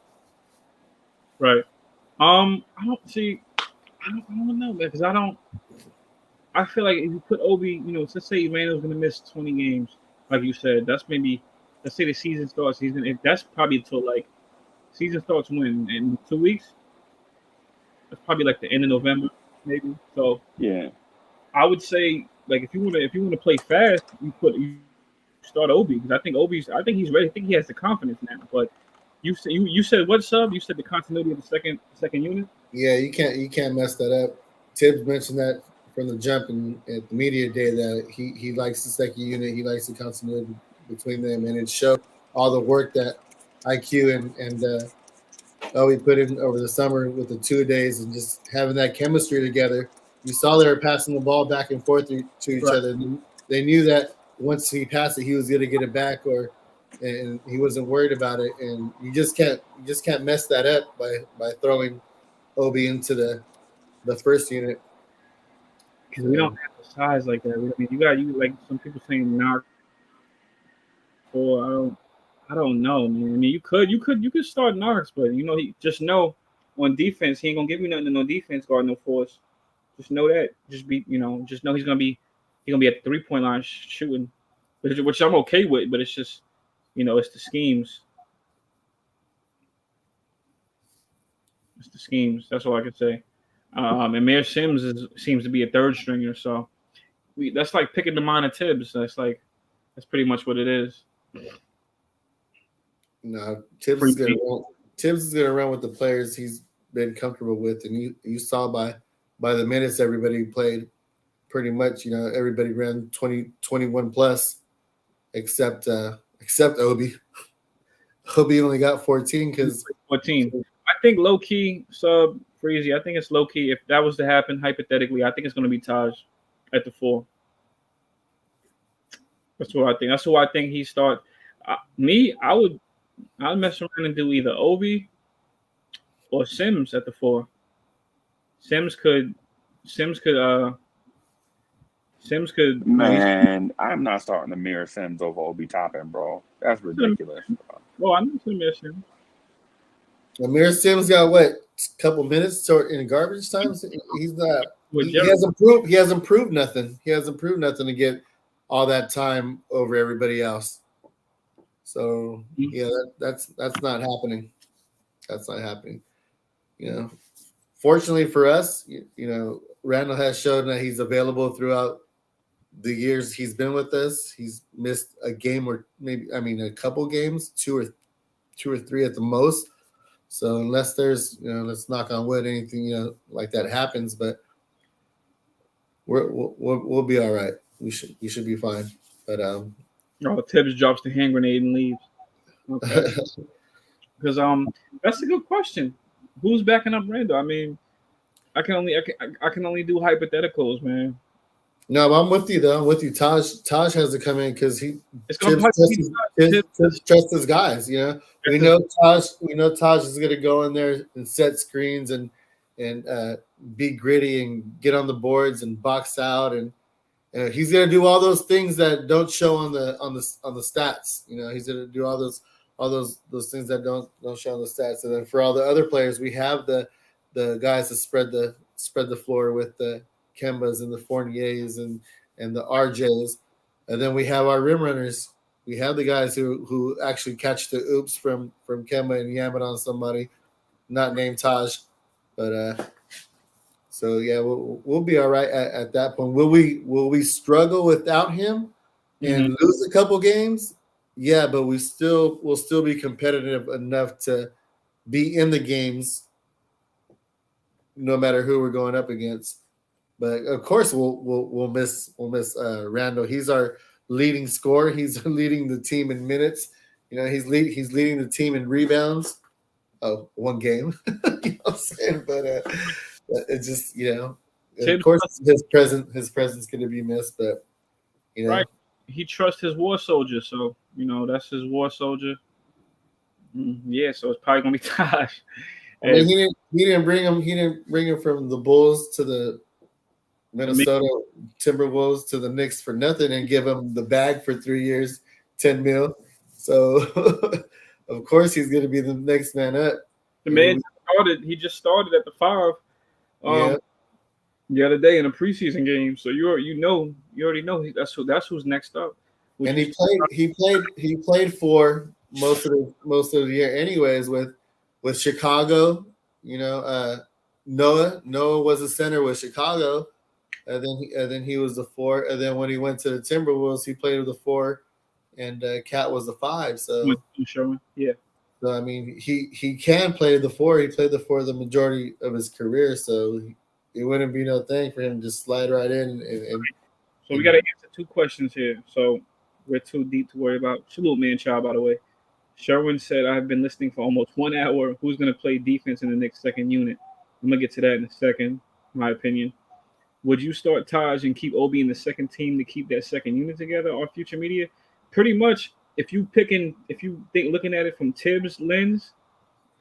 Right. I don't know, man, because I feel like if you put Obi, let's say Emmanuel's going to miss 20 games, like you said, let's say the season starts. That's probably until like season starts when in 2 weeks. That's probably like the end of November, maybe. So
yeah,
I would say like if you want to play fast, you start Obi because I think he's ready. I think he has the confidence now. But you said what sub? You said the continuity of the second unit.
Yeah, you can't mess that up. Tibbs mentioned that from the jump at the media day that he likes the second unit. He likes the continuity between them, and it showed all the work that IQ and we put in over the summer with the 2 days and just having that chemistry together. You saw they were passing the ball back and forth to each other. They knew that once he passed it, he was going to get it back, and he wasn't worried about it. And you just can't mess that up by throwing Obi into the first unit.
Because we don't have the size like that. I mean, you like some people saying knock. Or I don't know, man. I mean, you could start Narks, but he just know on defense he ain't gonna give you nothing to no defense guard, no force. Just know that. Just know he's gonna be at the 3-point line shooting, which I'm okay with. But it's just it's the schemes. It's the schemes. That's all I can say. And Mayor Sims seems to be a third stringer, so that's like picking the minor Tibbs. That's pretty much what it is.
No, Tibbs is gonna run with the players he's been comfortable with, and you saw by the minutes everybody played. pretty much, everybody ran 21 plus, except Obi. Obi only got 14 because
14. I think low key sub Freezy. I think it's low key. If that was to happen, hypothetically, I think it's going to be Taj at the 4. That's what I think. That's who I think he start. I'd mess around and do either Obi or Sims at the 4. Sims could.
Man, I'm not starting to mirror Sims over Obi Toppin, bro. That's ridiculous.
Well, I'm not gonna miss him.
Amir Sims got what? A couple minutes in garbage time. He's not. He hasn't proved nothing. He hasn't proved nothing to get all that time over everybody else. So yeah, that's not happening. That's not happening. Fortunately for us, Randall has shown that he's available throughout the years he's been with us. He's missed a game or a couple games, two or three at the most. So unless there's, let's knock on wood, anything, like that happens, but we'll be all right. We should be fine. But
Tibbs drops the hand grenade and leaves. Okay. Because that's a good question. Who's backing up Randall? I mean, I can only do hypotheticals, man.
No, I'm with you though. I'm with you. Taj has to come in because trusts his guys. We know Taj is going to go in there and set screens and be gritty and get on the boards and box out, and he's going to do all those things that don't show on the stats. He's going to do all those things that don't show on the stats. And then for all the other players, we have the guys that spread the floor with the Kembas and the Fourniers and the RJs, and then we have our rim runners. We have the guys who actually catch the oops from Kemba and yam it on somebody, not named Taj, but so yeah, we'll be all right at that point. Will we struggle without him and lose a couple games? Yeah, but we'll still be competitive enough to be in the games, no matter who we're going up against. But of course, we'll miss Randall. He's our leading scorer. He's leading the team in minutes. He's leading the team in rebounds. Oh, one game. You know what I'm saying? But it's just of course his presence going to be missed. But
right, he trusts his war soldier, so that's his war soldier. Yeah, so it's probably gonna be Taj.
I mean, he didn't bring him. He didn't bring him from the Bulls to the Minnesota Timberwolves to the Knicks for nothing and give him the bag for 3 years, $10 million. So of course he's going to be the next man up.
The man He just started at the 5 the other day in a preseason game. So you already know that's who's next up.
And he played for most of the year anyways with Chicago. Noah was a center with Chicago. And then he was the 4. And then when he went to the Timberwolves, he played with the 4, and Cat was the 5. So
yeah.
So I mean, he can play the 4. He played the 4 the majority of his career. So it wouldn't be no thing for him to just slide right in.
So we got to answer 2 questions here. So we're too deep to worry about. Salute, man, child. By the way, Sherwin said, "I've been listening for almost 1 hour. Who's going to play defense in the Knicks second unit?" I'm gonna get to that in a second. My opinion. Would you start Taj and keep Obi in the second team to keep that second unit together or future media? Pretty much, if you think looking at it from Tibbs' lens,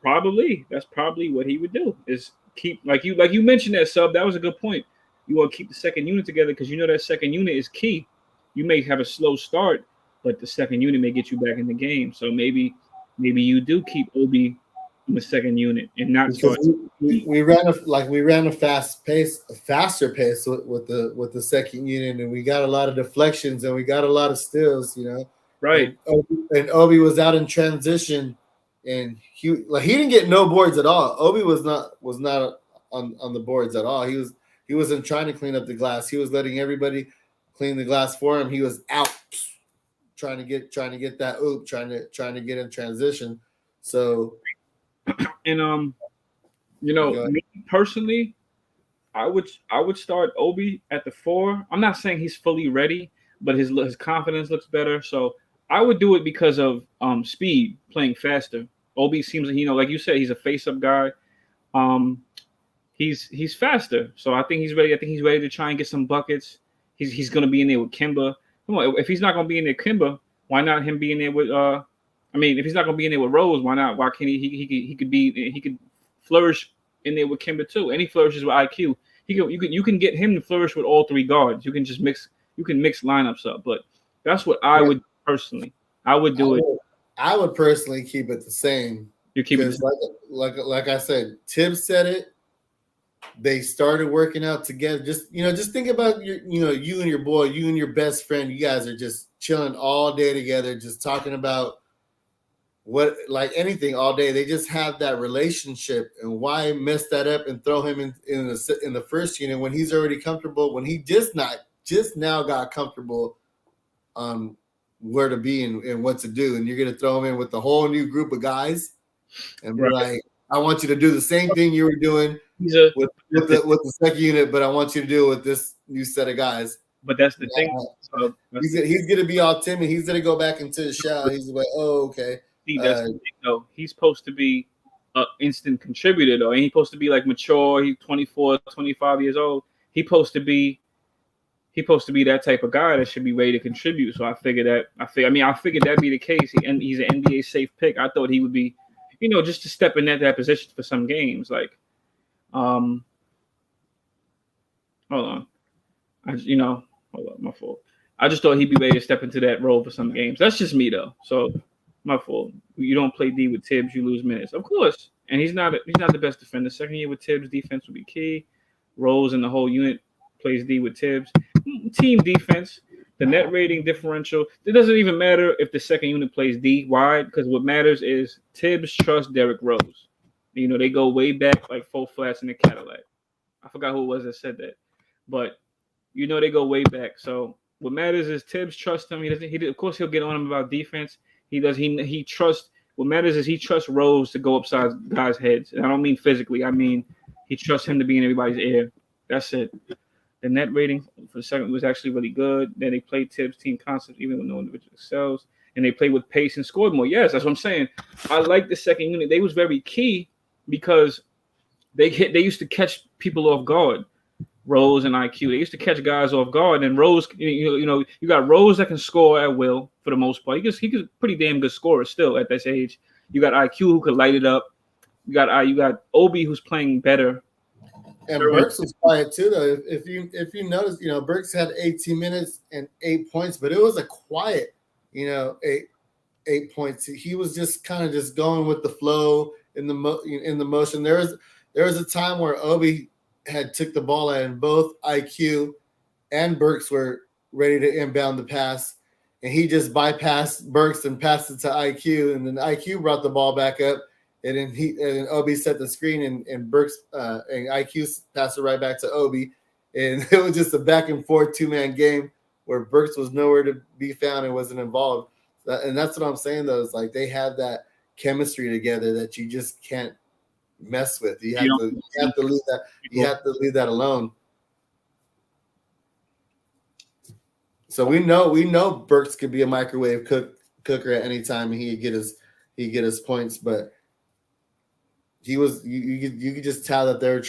that's probably what he would do is keep like you mentioned that sub. That was a good point. You want to keep the second unit together because that second unit is key. You may have a slow start, but the second unit may get you back in the game. So maybe you do keep Obi in the second unit and not start.
We ran a faster pace with the second unit, and we got a lot of deflections and we got a lot of steals,
Right.
And Obi was out in transition, and he didn't get no boards at all. Obi was not on the boards at all. He wasn't trying to clean up the glass. He was letting everybody clean the glass for him. He was out trying to get that oop, trying to get in transition. So
and me personally, I would start Obi at the 4. I'm not saying he's fully ready, but his confidence looks better. So I would do it because of speed, playing faster. Obi seems, like you said, he's a face-up guy. Um, he's faster, so I think he's ready. I think he's ready to try and get some buckets. He's gonna be in there with Kimba. Come on, if he's not gonna be in there, Kimba, why not him be in there with? I mean, if he's not gonna be in there with Rose, why not? Why can't he could flourish in there with Kimba too, and he flourishes with IQ. You can get him to flourish with all 3 guards. You can just mix lineups up. But that's what I would personally. I would do it.
I would personally keep it the same.
You keep it
like I said, Tibbs said it. They started working out together. Just think about you and your boy, you and your best friend. You guys are just chilling all day together, just talking about like anything all day. They just have that relationship, and why mess that up and throw him in the first unit when he's already comfortable, when he just now got comfortable on where to be and what to do, and you're gonna throw him in with a whole new group of guys and be like, I want you to do the same thing you were doing with the second unit, but I want you to do it with this new set of guys.
But that's the thing. So
he's gonna be all timid. He's gonna go back into the shell. He's like, oh, okay.
See, that's the thing, though. He's supposed to be an instant contributor, though. And he's supposed to be like mature. He's 24, 25 years old. He's supposed to be that type of guy that should be ready to contribute. So I figured that'd be the case. He's an NBA safe pick. I thought he would be, just to step in that position for some games. Like, hold on. Hold on, my fault. I just thought he'd be ready to step into that role for some games. That's just me, though. So my fault. You don't play D with Tibbs, you lose minutes, of course. And he's not the best defender. Second year with Tibbs, defense will be key. Rose and the whole unit plays D with Tibbs. Team defense, the net rating differential. It doesn't even matter if the second unit plays D. Why? Because what matters is Tibbs trusts Derrick Rose. They go way back like 4 flats in the Cadillac. I forgot who it was that said that, but they go way back. So what matters is Tibbs trusts him. Of course, he'll get on him about defense. He trusts. What matters is he trusts Rose to go upside guys' heads. And I don't mean physically. I mean he trusts him to be in everybody's ear. That's it. The net rating for the second was actually really good. Then they played Tibbs team concepts even when no individual excels. And they played with pace and scored more. Yes, that's what I'm saying. I like the second unit. They was very key because they used to catch people off guard. Rose and IQ. They used to catch guys off guard, and Rose, you got Rose that can score at will for the most part. He's a pretty damn good scorer still at this age. You got IQ who could light it up. You got Obi who's playing better.
And Burks was quiet too, though. If you notice, Burks had 18 minutes and 8 points, but it was a quiet, 8 points. He was just kind of just going with the flow in the motion. There was a time where Obi had took the ball and both IQ and Burks were ready to inbound the pass, and he just bypassed Burks and passed it to IQ, and then IQ brought the ball back up, and then Obi set the screen, and Burks and IQ passed it right back to Obi, and it was just a back and forth 2-man game where Burks was nowhere to be found and wasn't involved. And that's what I'm saying, though, is like they have that chemistry together that you just can't mess with. You have to leave that. You have to leave that alone. So we know Burks could be a microwave cooker at any time, and he get his points. But he was you could just tell that they were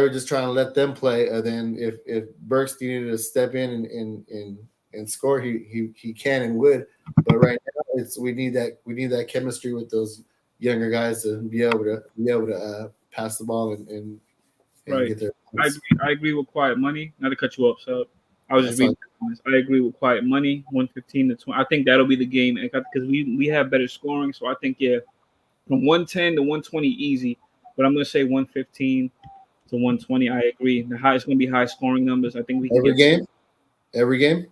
just trying to let them play. And then if Burks needed to step in and score, he can and would. But right now we need that chemistry with those younger guys to be able to pass the ball and
right.
Get their
points. I agree with Quiet Money. Not to cut you off, so I was just reading. I agree with Quiet Money, 115 to 20. I think that'll be the game because we have better scoring. So I think from 110 to 120 easy, but I'm gonna say 115 to 120. I agree. It's gonna be high scoring numbers. I think we can
every game.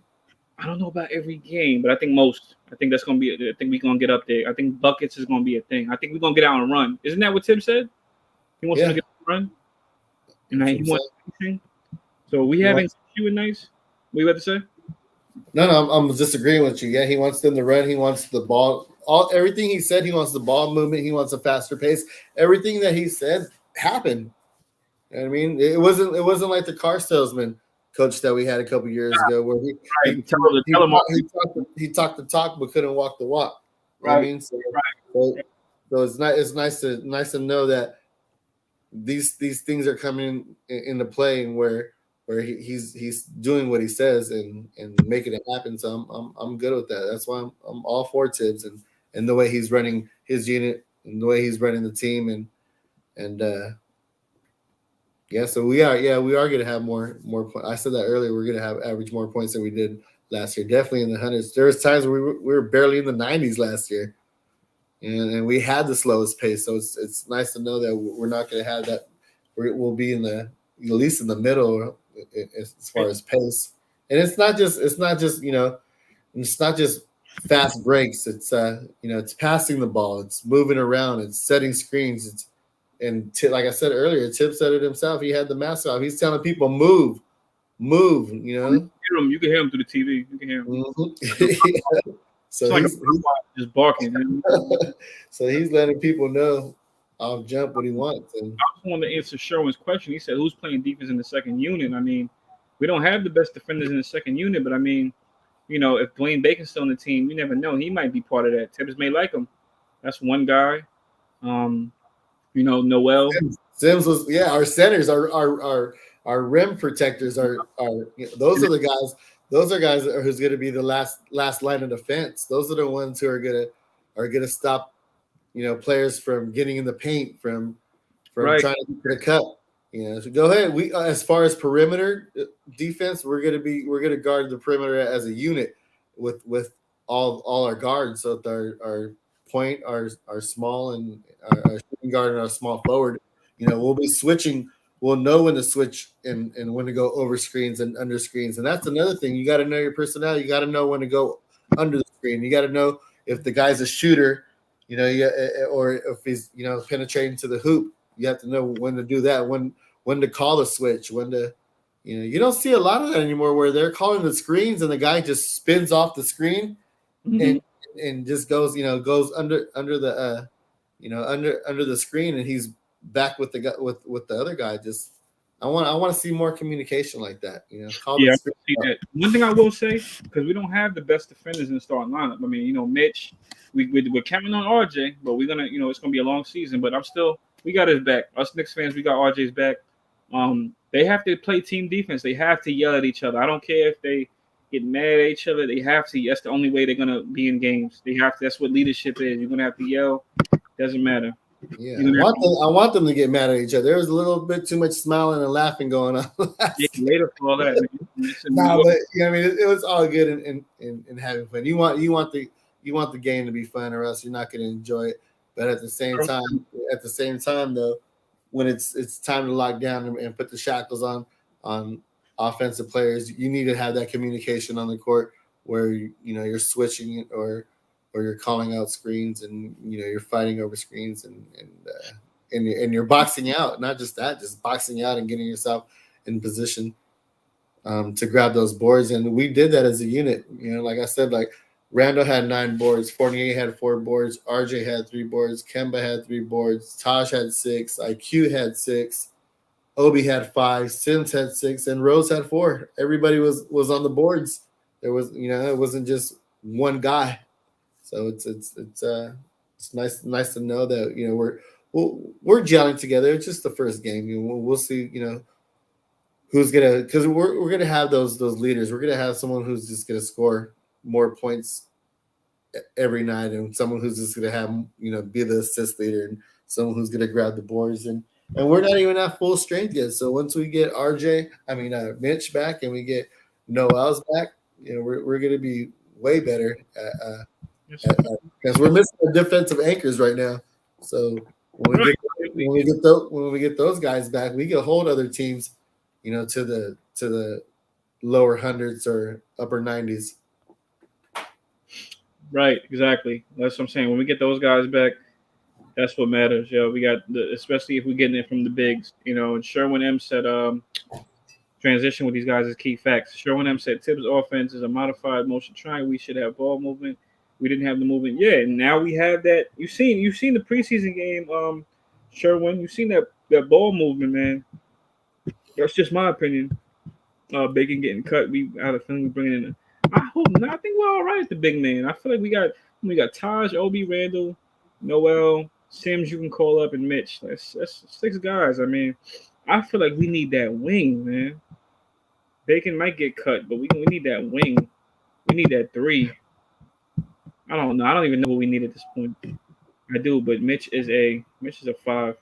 I don't know about every game, but I think most. I think that's gonna be. I think we're gonna get up there. I think buckets is gonna be a thing. I think we're gonna get out and run. Isn't that what Tim said? He wants to get out and run, and he wants anything. So we haven't you nice. What you about to say?
No, I'm disagreeing with you. Yeah, he wants them to run. He wants the ball. Everything he said. He wants the ball movement. He wants a faster pace. Everything that he said happened. You know what I mean, it wasn't like the car salesman coach that we had a couple years ago, where he talked the talk but couldn't walk the walk. You know what I mean, so it's nice to know that these things are coming into play, and where he's doing what he says and making it happen. So I'm good with that. That's why I'm all for Tibbs and the way he's running his unit and the way he's running the team and yeah. So we are going to have more points. I said that earlier. We're going to have average more points than we did last year. Definitely in the hundreds. There was times where we were barely in the 90s last year, and we had the slowest pace. So it's nice to know that we're not going to have that. We'll be at least in the middle as far as pace. And it's not just it's not just fast breaks. It's it's passing the ball. It's moving around. It's setting screens. Like I said earlier, Tip said it himself. He had the mask off. He's telling people move. You know,
you can hear him through the TV. You can hear him.
Mm-hmm. So he's
just barking.
So he's letting people know I'll jump what he wants. And
I just wanted to answer Sherwin's question. He said, "Who's playing defense in the second unit?" I mean, we don't have the best defenders in the second unit, but I mean, if Dwayne Bacon's still on the team, you never know. He might be part of that. Tibbs may like him. That's one guy. Noel
Sims was our centers our rim protectors are those are the guys. Those are guys who's going to be the last line of defense. Those are the ones who are gonna stop players from getting in the paint, from trying to get a cut. So go ahead. We as far as perimeter defense, we're gonna guard the perimeter as a unit with all our guards. So our point, our small, and our shooting guard and our small forward. We'll be switching. We'll know when to switch and when to go over screens and under screens. And that's another thing. You got to know your personnel. You got to know when to go under the screen. You got to know if the guy's a shooter, or if he's penetrating to the hoop. You have to know when to do that. When to call the switch. When to, you don't see a lot of that anymore, where they're calling the screens and the guy just spins off the screen and just goes under the under the screen, and he's back with the guy with the other guy. Just I want to see more communication like that.
I see that. One thing I will say, because we don't have the best defenders in the starting lineup. I mean, Mitch, we're counting on RJ, but we're gonna it's gonna be a long season. But we got his back. Us Knicks fans, we got RJ's back. They have to play team defense. They have to yell at each other. I don't care if they get mad at each other. They have to. That's the only way they're gonna be in games. They have to. That's what leadership is. You're gonna have to yell. Doesn't matter.
Yeah, I want them to get mad at each other. There was a little bit too much smiling and laughing going on.
Later for all that.
But it was all good and having fun. You want the game to be fun, or else you're not going to enjoy it. But at the same time, though, when it's time to lock down and put the shackles on offensive players, you need to have that communication on the court where you're switching it or you're calling out screens and you're fighting over screens and you're boxing out. Not just that, just boxing out and getting yourself in position to grab those boards. And we did that as a unit. Like I said, like Randall had 9 boards, Fournier had 4 boards, RJ had 3 boards, Kemba had 3 boards, Taj had 6, IQ had 6, Obi had 5, Sims had 6, and Rose had 4. Everybody was on the boards. There was it wasn't just one guy. So it's nice to know that we're gelling together. It's just the first game. We'll see who's gonna, because we're gonna have those leaders. We're gonna have someone who's just gonna score more points every night, and someone who's just gonna have be the assist leader, and someone who's gonna grab the boards. And we're not even at full strength yet. So once we get Mitch back and we get Noel's back, we're gonna be way better because we're missing the defensive anchors right now. So when we get those guys back, we can hold other teams, to the lower hundreds or upper 90s.
Right, exactly. That's what I'm saying. When we get those guys back, that's what matters. We got especially if we're getting it from the bigs. And Sherwin M said transition with these guys is key facts. Sherwin M said Tibbs' offense is a modified motion triangle. We should have ball movement. We didn't have the movement. Yeah, and now we have that. You've seen the preseason game, Sherwin. You've seen that ball movement, man. That's just my opinion. Bacon getting cut. We had a feeling we bringing in. I hope not. I think we're all right at the big man. I feel like we got Taj, Obi, Randall, Noel, Sims. You can call up and Mitch. That's 6 guys. I mean, I feel like we need that wing, man. Bacon might get cut, but we need that wing. We need that 3. I don't know. I don't even know what we need at this point. I do, but Mitch is a 5.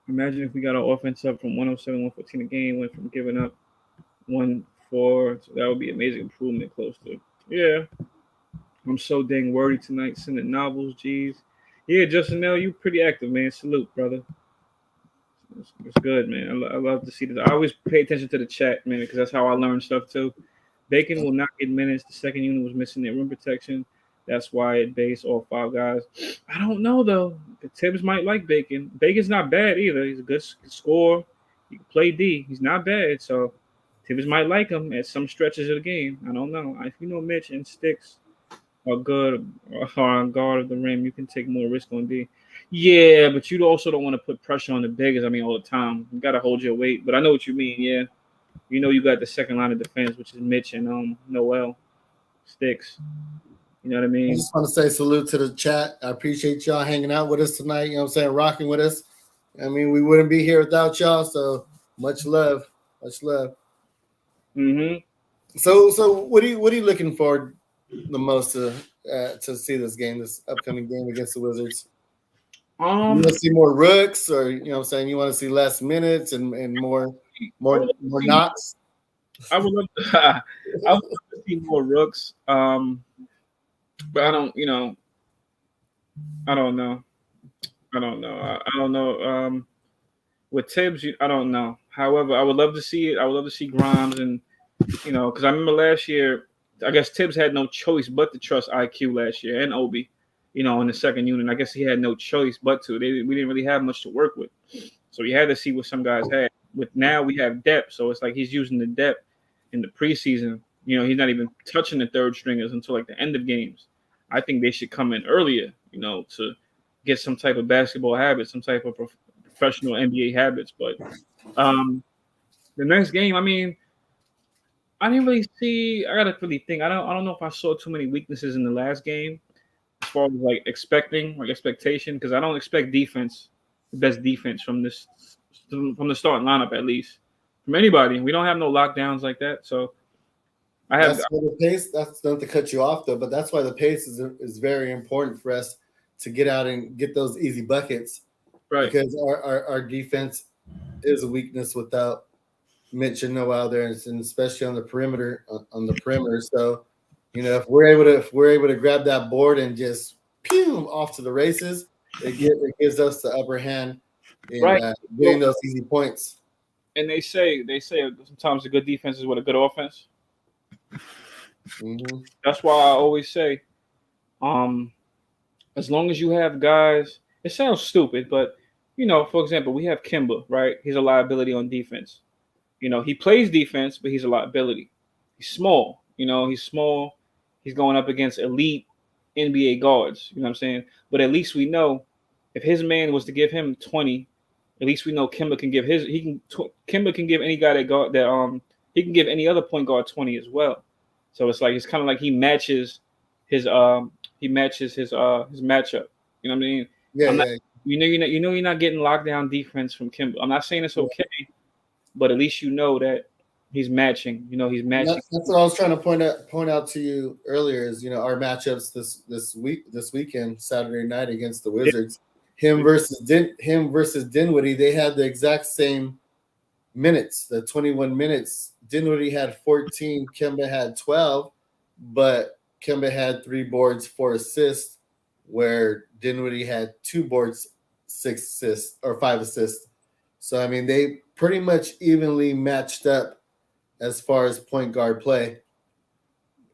Imagine if we got our offense up from 107, 114 a game, went from giving up 1-4. So that would be amazing improvement close to. Yeah. I'm so dang wordy tonight, sending novels, G's. Yeah, Justin L, you pretty active, man. Salute, brother. It's good, man. I love to see this. I always pay attention to the chat, man, because that's how I learn stuff too. Bacon will not get minutes. The second unit was missing their rim protection. That's why it based all 5 guys. I don't know though. The Tibbs might like Bacon. Bacon's not bad either. He's a good scorer. He can play D. He's not bad. So Tibbs might like him at some stretches of the game. I don't know. If you know Mitch and Sticks are good or are on guard of the rim, you can take more risk on D. Yeah, but you also don't want to put pressure on the biggers. I mean, all the time. You got to hold your weight. But I know what you mean. Yeah. You know you got the second line of defense, which is Mitch and Noel, Sticks. You know what I mean?
I just want to say salute to the chat. I appreciate y'all hanging out with us tonight. You know what I'm saying? Rocking with us. I mean, we wouldn't be here without y'all. So much love. Much love.
Mm-hmm.
So what are you looking for the most to see this upcoming game against the Wizards? You want to see more rooks, or you know what I'm saying, you want to see less minutes and more knocks?
I would love to see more rooks. But I don't know. I don't know. With Tibbs, I don't know. However, I would love to see it. I would love to see Grimes, and because I remember last year, I guess Tibbs had no choice but to trust IQ last year and Obi, in the second unit. I guess he had no choice but to. We didn't really have much to work with, so he had to see what some guys had. With now we have depth, so it's like he's using the depth in the preseason. He's not even touching the third stringers until like the end of games. I think they should come in earlier, to get some type of basketball habits, some type of professional NBA habits. But the next game, I mean, I didn't really see. I gotta really think. I don't know if I saw too many weaknesses in the last game as far as like expectation, because I don't expect the best defense from the starting lineup, at least from anybody. We don't have no lockdowns like that, so.
That's why the pace. That's not to cut you off though, but that's why the pace is very important for us to get out and get those easy buckets,
right? Because
our defense is a weakness without Mitch and Noel there, and especially on the perimeter. So, if we're able to grab that board and just pew off to the races, it gives us the upper hand in getting those easy points.
And they say sometimes a good defense is what a good offense.
Mm-hmm.
That's why I always say, as long as you have guys, it sounds stupid, but for example, we have Kimba, right? He's a liability on defense. He plays defense, but he's a liability. He's small. He's small. He's going up against elite NBA guards. You know what I'm saying? But at least we know if his man was to give him 20, at least we know Kimba can give Kimba can give any guy he can give any other point guard 20 as well. So it's kind of like he matches his matchup. You know what I mean?
Yeah.
You're not getting lockdown defense from Kimba. I'm not saying it's okay, but at least that he's matching. He's matching.
That's what I was trying to point out to you earlier. Is our matchups this weekend, Saturday night against the Wizards. Him versus Dinwiddie. They had the exact same minutes, the 21 minutes. Dinwiddie had 14, Kemba had 12, but Kemba had 3 boards, 4 assists, where Dinwiddie had 2 boards, 6 assists, or 5 assists. So, I mean, they pretty much evenly matched up as far as point guard play.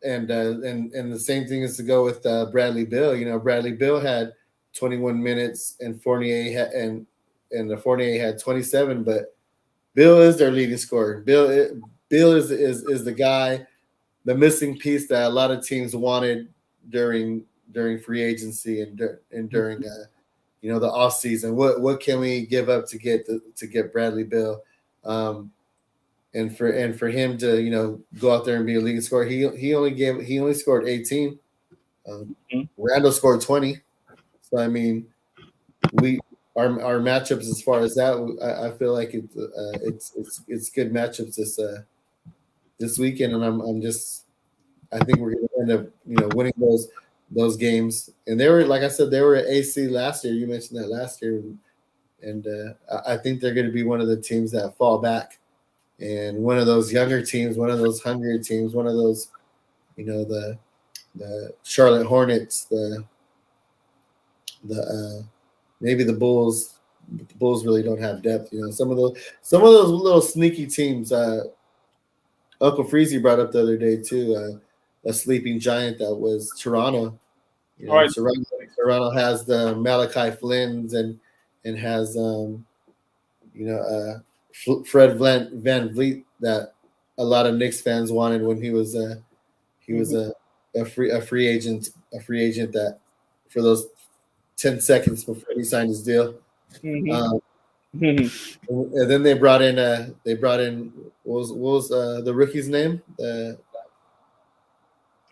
And the same thing is to go with Bradley Beal. Bradley Beal had 21 minutes and Fournier had 27, but Bill is their leading scorer. Bill is the guy, the missing piece that a lot of teams wanted during free agency and during the off season. What can we give up to get Bradley Bill? And for him to go out there and be a leading scorer, he only scored 18. Randall scored 20. So I mean, our matchups as far as that, I feel like it's good matchups this weekend, and I think we're going to end up winning those games. And they were, like I said, they were at AC last year. You mentioned that last year, and I think they're going to be one of the teams that fall back, and one of those younger teams, one of those hungrier teams, one of those the Charlotte Hornets, the maybe the Bulls. But the Bulls really don't have depth. Some of those little sneaky teams. Uncle Freezy brought up the other day too. A sleeping giant that was Toronto.
All right.
Toronto has the Malachi Flynn's and has Fred Van Vliet that a lot of Knicks fans wanted when he was a free agent that for those 10 seconds before he signed his deal. And then they brought in what was the rookie's name?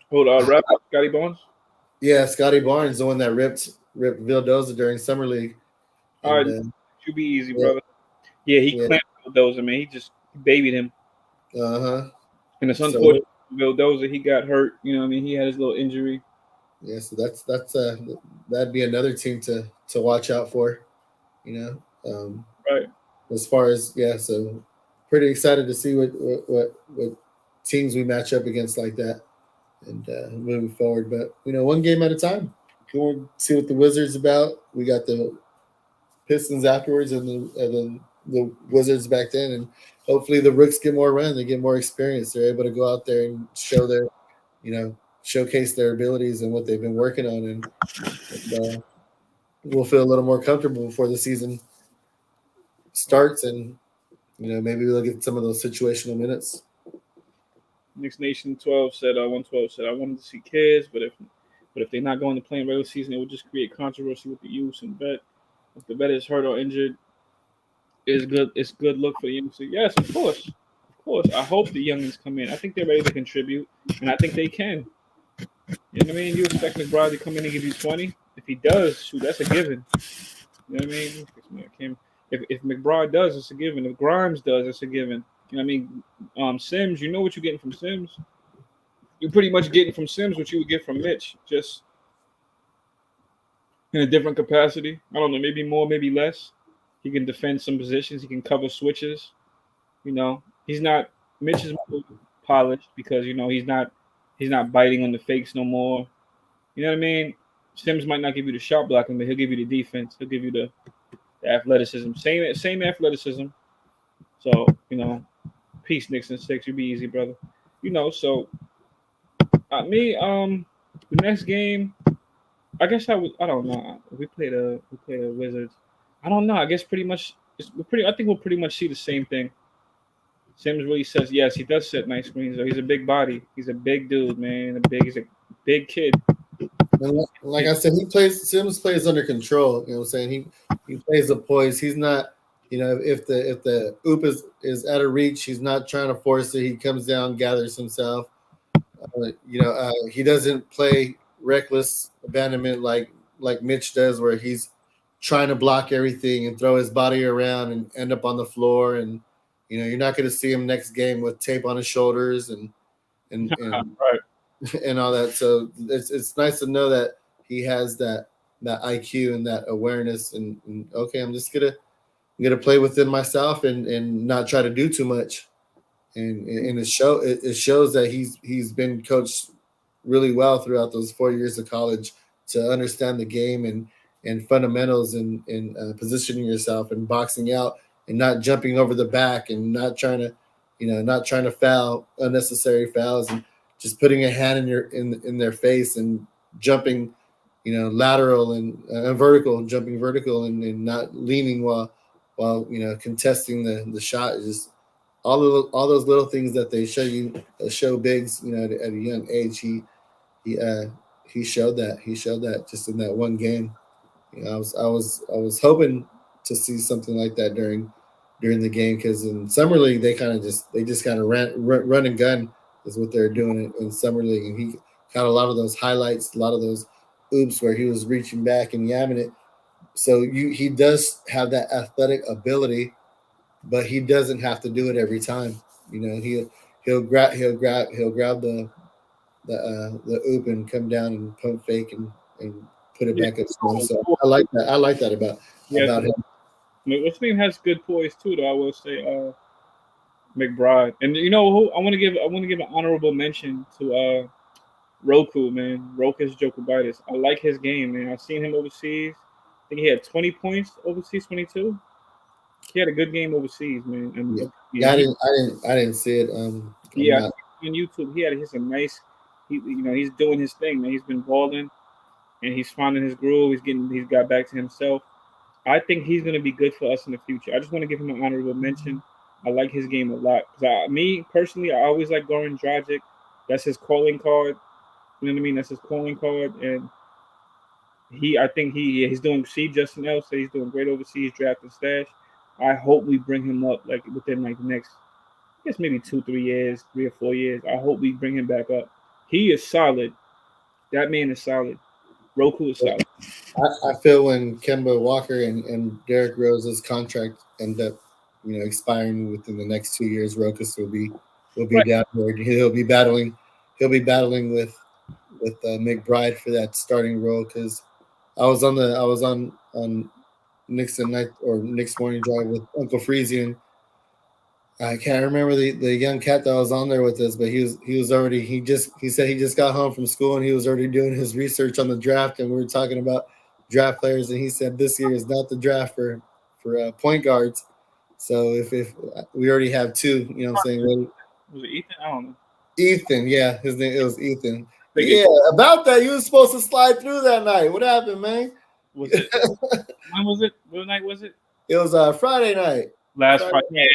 Scotty Barnes.
Yeah, Scotty Barnes, the one that ripped Vildoza during summer league.
All right, should be easy, brother. Yeah, he clamped Vildoza, man. He just babied him. And it's unfortunate for Vildoza, he got hurt. You know what I mean? He had his little injury.
Yeah, so that's that'd be another team to watch out for. Right. As far as so pretty excited to see what teams we match up against like that, and moving forward. But one game at a time. We'll see what the Wizards about. We got the Pistons afterwards, and then the Wizards back then, and hopefully the Rooks get more run. They get more experience. They're able to go out there and show their, showcase their abilities and what they've been working on, and we'll feel a little more comfortable before the season starts, and maybe we'll get some of those situational minutes.
Knicks Nation 112 said I wanted to see kids, but if they're not going to play in regular season, it would just create controversy with the youth and bet. If the bet is hurt or injured, it's good look for the youngsters. Yes, of course. I hope the youngins come in. I think they're ready to contribute, and I think they can. You know what I mean? You expect McBride to come in and give you 20? If he does, shoot, that's a given. You know what I mean? If McBride does, it's a given. If Grimes does, it's a given. You know what I mean? Sims, you know what you're getting from Sims. You're pretty much getting from Sims what you would get from Mitch, just in a different capacity. I don't know, maybe more, maybe less. He can defend some positions. He can cover switches. He's not. Mitch is more polished because he's not biting on the fakes no more. You know what I mean? Sims might not give you the shot blocking, but he'll give you the defense. He'll give you the athleticism. Same athleticism. So peace, Knicks and 6. You be easy, brother. So the next game, I guess I don't know. We play the Wizards. I don't know. I guess pretty much I think we'll pretty much see the same thing. Sims really says yes. He does set nice screens though. He's a big body. He's a big dude, man. He's a big kid.
And like I said, Sims plays under control. You know what I'm saying? He plays the poise. He's not. If the oop is out of reach, he's not trying to force it. He comes down, gathers himself. He doesn't play reckless abandonment like Mitch does, where he's trying to block everything and throw his body around and end up on the floor. And you're not going to see him next game with tape on his shoulders and
right.
And all that. So it's nice to know that he has that IQ and that awareness. And okay, I'm just gonna play within myself and not try to do too much. And it shows that he's been coached really well throughout those 4 years of college to understand the game and fundamentals and positioning yourself and boxing out and not jumping over the back and not trying to foul unnecessary fouls and just putting a hand in their face and jumping, lateral and vertical, jumping vertical and not leaning while contesting the shot. Is just all those little things that they show bigs, at a young age. He showed that just in that one game. I was hoping to see something like that during during the game, because in summer league they just kind of run and gun is what they're doing in summer league, and he got a lot of those highlights, a lot of those oops where he was reaching back and yamming it. So he does have that athletic ability, but he doesn't have to do it every time. You know, he'll grab the oop and come down and pump fake and put it back up. So I like that. I like that about him.
What's name has good poise too, though. I will say, McBride, and you know who I want to give an honorable mention to Roku, man. Rokas Jokovitis. I like his game, man. I've seen him overseas. I think he had 20 points overseas, 22. He had a good game overseas, man. And
I didn't see it. On
YouTube, he's a nice. He's doing his thing, man. He's been balling, and he's finding his groove. He's got back to himself. I think he's going to be good for us in the future. I just want to give him an honorable mention. I like his game a lot. Me personally, I always like Goran Dragic. That's his calling card. You know what I mean? That's his calling card, and I think he's doing. See, Justin L said he's doing great overseas, draft and stash. I hope we bring him up like within like the next, I guess maybe 2-3 years, 3 or 4 years. I hope we bring him back up. He is solid. That man is solid. Roku is solid.
I feel when Kemba Walker and Derrick Rose's contract end up, expiring within the next 2 years, Rokas will be
Right.
down there. He'll be battling with McBride for that starting role, because I was on Knicks morning drive with Uncle Freezy, and I can't remember the young cat that was on there with us, but he said he just got home from school and he was already doing his research on the draft, and we were talking about draft players, and he said this year is not the draft for point guards. So if we already have two, you know what I'm saying?
Was it Ethan? I don't know.
Ethan, yeah, his name, it was Ethan. Yeah, about that, you were supposed to slide through that night. What happened, man?
Was it? When was it? What night was it?
It was Friday night.
Last Friday.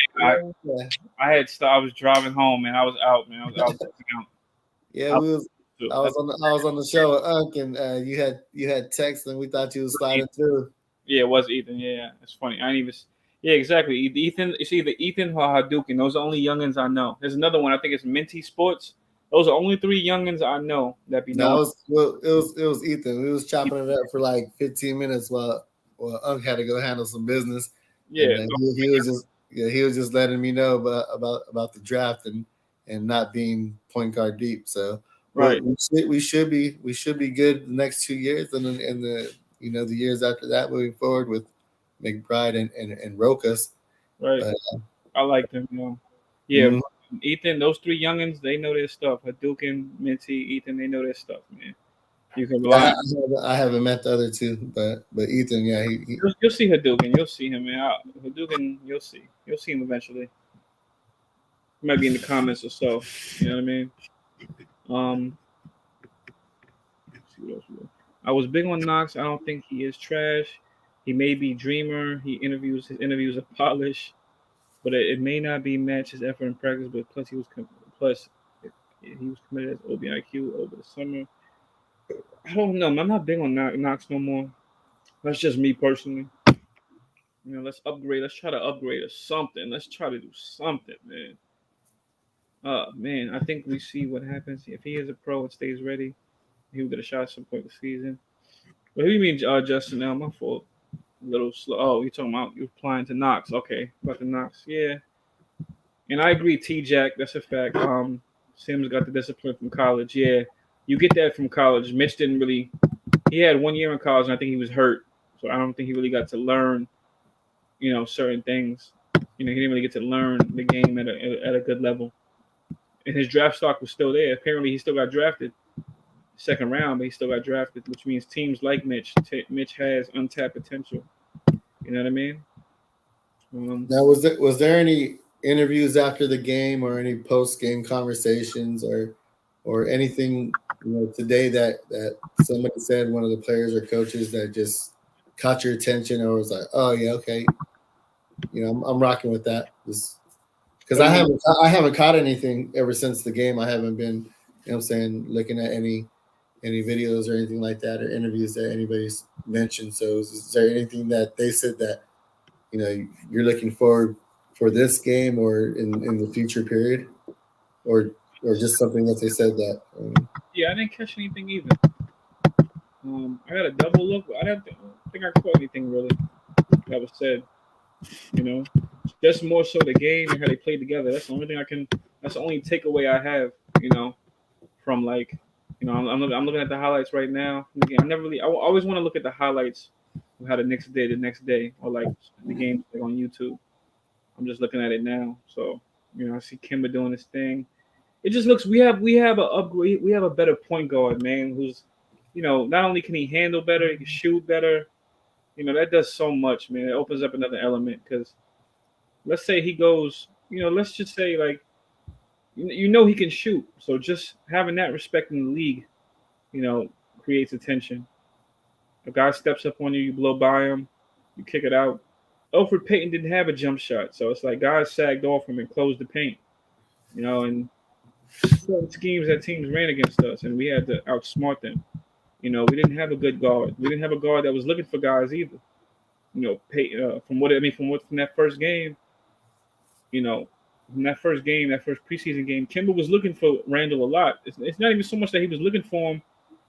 I was driving home, man. I was out, man. I was out.
Yeah, I was on the show with Unc, and you had text, and we thought you was sliding through.
Yeah, it was Ethan. Yeah, it's funny. I ain't even. Yeah, exactly. Ethan. It's either Ethan or Hadouken. Those are the only youngins I know. There's another one. I think it's Minty Sports. Those are only 3 youngins I know that be known.
No, it was Ethan. We was chopping it up for like 15 minutes while Unc had to go handle some business.
Yeah,
he was just letting me know about the draft and not being point guard deep. So
right,
we should be good the next 2 years, and then the the years after that moving forward with McBride and Rokas.
Right, I like them. Yeah. Mm-hmm. Ethan, those 3 youngins, they know their stuff. Hadouken, Minty, Ethan, they know their stuff, man. You can rely.
I haven't met the other 2, but Ethan, yeah,
you'll see Hadouken. You'll see him, man. Hadouken, you'll see him eventually. He might be in the comments or so. You know what I mean? Let's see what else we got. I was big on Knox. I don't think he is trash. He may be dreamer. His interviews are polished. But it may not be match his effort in practice. But plus he was committed as OBIQ over the summer. I don't know. I'm not big on Knox no more. That's just me personally. Let's upgrade. Let's try to upgrade or something. Let's try to do something, man. Man, I think we see what happens if he is a pro and stays ready. He will get a shot at some point this season. What do you mean, Justin? Now my fault. A little slow. Oh, you're talking about you're applying to Knox. Okay, about the Knox. Yeah. And I agree, T-Jack. That's a fact. Sims got the discipline from college. Yeah, you get that from college. Mitch didn't really. He had 1 year in college, and I think he was hurt. So I don't think he really got to learn, certain things. He didn't really get to learn the game at a good level. And his draft stock was still there. Apparently, he still got drafted. Second round, but he still got drafted, which means teams like Mitch. Mitch has untapped potential. You know what I mean?
Now, was there any interviews after the game or any post-game conversations or anything today that somebody said, one of the players or coaches, that just caught your attention or was like, oh yeah, okay, I'm rocking with that, because I haven't caught anything ever since the game. I haven't been looking at any videos or anything like that, or interviews that anybody's mentioned. So is there anything that they said that you're looking forward for this game or in the future period, or just something that they said that.
Yeah, I didn't catch anything either. I got a double look. I don't think I caught anything really that was said. You know, just more so the game and how they played together. That's the only thing I can. That's the only takeaway I have. You know, from like, you know, I'm looking at the highlights right now. Again, I always want to look at the highlights of how the Knicks did the next day, or like the game like on YouTube. I'm just looking at it now. So, you know, I see Kimba doing his thing. It just looks we have a upgrade. We have a better point guard, man. Who's, you know, not only can he handle better, he can shoot better. You know, that does so much, man. It opens up another element because let's say he goes, you know, let's just say like, you know, he can shoot. So just having that respect in the league, you know, creates attention. A guy steps up on you, you blow by him, you kick it out. Elfrid Payton didn't have a jump shot, so it's like guys sagged off him and closed the paint, you know, and certain schemes that teams ran against us, and we had to outsmart them. You know, we didn't have a good guard. We didn't have a guard that was looking for guys either. You know, from that first game, you know, from that first preseason game, Kimba was looking for Randall a lot. It's not even so much that he was looking for him.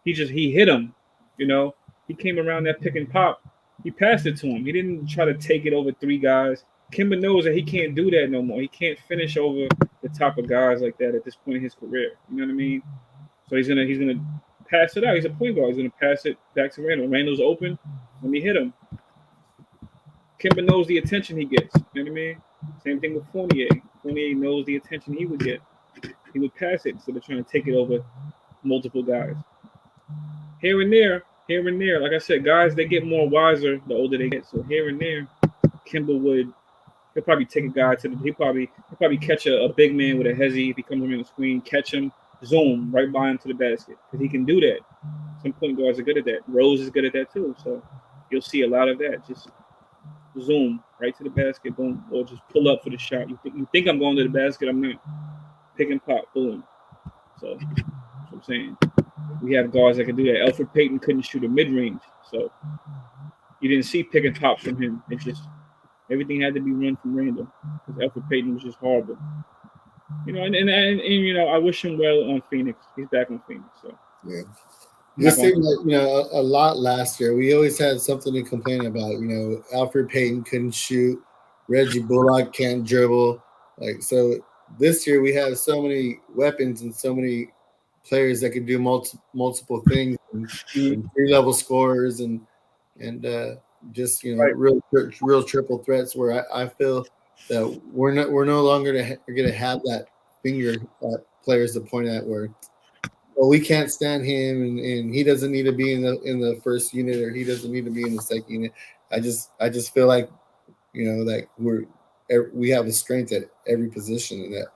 He hit him, you know. He came around that pick and pop. He passed it to him. He didn't try to take it over three guys. Kimba knows that he can't do that no more. He can't finish over the top of guys like that at this point in his career. You know what I mean? So he's gonna pass it out. He's a point guard. He's gonna pass it back to Randall. Randall's open. Let me hit him. Kimba knows the attention he gets. You know what I mean? Same thing with Fournier. Fournier knows the attention he would get. He would pass it instead of trying to take it over multiple guys. Here and there. Like I said, guys, they get more wiser the older they get. So here and there, Kimba he'll probably take a guy he'll probably catch a big man with a hezzy if he comes around the screen, catch him, zoom right by him to the basket. Because he can do that. Some point guards are good at that. Rose is good at that too. So you'll see a lot of that. Just zoom right to the basket, boom, or just pull up for the shot. You think I'm going to the basket, I'm not. Pick and pop, boom. So that's what I'm saying. We have guards that can do that. Elfrid Payton couldn't shoot a mid-range, so you didn't see pick and pops from him. It's just everything had to be run from Randall because Elfrid Payton was just horrible. You know, and you know, I wish him well on Phoenix. He's back on Phoenix, so
yeah. This seemed like, you know, a lot last year. We always had something to complain about. You know, Elfrid Payton couldn't shoot. Reggie Bullock can't dribble. Like, so this year we have so many weapons and so many players that can do multiple things and three-level scorers and just, you know, real triple threats where I feel that we're no longer going to have that finger at players to point at where, well, we can't stand him and he doesn't need to be in the first unit or he doesn't need to be in the second unit. I just feel like, you know, that we have a strength at every position in that.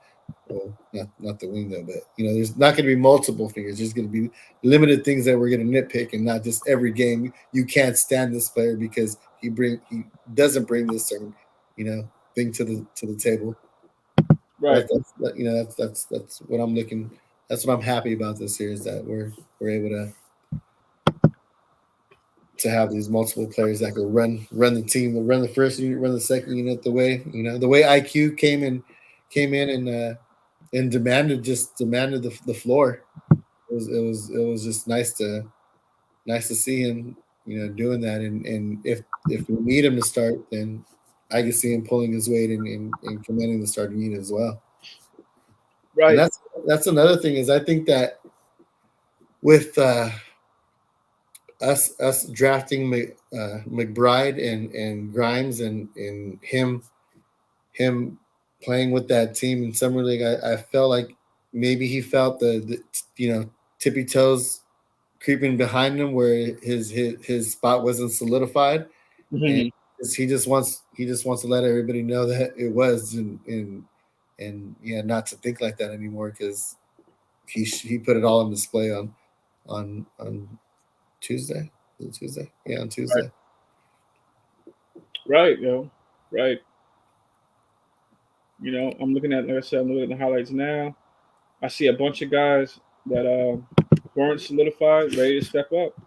Well, not the wing though, but you know, there's not going to be multiple fingers. There's going to be limited things that we're going to nitpick, and not just every game. You can't stand this player because he doesn't bring this certain, you know, thing to the table.
Right.
That's what I'm looking. That's what I'm happy about this year is that we're able to have these multiple players that can run the team, run the first unit, run the second unit the way IQ came in and demanded the floor. It was just nice to see him, you know, doing that. And if we need him to start, then I can see him pulling his weight and commanding the starting unit as well.
Right.
And that's another thing is I think that with us drafting McBride and Grimes and him playing with that team in summer league, I felt like maybe he felt the you know, tippy toes creeping behind him where his spot wasn't solidified.
Mm-hmm.
And he just wants to let everybody know that it was and yeah, not to think like that anymore because he put it all on display on Tuesday. Is it Tuesday? Yeah, on Tuesday.
Right, yo. Right. You know, I'm looking at the highlights now. I see a bunch of guys that weren't solidified, ready to step up.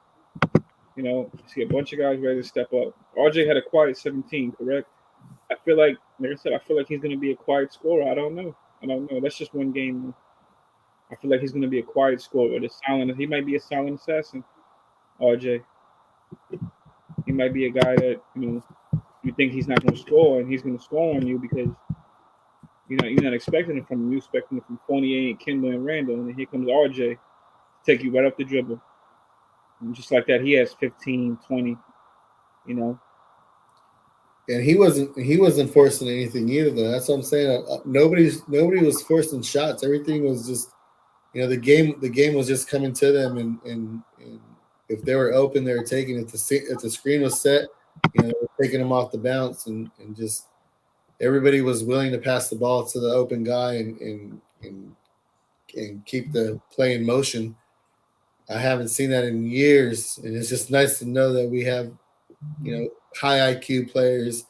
You know, I see a bunch of guys ready to step up. RJ had a quiet 17, correct? feel like I said, I feel like he's going to be a quiet scorer. I don't know. That's just one game. I feel like he's going to be a quiet scorer. He might be a silent assassin. RJ. He might be a guy that you think he's not going to score, and he's going to score on you because you're not expecting it from him. You're expecting it from Fournier and Kimber and Randall, and then here comes RJ, take you right up the dribble. And just like that, he has 15, 20.
And he wasn't forcing anything either, though. That's what I'm saying. Nobody was forcing shots. Everything was just, the game was just coming to them, and if they were open, they were taking it. If the screen was set, they were taking them off the bounce, and just everybody was willing to pass the ball to the open guy and keep the play in motion. I haven't seen that in years, and it's just nice to know that we have, high IQ players,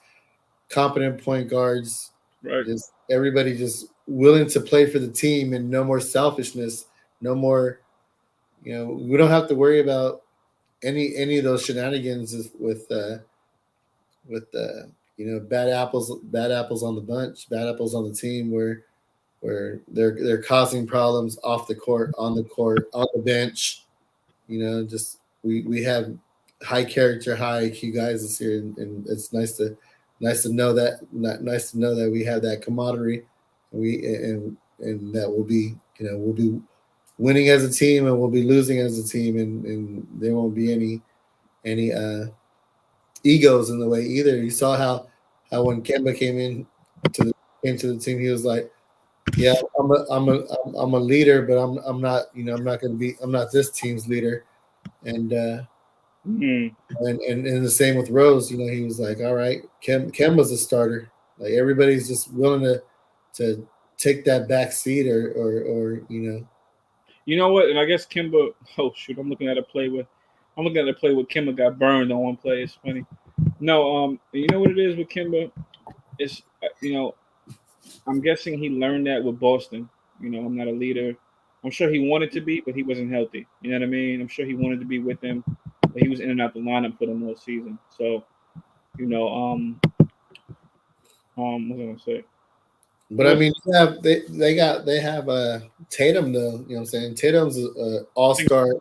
competent point guards,
right?
Just everybody just willing to play for the team, and no more selfishness, no more. We don't have to worry about any of those shenanigans with bad apples on the bunch, bad apples on the team, where they're causing problems off the court, on the court, on the bench. Just we have high character, high IQ guys this year, and it's nice to know that we have that camaraderie, and that we'll be winning as a team, and we'll be losing as a team, and there won't be any egos in the way either. You saw how when Kemba came to the team, he was like, yeah, I'm a leader, but I'm not I'm not this team's leader, and the same with Rose. He was like, all right, Kemba's a starter. Like everybody's just willing to take that back seat or.
You know what? And I guess Kemba. Oh shoot! I'm looking at a play where Kemba got burned on one play. It's funny. No, you know what it is with Kemba? It's I'm guessing he learned that with Boston. I'm not a leader. I'm sure he wanted to be, but he wasn't healthy. You know what I mean? I'm sure he wanted to be with them, but he was in and out the lineup for them all season. So, what was I gonna say?
But I mean, they have Tatum though. You know what I'm saying? Tatum's an all-star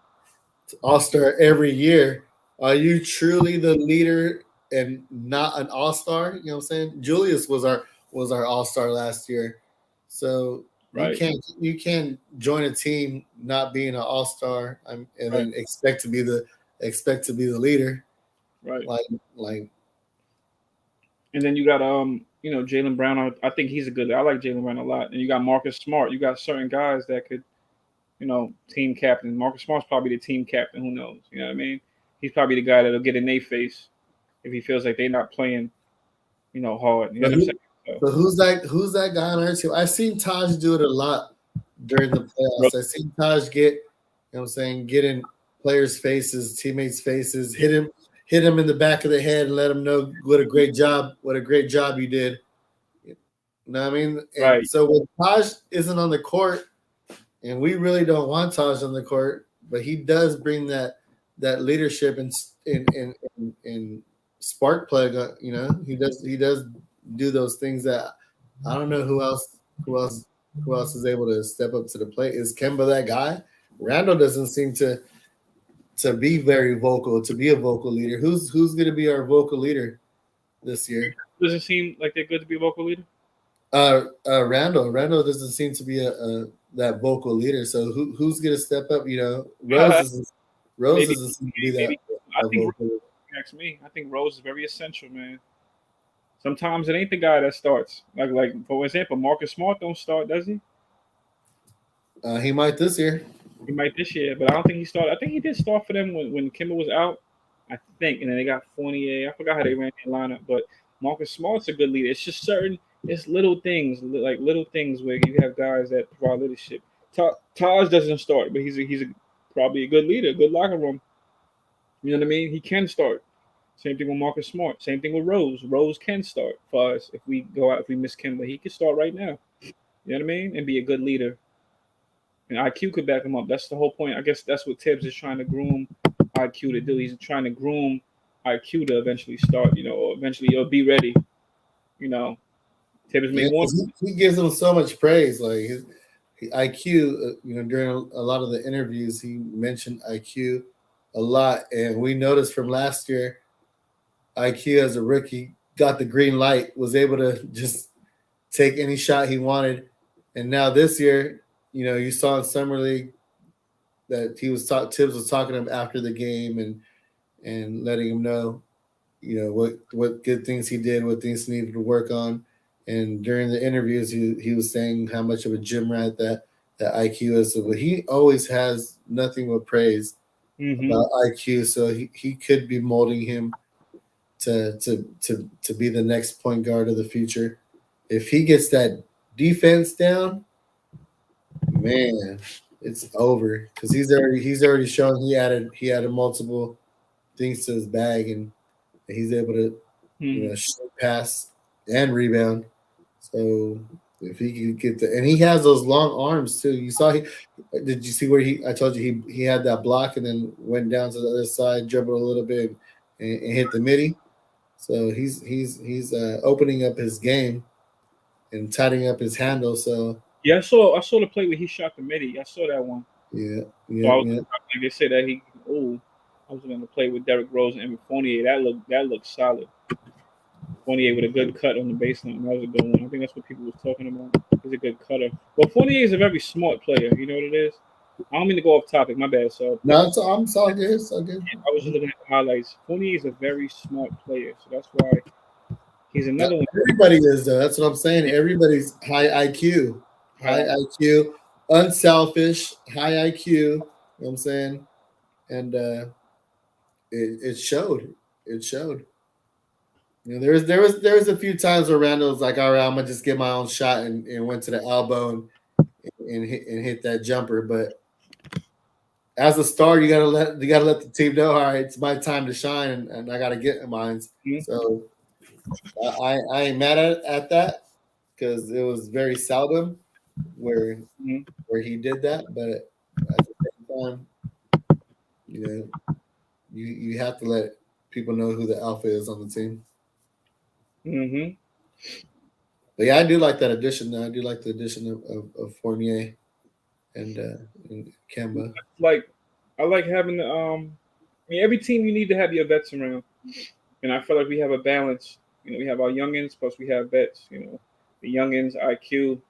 every year. Are you truly the leader and not an all-star? You know what I'm saying? Julius was our all-star last year. So
right.
you can't join a team not being an all-star and then expect to be the leader.
Right.
Like
and then you got Jaylen Brown. I think he's a good. I like Jaylen Brown a lot. And you got Marcus Smart. You got certain guys that could, team captain. Marcus Smart's probably the team captain. Who knows? You know what I mean? He's probably the guy that'll get in their face if he feels like they're not playing, hard. You know what I'm saying?
So who's that guy on our team? I've seen Taj do it a lot during the playoffs. I've seen Taj get in players' faces, teammates' faces, hit him in the back of the head and let him know what a great job you did. You know what I mean? And
right.
So when Taj isn't on the court, and we really don't want Taj on the court, but he does bring that leadership and spark plug. He does do those things that I don't know who else is able to step up to the plate. Is Kemba that guy? Randall doesn't seem to be very vocal, to be a vocal leader. Who's going to be our vocal leader this year?
Doesn't seem like they're good to be a vocal leader.
Randall doesn't seem to be that vocal leader. So who's going to step up? Rose doesn't seem to be that.
I think Rose, ask me. I think Rose is very essential, man. Sometimes it ain't the guy that starts. Like for example, Marcus Smart don't start, does he?
He might this year.
He might this year, but I don't think he started. I think he did start for them when Kimber was out. I think, and then they got Fournier. I forgot how they ran the lineup, but Marcus Smart's a good leader. It's just it's little things, like little things where you have guys that provide leadership. Taj doesn't start, but he's probably a good leader, good locker room. You know what I mean? He can start. Same thing with Marcus Smart. Same thing with Rose. Rose can start for us if we miss Kimber. He can start right now. You know what I mean? And be a good leader. And IQ could back him up. That's the whole point. I guess that's what Tibbs is trying to groom IQ to do. He's trying to groom IQ to eventually start, or eventually be ready. you know, Tibbs
Yeah,
may want.
he gives him so much praise. Like his IQ, during a lot of the interviews, he mentioned IQ a lot, and we noticed from last year, IQ as a rookie got the green light, was able to just take any shot he wanted, and now this year, you saw in summer league that Tibbs was talking to him after the game and letting him know, what good things he did, what things he needed to work on. And during the interviews, he was saying how much of a gym rat that IQ is. But he always has nothing but praise about IQ. So he could be molding him to be the next point guard of the future. If he gets that defense down, man, it's over, because he's already shown he added multiple things to his bag, and he's able to shoot, pass, and rebound. So if he can get and he has those long arms too. Did you see where I told you he had that block and then went down to the other side, dribbled a little bit, and hit the midi. So he's opening up his game and tightening up his handle. So
yeah, I saw the play where he shot the midi. I saw that one.
Yeah.
Like they said that I was going to play with Derrick Rose and Fournier. That looked solid. Fournier with a good cut on the baseline. That was a good one. I think that's what people was talking about. He's a good cutter. But Fournier is a very smart player. You know what it is? I don't mean to go off topic. My bad. So
no, I'm sorry. It's all good.
I was just looking at the highlights. Fournier is a very smart player, so that's why he's another one.
Everybody is, though. That's what I'm saying. Everybody's high IQ, unselfish, high IQ. You know what I'm saying? And it showed. It showed. There was a few times where Randall was like, "All right, I'm gonna just get my own shot," and went to the elbow and hit that jumper. But as a star, you gotta let the team know, all right, it's my time to shine, and I gotta get mine. Mm-hmm. So I ain't mad at that, because it was very seldom where he did that. But at the same time, you have to let people know who the alpha is on the team.
Mm-hmm.
But yeah, I do like that addition. I do like the addition of Fournier and Kemba.
I like having the every team you need to have your vets around, and I feel like we have a balance. We have our youngins plus we have vets. The youngins, IQ,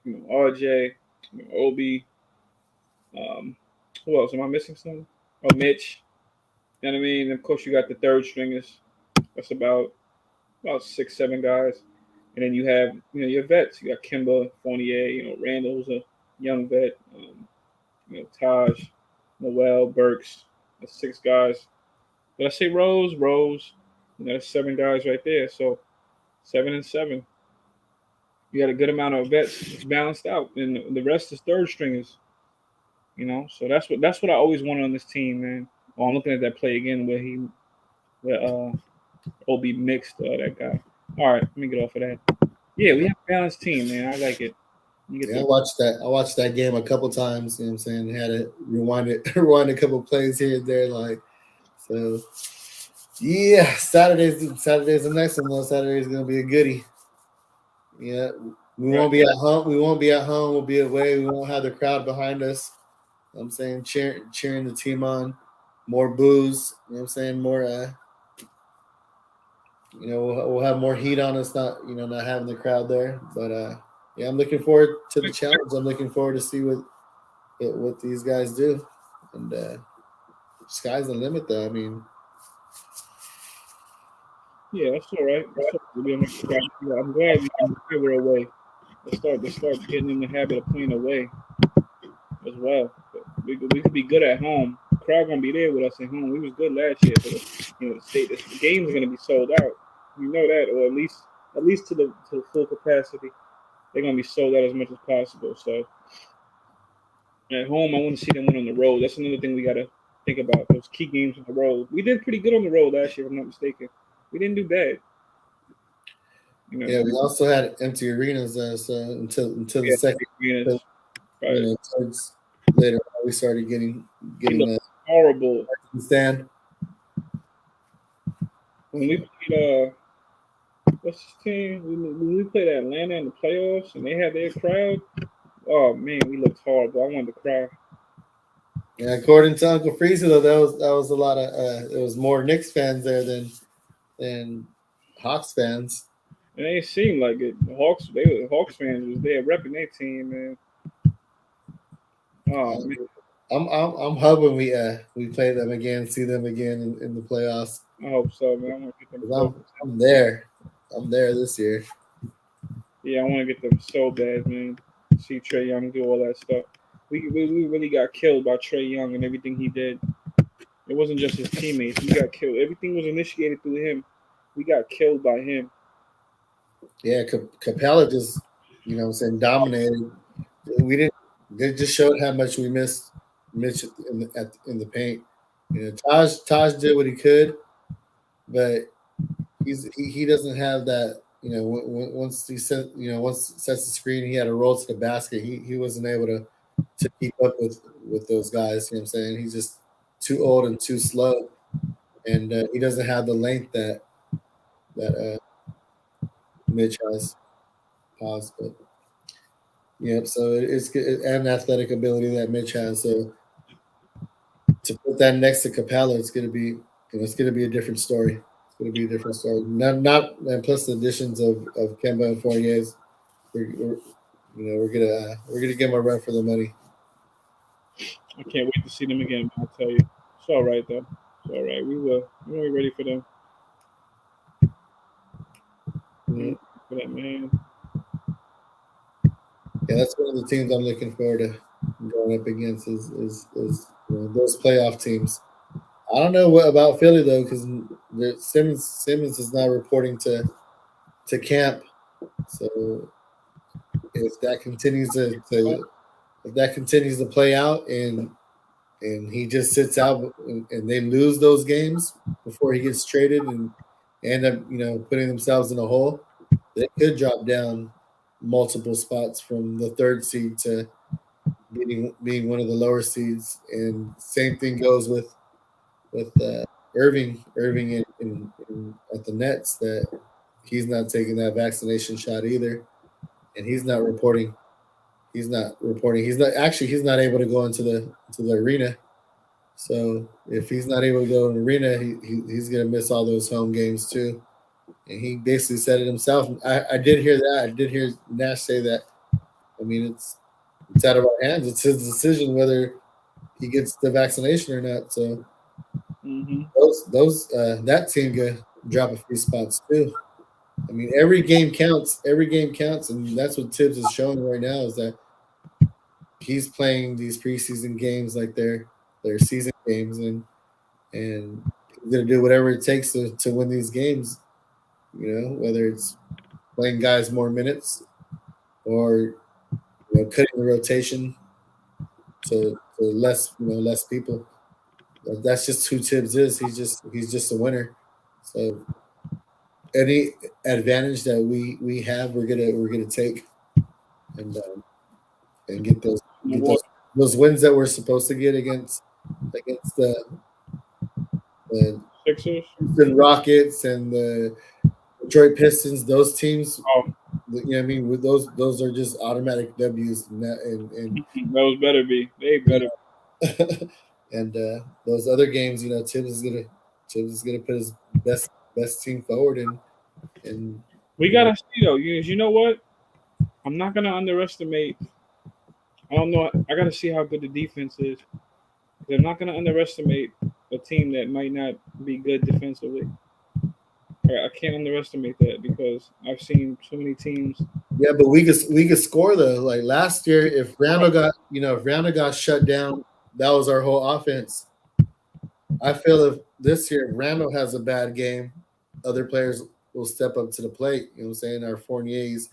RJ, Obi. Who else? Am I missing something? Oh, Mitch. You know what I mean? And of course, you got the third stringers. That's about 6-7 guys, and then you have your vets. You got Kemba, Fournier. Randall, who's a young vet. Taj, Noel, Burks. That's 6 guys. Did I say Rose? That's 7 guys right there. So 7 and 7. You got a good amount of vets. It's balanced out, and the rest is third stringers. So that's what I always wanted on this team, man. Oh, I'm looking at that play again where OB mixed that guy. All right, let me get off of that. Yeah, we have a balanced team, man. I like it.
I watched that game a couple times. You know what I'm saying? Had to rewind a couple plays here and there, so. Yeah, Saturday's the next one. Though Saturday's gonna be a goodie. Yeah, we won't be at home. We'll be away. We won't have the crowd behind us. You know what I'm saying, cheering the team on. More booze. You know what I'm saying? More. We'll have more heat on us. Not having the crowd there. But yeah, I'm looking forward to the challenge. I'm looking forward to see what these guys do. And sky's the limit, though. I mean.
Yeah, that's all right. I'm glad we're away. Let's start getting in the habit of playing away as well. But we could be good at home. The crowd gonna be there with us at home. We was good last year, but the games are gonna be sold out. We know that, or at least to the full capacity. They're gonna be sold out as much as possible. So at home, I want to see them win on the road. That's another thing we gotta think about. Those key games on the road. We did pretty good on the road last year, if I'm not mistaken. We didn't do bad.
Yeah, we also had empty arenas so until the second.
Arenas. Right.
Towards later on, we started getting
horrible.
Stand.
When we played, what's his team? When we played Atlanta in the playoffs and they had their crowd. Oh man, we looked horrible. I wanted to cry.
Yeah, according to Uncle Freezy, though, that was a lot of it was more Knicks fans there than Hawks fans.
And they seemed like it. Hawks fans was there repping their team, man. Oh man,
I'm hoping we play them again, see them again in the playoffs.
I hope so, man. I want to get them.
'Cause I'm there. I'm there this year.
Yeah, I want to get them so bad, man. See Trey Young do all that stuff. We really got killed by Trey Young and everything he did. It wasn't just his teammates. We got killed. Everything was initiated through him. We got killed by him.
Yeah, Capella just, you know what I'm saying, dominated. We didn't. They just showed how much we missed Mitch in the paint. You know, Taj did what he could, but he doesn't have that. You know, once he sets the screen, he had a roll to the basket. He wasn't able to keep up with those guys. You know what I'm saying? He's just too old and too slow, and he doesn't have the length that Mitch has. Pause, but yeah. So it's good, and athletic ability that Mitch has. So to put that next to Capella, it's gonna be a different story. It's gonna be a different story. Not and plus the additions of Kemba and Fournier. We're gonna give them a run for the money.
I can't wait to see them again. I'll tell you, it's all right though. It's all right. We're ready for them.
Mm-hmm.
For that, man.
Yeah, that's one of the teams I'm looking forward to going up against is those playoff teams. I don't know what about Philly though, because Simmons is not reporting to camp. So if that continues to play out and he just sits out and they lose those games before he gets traded and end up putting themselves in a hole, they could drop down multiple spots from the third seed to being one of the lower seeds. And same thing goes with Irving at the Nets, that he's not taking that vaccination shot either, and he's not reporting. He's not able to go into the arena. So if he's not able to go in the arena, he's going to miss all those home games too. And he basically said it himself. I did hear that. I did hear Nash say that. I mean, it's out of our hands. It's his decision whether he gets the vaccination or not. So that team could drop a few spots too. I mean, every game counts. Every game counts, and that's what Tibbs is showing right now is that he's playing these preseason games like their season games, and he's gonna do whatever it takes to win these games. Whether it's playing guys more minutes or cutting the rotation to less people. That's just who Tibbs is. He's just a winner. So any advantage that we have, we're gonna take and get those wins that we're supposed to get against the
Sixers,
the Rockets, and the Detroit Pistons. Those teams, I mean, with those are just automatic W's. And
those better be. They better.
And those other games, Tibbs is gonna put his best team forward, and
we gotta see though. You know what? I'm not gonna underestimate. I don't know. I gotta see how good the defense is. I'm not gonna underestimate a team that might not be good defensively. I can't underestimate that because I've seen so many teams.
Yeah, but we could score though. Like last year, if Randall got shut down, that was our whole offense. I feel if this year Randall has a bad game, other players will step up to the plate. You know what I'm saying? Our Fourniers,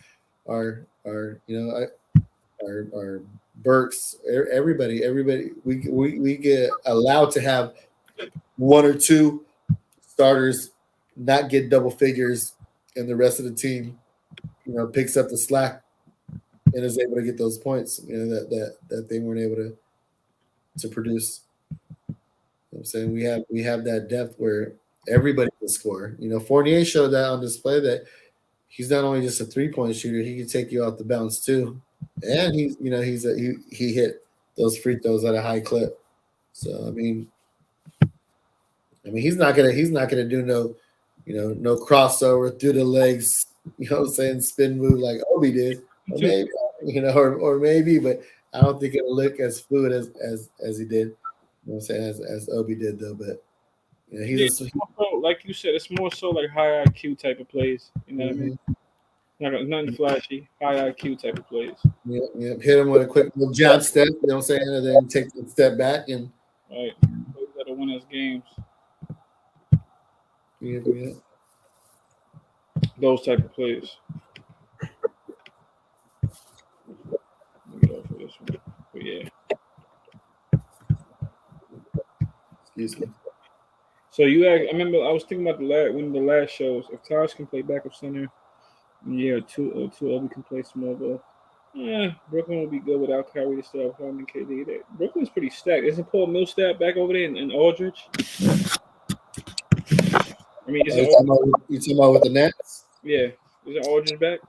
our Burks, everybody. We get allowed to have one or two starters not get double figures, and the rest of the team, picks up the slack and is able to get those points, that they weren't able to produce. I'm saying we have that depth where everybody can score. Fournier showed that on display that he's not only just a 3-point shooter, he can take you off the bounce too. And he hit those free throws at a high clip. So I mean he's not gonna do no crossover through the legs, what I'm saying, spin move like Obi did. Or maybe, or maybe, but I don't think it'll look as fluid as he did. You know what I'm saying, as Obi did though. But he's
like you said, it's more so like high IQ type of plays. You know what I mean? Nothing flashy, high IQ type of plays.
Yeah. Hit him with a quick little jab step, you know what I'm saying, and then take a step back and
right. Those that win us games.
Yeah.
Those type of plays. Let me get off of this one. But yeah.
Excuse me.
So I remember I was thinking about one of the last shows. If Taj can play backup center, yeah, two Obi can play small ball. Brooklyn will be good without Kyrie to start Harden and KD. Brooklyn's pretty stacked. Isn't Paul Millsap back over there in Aldridge? I mean,
you talking about with the Nets?
Yeah, isn't Aldridge back?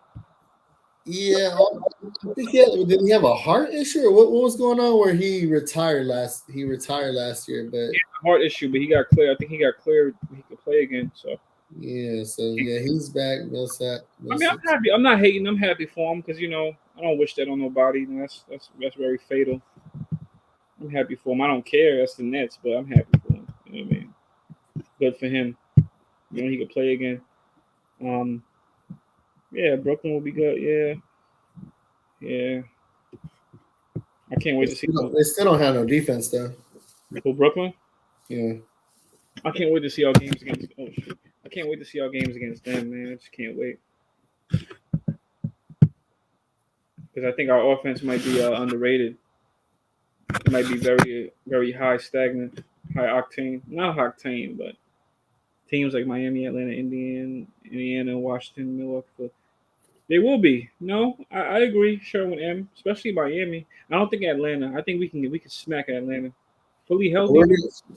Yeah, I think did he have a heart issue or what was going on where he retired last year? But
he had a heart issue, but he got clear. I think he got cleared. He could play again. So
he's back. Millsap.
I mean, I'm happy. I'm not hating. I'm happy for him because I don't wish that on nobody. That's very fatal. I'm happy for him. I don't care. That's the Nets, but I'm happy for him. You know what I mean? Good for him. He could play again. Yeah, Brooklyn will be good. Yeah. I can't wait to see.
They still don't have no defense though.
For Brooklyn?
Yeah.
I can't wait to see our games against. Oh shit! I can't wait to see our games against them, man. I just can't wait. Because I think our offense might be underrated. It might be very, very high, stagnant, high octane. Not octane, but teams like Miami, Atlanta, Indiana, Washington, Milwaukee. They will be. No, I agree. Sherwin M, especially Miami. I don't think Atlanta. I think we can smack Atlanta. Fully healthy.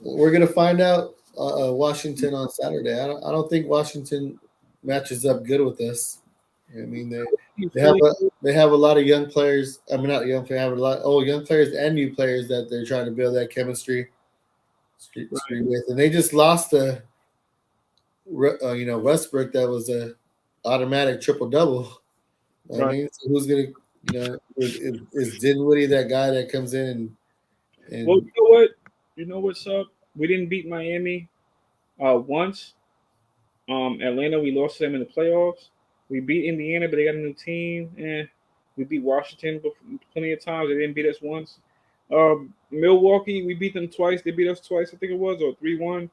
We're gonna find out Washington on Saturday. I don't think Washington matches up good with us. I mean they have a lot of young players. I mean not young players. Have a lot young players and new players that they're trying to build that chemistry with, and they just lost Westbrook. That was a automatic triple double. Right. I mean, so who's gonna is Dinwiddie that guy that comes in and
well, you know what? You know what's up? We didn't beat Miami once. Atlanta, we lost to them in the playoffs. We beat Indiana, but they got a new team. We beat Washington plenty of times. They didn't beat us once. Milwaukee, we beat them twice. They beat us twice, I think it was, or 3-1.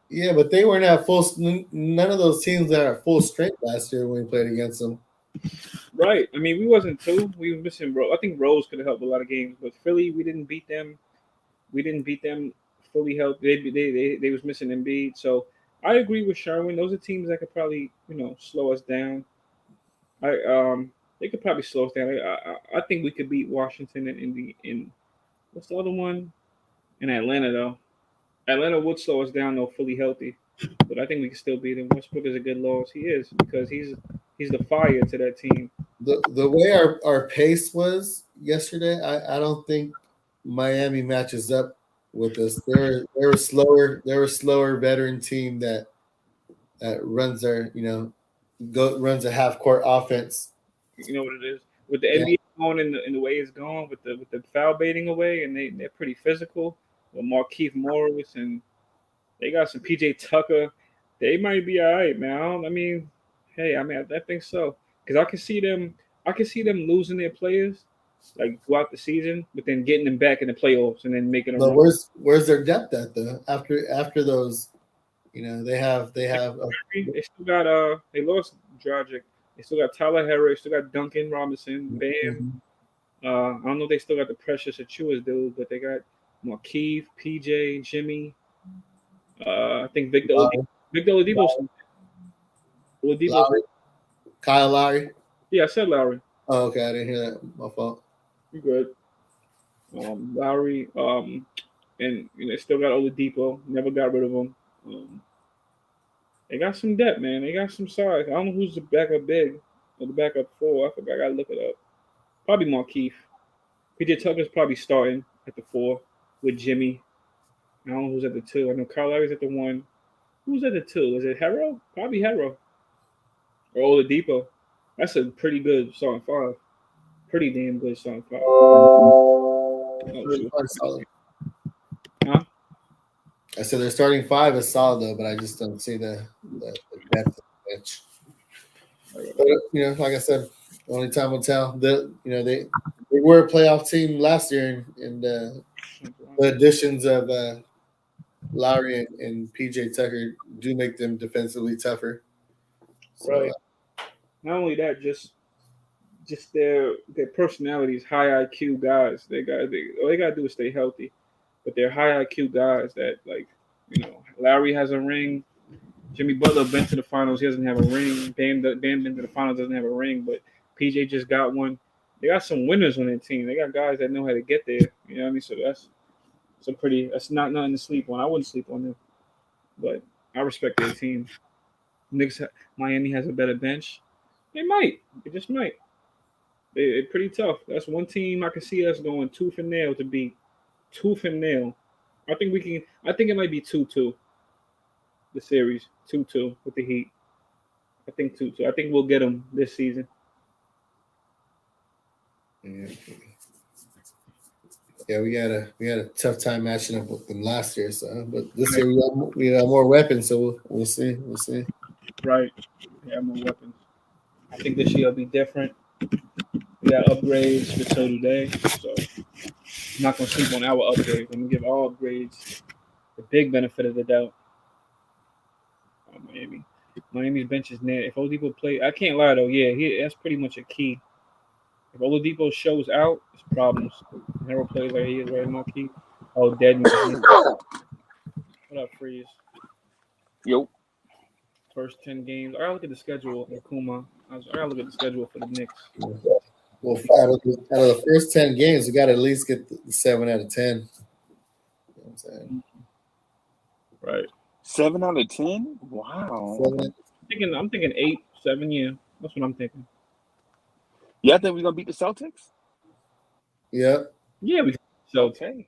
Yeah, but they weren't at full. None of those teams were at full strength last year when we played against them.
Right. I mean, we wasn't too. We were missing Rose. I think Rose could have helped a lot of games, but Philly, we didn't beat them. We didn't beat them fully healthy. They was missing Embiid. So I agree with Sherwin. Those are teams that could probably slow us down. They could probably slow us down. I think we could beat Washington in what's the other one? In Atlanta though. Atlanta would slow us down though, fully healthy. But I think we can still beat him. Westbrook is a good loss. He is because he's the fire to that team.
The way our pace was yesterday, I don't think Miami matches up with us. They were slower. They were a slower veteran team that runs their runs a half court offense.
You know what it is with the NBA going in the way it's going with the foul baiting away, and they're pretty physical with Markieff Morris, and they got some PJ Tucker. They might be all right, man. I think so because I can see them losing their players like throughout the season, but then getting them back in the playoffs and then making them.
But where's their depth at though? After those, they have. They
still got they lost Dragic. They still got Tyler Herro. They still got Duncan Robinson. Bam. Mm-hmm. I don't know if they still got the Precious Achiuwa dude, but they got Markieff, PJ, Jimmy. I think Victor Oladipo.
Kyle Lowry.
Yeah, I said Lowry.
Oh, okay. I didn't hear that. My fault.
You good. Lowry, and they still got Oladipo. Never got rid of him. They got some depth, man. They got some size. I don't know who's the backup big. Or the backup 4. I forgot. I gotta look it up. Probably Markeith. PJ Tucker's probably starting at the 4 with Jimmy. I don't know who's at the 2. I know Kyle Lowry's at the 1. Who's at the 2? Is it Hero? Probably Hero. Or Oladipo. That's a pretty good starting 5. Pretty damn good starting 5. Oh, shoot.
Solid.
Huh?
I said their starting 5 is solid though, but I just don't see the depth of the bench. But, like I said, only time will tell. They were a playoff team last year, and the additions of Lowry and PJ Tucker do make them defensively tougher. So,
Right. Not only that, just their personalities, high IQ guys. All they gotta do is stay healthy. But they're high IQ guys that, like, Lowry has a ring. Jimmy Butler been to the finals. He doesn't have a ring. Bam been to the finals, doesn't have a ring. But PJ just got one. They got some winners on their team. They got guys that know how to get there. You know what I mean? So that's not nothing to sleep on. I wouldn't sleep on them. But I respect their team. Miami has a better bench. They might. They just might. They're pretty tough. That's one team I can see us going tooth and nail to beat. Tooth and nail. I think it might be 2-2. The series 2-2 with the Heat. I think 2-2. I think we'll get them this season.
Yeah, we had a tough time matching up with them last year. So, but this year we got more weapons. So we'll see. We'll see.
Right. Yeah, more weapons. I think this year will be different. We got upgrades, but so do they. So I'm not gonna sleep on our upgrades. I'm gonna give all upgrades the big benefit of the doubt. Miami's bench is net. If Oladipo play, I can't lie though. Yeah, that's pretty much a key. If Oladipo shows out, it's problems. Never plays like he is right now. Key. Oh, dead man. What up, Freeze?
Yo.
First 10 games. I gotta look at the schedule. Akuma. I gotta look at the schedule for the Knicks.
Well, out of the first 10 games, we got to at least get the 7 out of 10. You know what I'm saying?
Right.
7 out of 10? Wow.
I'm thinking 8, 7. Yeah, that's what I'm thinking.
Yeah, I think we're gonna beat the Celtics.
Yeah.
Yeah, we.
Okay.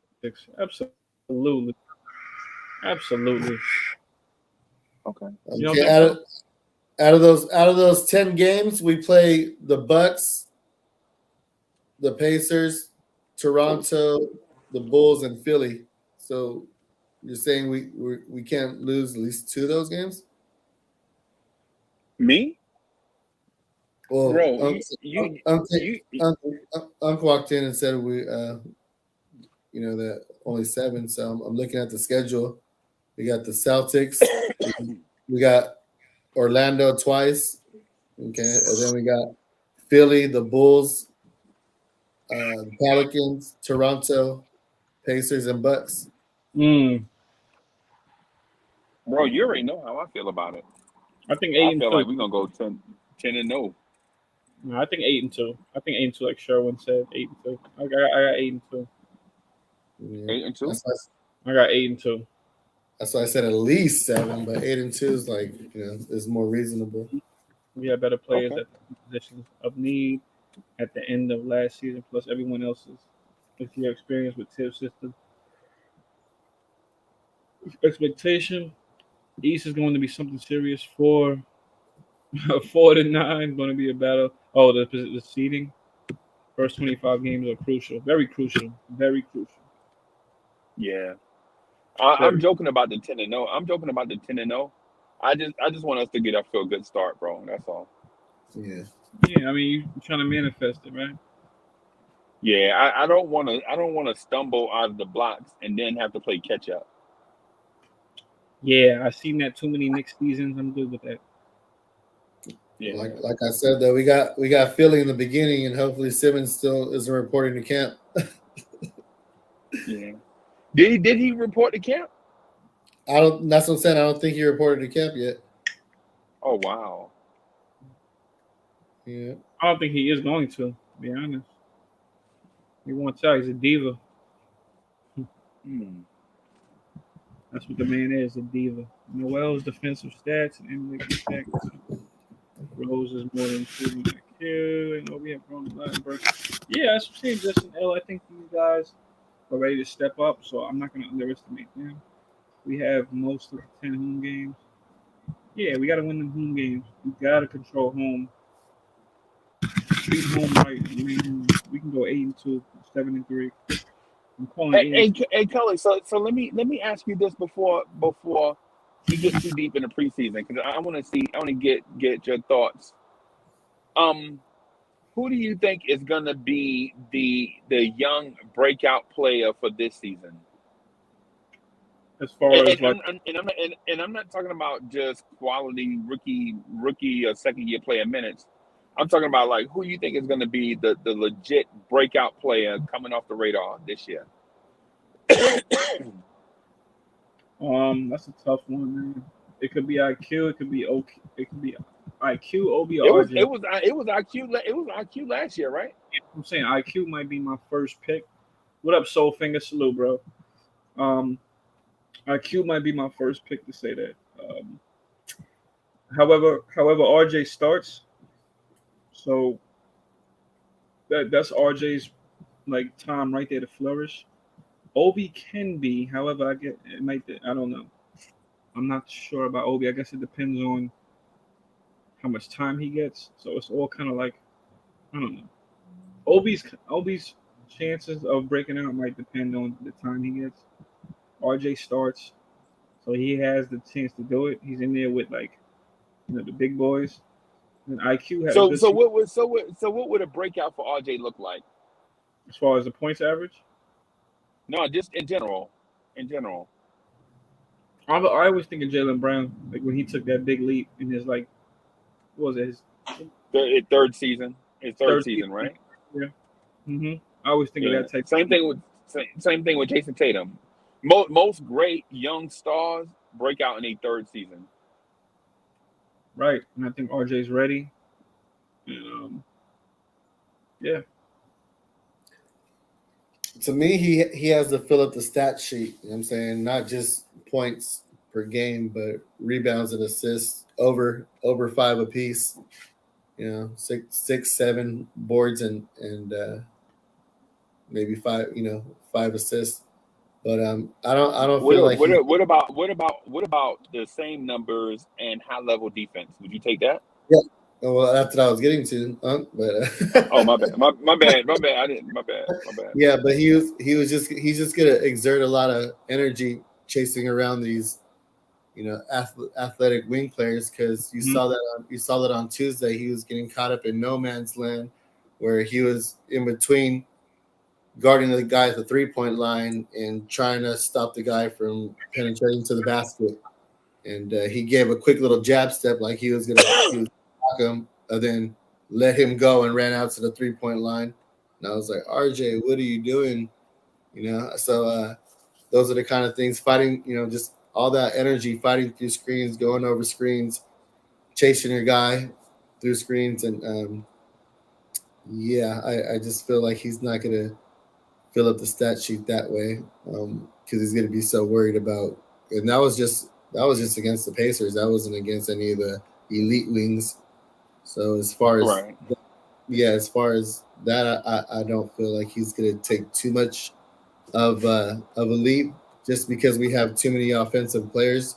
Absolutely.
Okay.
Out of those 10 games, we play the Bucks, the Pacers, Toronto, the Bulls, and Philly. So you're saying we can't lose at least 2 of those games?
Me?
Well,
Bro,
Uncle walked in and said that only 7. So I'm looking at the schedule. We got the Celtics. We got Orlando twice. Okay, and then we got Philly, the Bulls, Pelicans, Toronto, Pacers, and Bucks.
Mm.
Bro, you already know how I feel about it.
I think
I
8 and
feel
2.
like we're gonna go 10-0.
No, I think 8 and 2. I think 8 and 2, like Sherwin said, 8 and 2. I got 8 and 2.
Yeah.
8 and 2.
I got 8 and 2.
That's why I said at least 7, but 8 and 2 is is more reasonable.
We had better players at the positions of need at the end of last season, plus everyone else's. If you have experience with tip system, expectation, East is going to be something serious. 4 to 9 going to be a battle. Oh, the seeding. First 25 games are crucial, very crucial, very crucial.
Yeah. I'm joking about the 10-0. I'm joking about the 10-0. I just want us to get up to a good start, bro. That's all.
Yeah.
Yeah, I mean, you're trying to manifest it, right?
Yeah, I don't want to stumble out of the blocks and then have to play catch up.
Yeah, I've seen that too many Knicks seasons. I'm good with that.
Yeah.
Like I said though, we got Philly in the beginning, and hopefully Simmons still isn't reporting to camp.
Yeah. Did he report to camp?
That's what I'm saying. I don't think he reported to camp yet.
Oh wow.
Yeah.
I don't think he is going to be honest. He wants out. He's a diva. That's what the man is, a diva. Noel's defensive stats and analytics stats. Rose is more than shooting IQ. And we have grown Latin. Yeah, that's what I'm saying. Justin L. I think these guys are ready to step up, so I'm not going to underestimate them. We have most of the 10 home games. Yeah, we got to win the home games. We got to control home. Beat home right. I mean, we can go 8-2, 7-3. I'm calling
Hey, Culley. So let me ask you this before you get too deep in the preseason, because I want to get your thoughts. Who do you think is going to be the young breakout player for this season?
as far as
I'm not talking about just quality rookie or second year player minutes. I'm talking about like who you think is going to be the legit breakout player coming off the radar this year.
That's a tough one, man. It could be IQ. It could be OK. It could be IQ, OB, or RJ.
It was IQ. It was IQ last year, right?
I'm saying IQ might be my first pick. What up, Soulfinger? Salute, bro. IQ might be my first pick to say that. However, RJ starts, so that's RJ's like time right there to flourish. Obi can be, however, I don't know. I'm not sure about Obi. I guess it depends on how much time he gets. So it's all kind of like, I don't know. Obi's chances of breaking out might depend on the time he gets. RJ starts, so he has the chance to do it. He's in there with the big boys. And IQ has
what would a breakout for RJ look like?
As far as the points average?
No, just in general.
I always think of Jaylen Brown, like when he took that big leap in his what was it?
His third season. His third season, right?
Yeah. I always think of that type.
Same thing with Jason Tatum. Most great young stars break out in a third season.
Right, and I think RJ's ready. And yeah.
To me, he has to fill up the stat sheet. You know what I'm saying? Not just points per game, but rebounds and assists over 5 apiece. 6, 7 boards and maybe 5 assists. But I don't feel like
what about the same numbers and high level defense? Would you take that?
Yeah. Well, that's what I was getting to, but
oh my bad. My bad. I didn't. My bad.
Yeah, but he's just gonna exert a lot of energy chasing around these, athletic wing players, because you saw that on Tuesday. He was getting caught up in no man's land, where he was in between guarding the guy at the 3-point line and trying to stop the guy from penetrating to the basket, and he gave a quick little jab step like he was gonna block him, and then let him go and ran out to the 3-point line. And I was like, RJ, what are you doing? So those are the kind of things, fighting, just all that energy, fighting through screens, going over screens, chasing your guy through screens. And I just feel like he's not going to fill up the stat sheet that way, because he's going to be so worried about, and that was just against the Pacers. That wasn't against any of the elite wings. So as far as that, I don't feel like he's going to take too much of a leap, just because we have too many offensive players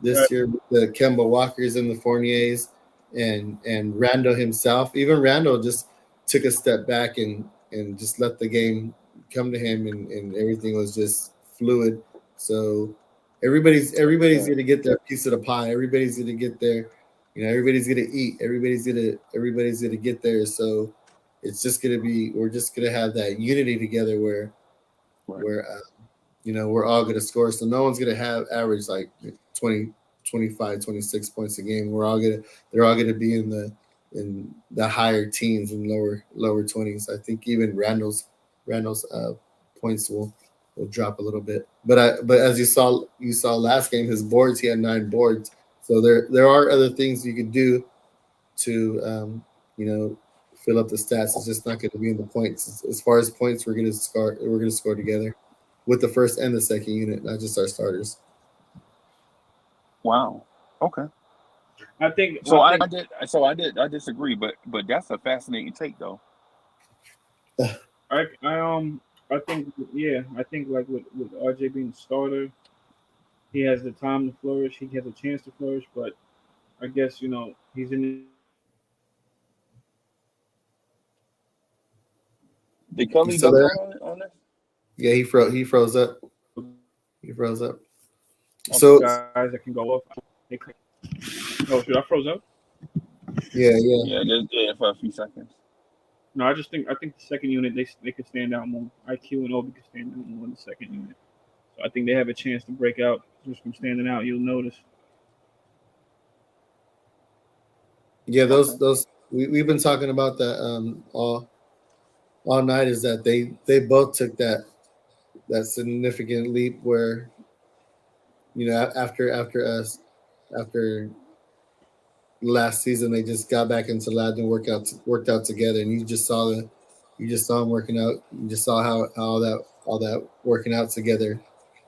this year. The Kemba Walkers and the Fourniers and Randall himself. Even Randall just took a step back and just let the game come to him, and everything was just fluid. So everybody's going to get their piece of the pie. Everybody's going to get their, everybody's going to eat. Everybody's going to get there. So it's just going to be, we're just going to have that unity together where we're all going to score. So no one's going to have average like 20, 25, 26 points a game. They're all going to be in the higher teens and lower 20s. I think even Randall's points will drop a little bit. But as you saw last game, his boards, he had 9 boards. So there are other things you could do to fill up the stats. It's just not going to be in the points. As far as points, we're going to score together with the first and the second unit, not just our starters.
Wow. Okay.
I think.
So
I
I
think.
did. I disagree, but that's a fascinating take, though.
I I think yeah. I think like with RJ being the starter, he has the time to flourish. He has a chance to flourish, but I guess he's in.
Did
You
Culley
still
duck
there?
out on this?
Yeah, he froze. He froze up. He froze up.
Multiple
So
guys that can go off. Oh, should I froze up?
yeah.
Yeah, just for a few seconds.
No, I think the second unit they could stand out more. IQ and Obi could stand out more in the second unit. So I think they have a chance to break out just from standing out. You'll notice.
Yeah,
Okay.
those we've been talking about that all night. Is that they both took that significant leap where after us after last season they just got back into lab and worked out together, and you just saw them working out. You just saw how all that working out together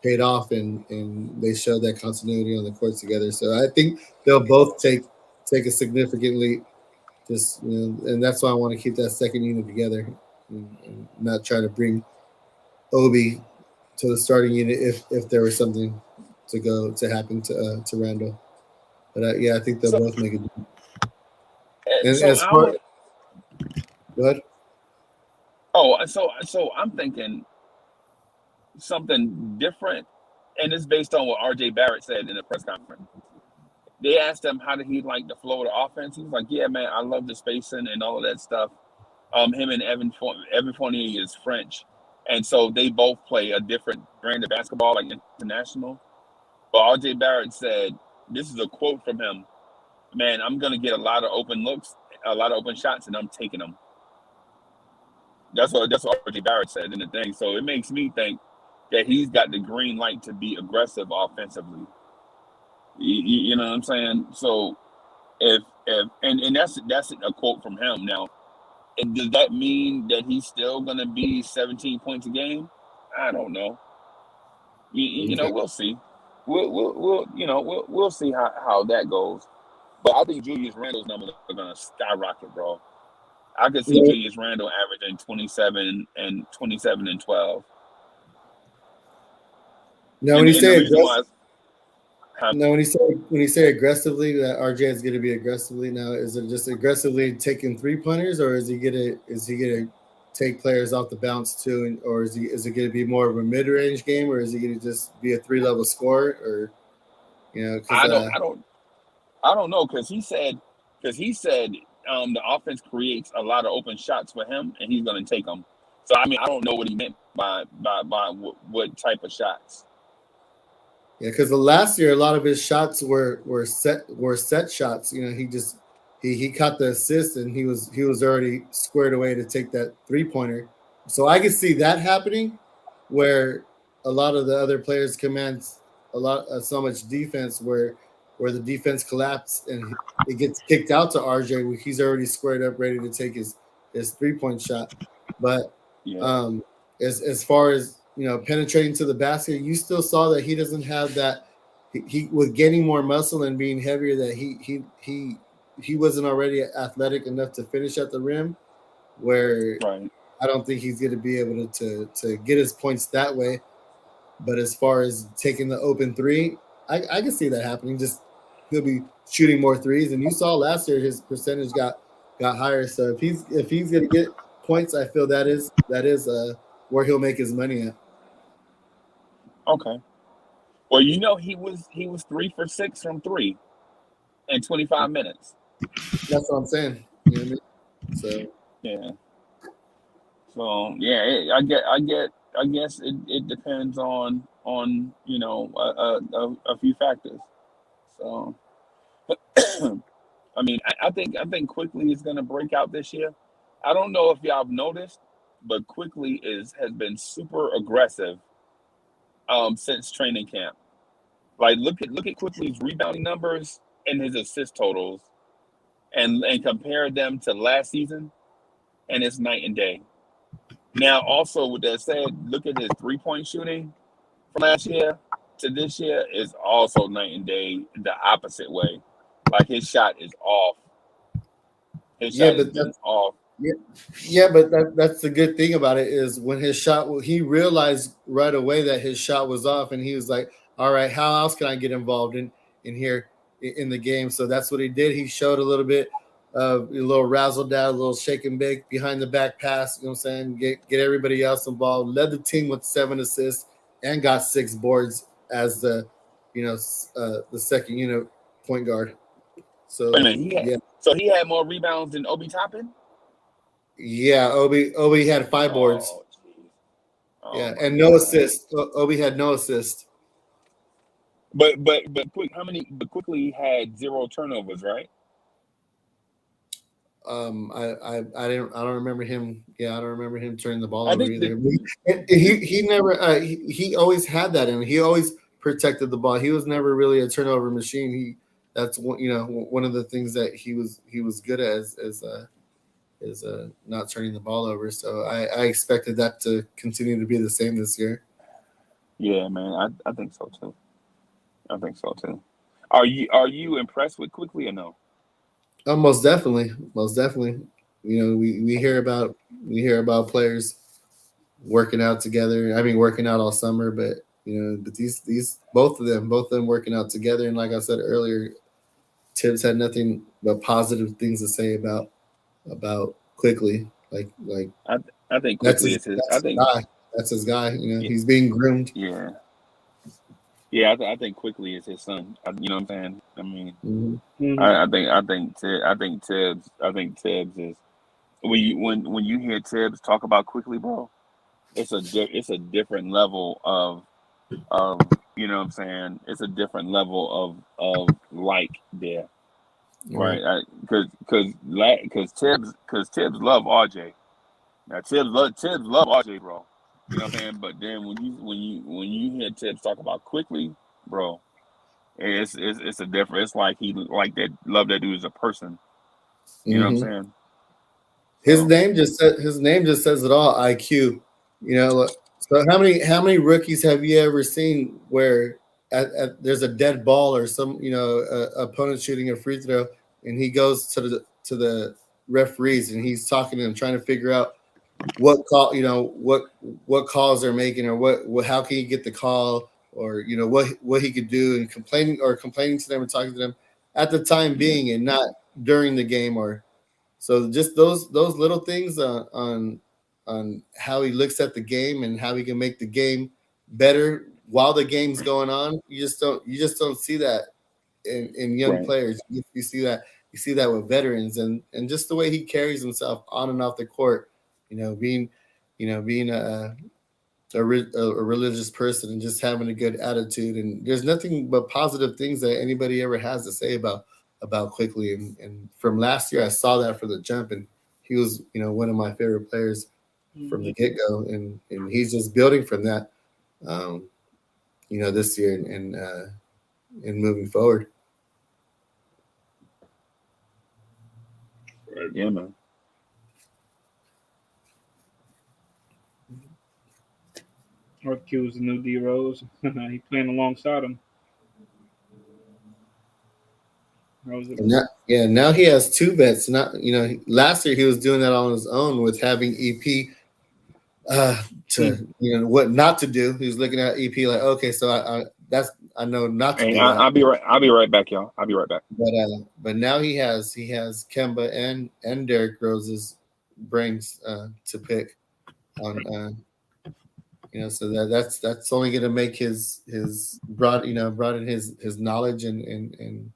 paid off, and they showed that continuity on the court together. So I think they'll both take a significant leap. Just and that's why I want to keep that second unit together, and not try to bring Obi to the starting unit if there was something to happen to Randall. But yeah, I think they'll
So
both make it. And
so
as
I
far
would.
go ahead.
Oh, so I'm thinking something different, and it's based on what RJ Barrett said in the press conference. They asked him how did he like the flow of the offense. He was like, "Yeah, man, I love the spacing and all of that stuff." Him and Evan Fournier is French, and so they both play a different brand of basketball, like international. But RJ Barrett said, "This is a quote from him. Man, I'm gonna get a lot of open looks, a lot of open shots, and I'm taking them." That's what RJ Barrett said in the thing. So it makes me think that he's got the green light to be aggressive offensively. You know what I'm saying? So if and that's a quote from him. Now, and does that mean that he's still going to be 17 points a game? I don't know.
Okay.
We'll see. We'll see how that goes. But I think Julius Randle's numbers are going to skyrocket, bro. I could see
Yeah.
Julius Randle averaging 27 and 12.
Now when
And
you
and the
say
reason why
aggressive,
is huh,
now when you say aggressively that RJ is going to be aggressively, now is it just aggressively taking 3-pointers, or is he gonna take players off the bounce too, or is it going to be more of a mid range game, or is he going to just be a 3-level scorer, or because
I don't know because he said the offense creates a lot of open shots for him and he's going to take them. So I mean I don't know what he meant by what type of shots.
yeah, because the last year a lot of his shots were set shots. He caught the assist and he was already squared away to take that 3-pointer. So I could see that happening, where a lot of the other players command so much defense where the defense collapsed and it gets kicked out to RJ where he's already squared up ready to take his 3-point shot. But
Yeah.
as far as penetrating to the basket, you still saw that he doesn't have that. He with getting more muscle and being heavier, that he wasn't already athletic enough to finish at the rim. Where
Right.
I don't think he's going to be able to get his points that way. But as far as taking the open three, I can see that happening. Just he'll be shooting more threes, and you saw last year his percentage got higher. So if he's going to get points, I feel that is where he'll make his money at.
Okay. Well, he was 3 for 6 from 3 in 25 minutes.
That's what I'm saying. You know what I mean? So
Yeah. So yeah, I guess it depends on a few factors. So I mean I think Quickly is going to break out this year. I don't know if y'all have noticed, but Quickly has been super aggressive since training camp. Like look at Quickly's rebounding numbers and his assist totals and compare them to last season, and it's night and day. Now, also with that said, look at his 3-point shooting from last year to this year is also night and day the opposite way. Like his shot is off. His
Yeah,
shot is
but
just off.
yeah, but that's the good thing about it is when his shot, he realized right away that his shot was off, and he was like, "All right, how else can I get involved in here in the game?" So that's what he did. He showed a little bit of a little razzle dazzle, a little shake and bake behind the back pass. You know what I'm saying? Get everybody else involved. Led the team with 7 assists and got 6 boards as the the second unit point guard. So
Wait a minute, so he had more rebounds than Obi Toppin?
yeah, Obi had 5 boards.
Oh, jeez. Oh,
Yeah,
my
and no
God.
assist. Obi had no assist.
But quickly he had 0 turnovers, right?
I don't remember him. Yeah, I don't remember him turning the ball
I
over
think
either. He never he always had that, and he always protected the ball. He was never really a turnover machine. That's one of the things that he was good at is not turning the ball over. So I expected that to continue to be the same this year.
Yeah, man, I think so too. I think so too. Are you impressed with Quickly or no?
Oh, most definitely. We hear about players working out together. I mean, working out all summer, but but these both of them working out together. And like I said earlier, Tibbs had nothing but positive things to say about Quickly. Like
I think
that's
Quickly
his
is his.
that's
I
his
think
guy. That's his guy.
yeah,
He's being groomed.
yeah. I think Quickly is his son. You know what I'm saying? I mean,
Mm-hmm.
I think Tibbs is when you hear Tibbs talk about Quickly, bro, it's a different level of you know what I'm saying? It's a different level of like there, right? Because Tibbs love RJ. Now Tibbs love RJ, bro. You know what I'm saying? But then when you hear Tibbs talk about Quickly, bro, it's a different. It's like he like that love that dude as a person. You know what I'm
Mm-hmm.
saying?
His
So,
name just says it all. IQ. So how many rookies have you ever seen where there's a dead ball or some opponent shooting a free throw and he goes to the referees and he's talking to them trying to figure out what call what calls they're making or what how can he get the call or what he could do and complaining to them and talking to them at the time being and not during the game or so just those little things on how he looks at the game and how he can make the game better while the game's going on. You just don't see that in young
right.
players. You see that with veterans and just the way he carries himself on and off the court. Being a religious person and just having a good attitude. And there's nothing but positive things that anybody ever has to say about Quickly. And from last year, I saw that for the jump, and he was one of my favorite players from the get go, and he's just building from that, this year and moving forward.
Right. Yeah, man.
RQ is the new D Rose. He playing alongside him.
Now he has 2 vets. Not last year he was doing that on his own with having EP to what not to do. He was looking at EP like, okay, so I know not to do that.
I'll be right back, y'all. I'll be right back.
But now he has Kemba and Derrick Rose's brains to pick on. So that's only going to make his broaden his knowledge and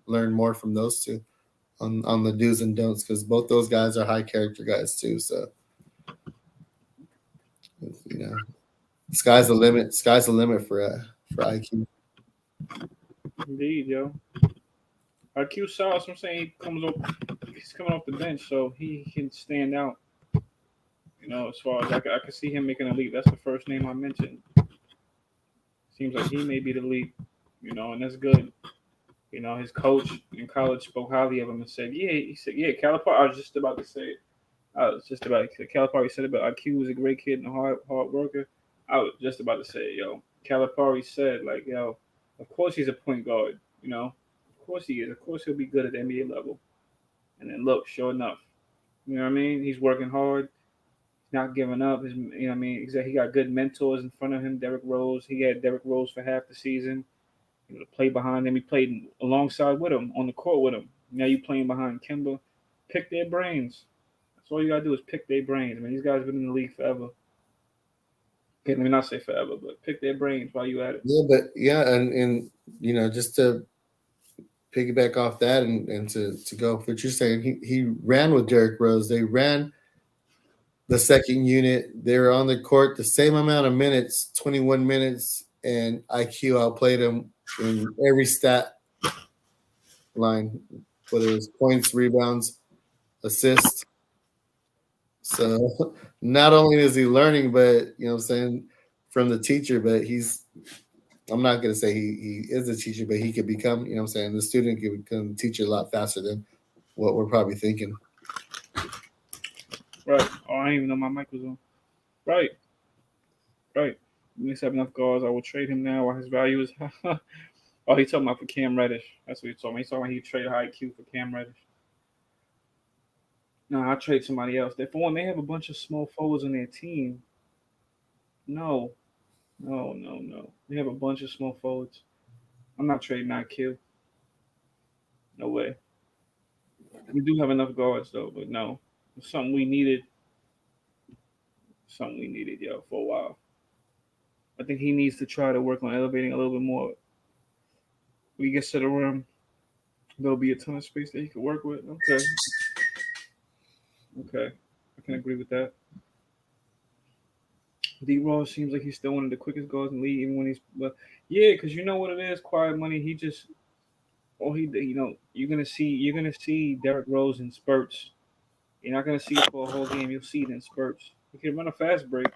learn more from those two on the do's and don'ts because both those guys are high character guys too. So sky's the limit. Sky's the limit for IQ.
Indeed, yo. IQ sauce. I'm saying he's coming off the bench, so he can stand out. As far as I can see him making a leap. That's the first name I mentioned. Seems like he may be the leap, and that's good. His coach in college spoke highly of him and said, Calipari. I was just about to say it. Calipari said about IQ was a great kid and a hard worker. I was just about to say, Calipari said, of course he's a point guard, of course he is. Of course he'll be good at the NBA level. And then look, sure enough, you know what I mean? He's working hard. He's not giving up. You know what I mean? He got good mentors in front of him. Derrick Rose. He had Derrick Rose for half the season. To play behind him. He played alongside with him on the court with him. Now you playing behind Kemba. Pick their brains. That's all you gotta do is pick their brains. I mean, these guys have been in the league forever. Okay, let me not say forever, but pick their brains while you at it.
Yeah, and you know, just to piggyback off that and to go with what you're saying, he ran with Derrick Rose. They ran the second unit. They were on the court the same amount of minutes, 21 minutes, and IQ outplayed him in every stat line, whether it's points, rebounds, assists. So not only is he learning, but you know what I'm saying, from the teacher, but I'm not gonna say he is a teacher, but he could become, you know what I'm saying, the student could become a teacher a lot faster than what we're probably thinking.
Right. Oh, I didn't even know my mic was on. Right. Knicks have enough guards. I will trade him now while his value is high. Oh, he's talking about for Cam Reddish. That's what he's talking about. He's talking about he traded IQ for Cam Reddish. No, I'll trade somebody else. For one, they have a bunch of small forwards on their team. No. They have a bunch of small forwards. I'm not trading IQ. No way. We do have enough guards, though, but no. It's something we needed. Yo, for a while. I think he needs to try to work on elevating a little bit more. When he gets to the rim, there'll be a ton of space that he can work with. Okay. I can agree with that. D. Ross seems like he's still one of the quickest guards in the league, even when he's because you know what it is, quiet money. He just you're gonna see Derrick Rose in spurts. You're not gonna see it for a whole game. You'll see it in spurts. He can run a fast break,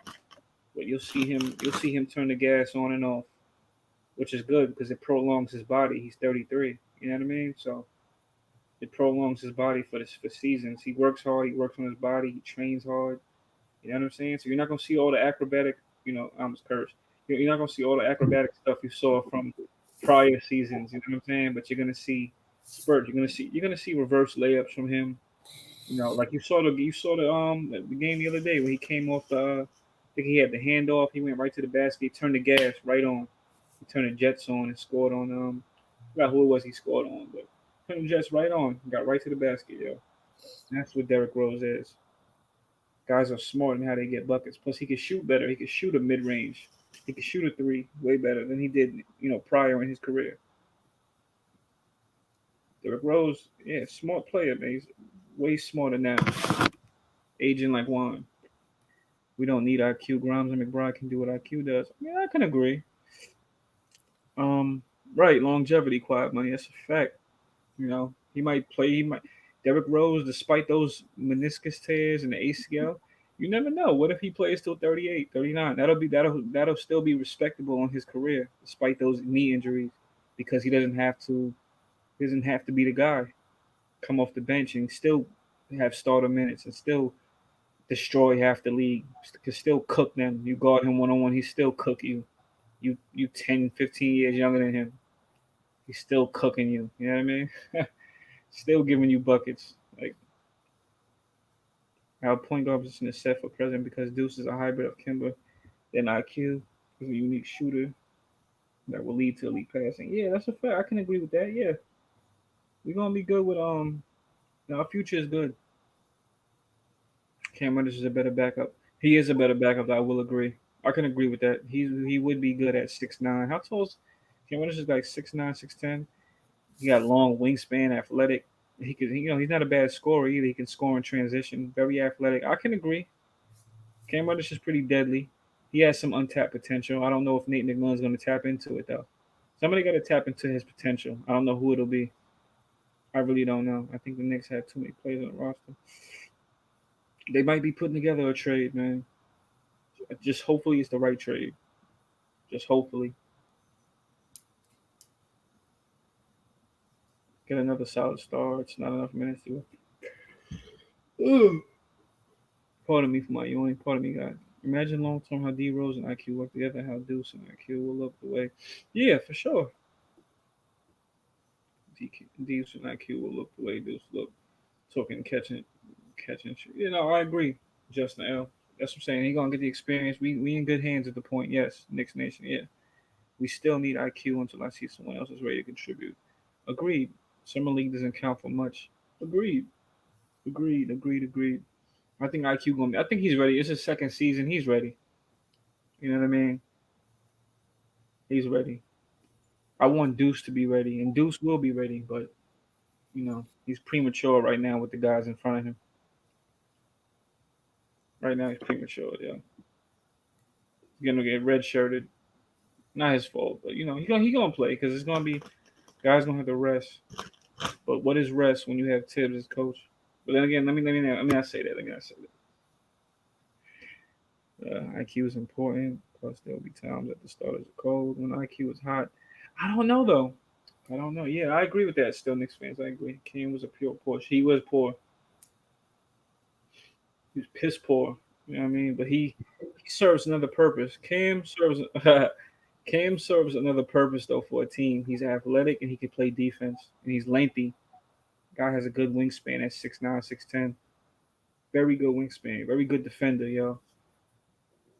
but you'll see him turn the gas on and off, which is good because it prolongs his body. He's 33. You know what I mean? So it prolongs his body for seasons. He works hard. He works on his body. He trains hard. You know what I'm saying? So you're not gonna see all the acrobatic. I almost cursed. You're not gonna see all the acrobatic stuff you saw from prior seasons. You know what I'm saying? But you're gonna see spurts. You're gonna see reverse layups from him. Like you saw the game the other day when he came off the. I think he had the handoff. He went right to the basket. He turned the gas right on. He turned the Jets on and scored on. I forgot who it was he scored on, but turned the Jets right on. Got right to the basket, yo. That's what Derrick Rose is. Guys are smart in how they get buckets. Plus, he can shoot better. He can shoot a mid-range. He can shoot a three way better than he did, prior in his career. Derrick Rose, smart player, man. He's way smarter now. Aging like wine. We don't need IQ. Grimes and McBride can do what IQ does. Yeah, I can agree. Right, longevity, quiet money. That's a fact. He might play. Derrick Rose, despite those meniscus tears and the ACL, you never know. What if he plays till 38, 39? That'll still be respectable on his career, despite those knee injuries, because he doesn't have to be the guy. Come off the bench and still have starter minutes and still destroy half the league. Can still cook them. You guard him one-on-one, he still cook you. You 10, 15 years younger than him. He's still cooking you. You know what I mean? Still giving you buckets. Like our point guard position is set for president because Deuce is a hybrid of Kemba and IQ. He's a unique shooter that will lead to elite passing. Yeah, that's a fact. I can agree with that. Yeah. We're gonna be good with our future is good. Cam Reddish is a better backup. He is a better backup, I will agree. I can agree with that. He would be good at 6'9". How tall is Cam Reddish? Is like 6'9", 6'10". He got long wingspan, athletic. He could, he's not a bad scorer either. He can score in transition. Very athletic. I can agree. Cam Reddish is pretty deadly. He has some untapped potential. I don't know if Nate McMillan's going to tap into it though. Somebody got to tap into his potential. I don't know who it'll be. I really don't know. I think the Knicks have too many players on the roster. They might be putting together a trade, man. Just hopefully it's the right trade. Just hopefully. Get another solid star. It's not enough minutes to. Pardon me for my yawning. Pardon me, guys. Imagine long term how D Rose and IQ work together. How Deuce and IQ will look the way. Yeah, for sure. decent IQ will look the way this look. Talking, catching. You know, I agree, Justin L. That's what I'm saying. He gonna get the experience. We in good hands at the point. Yes, Knicks Nation. Yeah, we still need IQ until I see someone else is ready to contribute. Agreed. Summer league doesn't count for much. Agreed. Agreed. I think IQ gonna be. I think he's ready. It's his second season. He's ready. You know what I mean? He's ready. I want Deuce to be ready, and Deuce will be ready, but you know he's premature right now with the guys in front of him. Right now he's premature. Yeah, he's gonna get red shirted. Not his fault, but you know he gonna play because it's gonna be guys gonna have to rest. But what is rest when you have Tibbs as coach? But then again, let me not say that. Let me not say that. IQ is important. Plus, there will be times that the starters are cold. When IQ is hot, I don't know though. I don't know. Yeah, I agree with that. Still, Knicks fans, I agree. Cam was a pure poor. He was poor. He was piss poor. You know what I mean? But he serves another purpose. Cam serves another purpose though for a team. He's athletic and he can play defense and he's lengthy. Guy has a good wingspan at 6'9", 6'10". Very good wingspan. Very good defender, yo.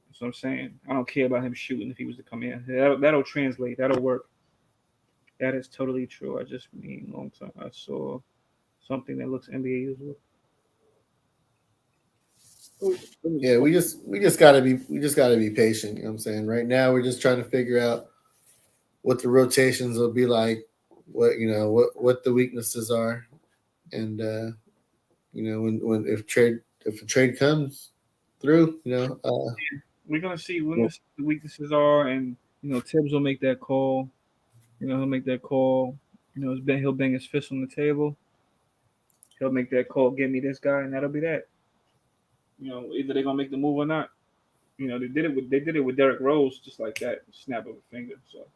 That's what I'm saying. I don't care about him shooting if he was to come in. That'll translate. That'll work. That is totally true. I just mean long time. I saw something that looks NBA usual.
Yeah, we just gotta be patient. You know what I'm saying? Right now we're just trying to figure out what the rotations will be like, what the weaknesses are, and when if a trade comes through,
we're gonna see what the weaknesses are, and Tibbs will make that call. He'll make that call. He'll bang his fist on the table. He'll make that call. Get me this guy, and that'll be that. Either they're gonna make the move or not. They did it with Derrick Rose just like that, snap of a finger. So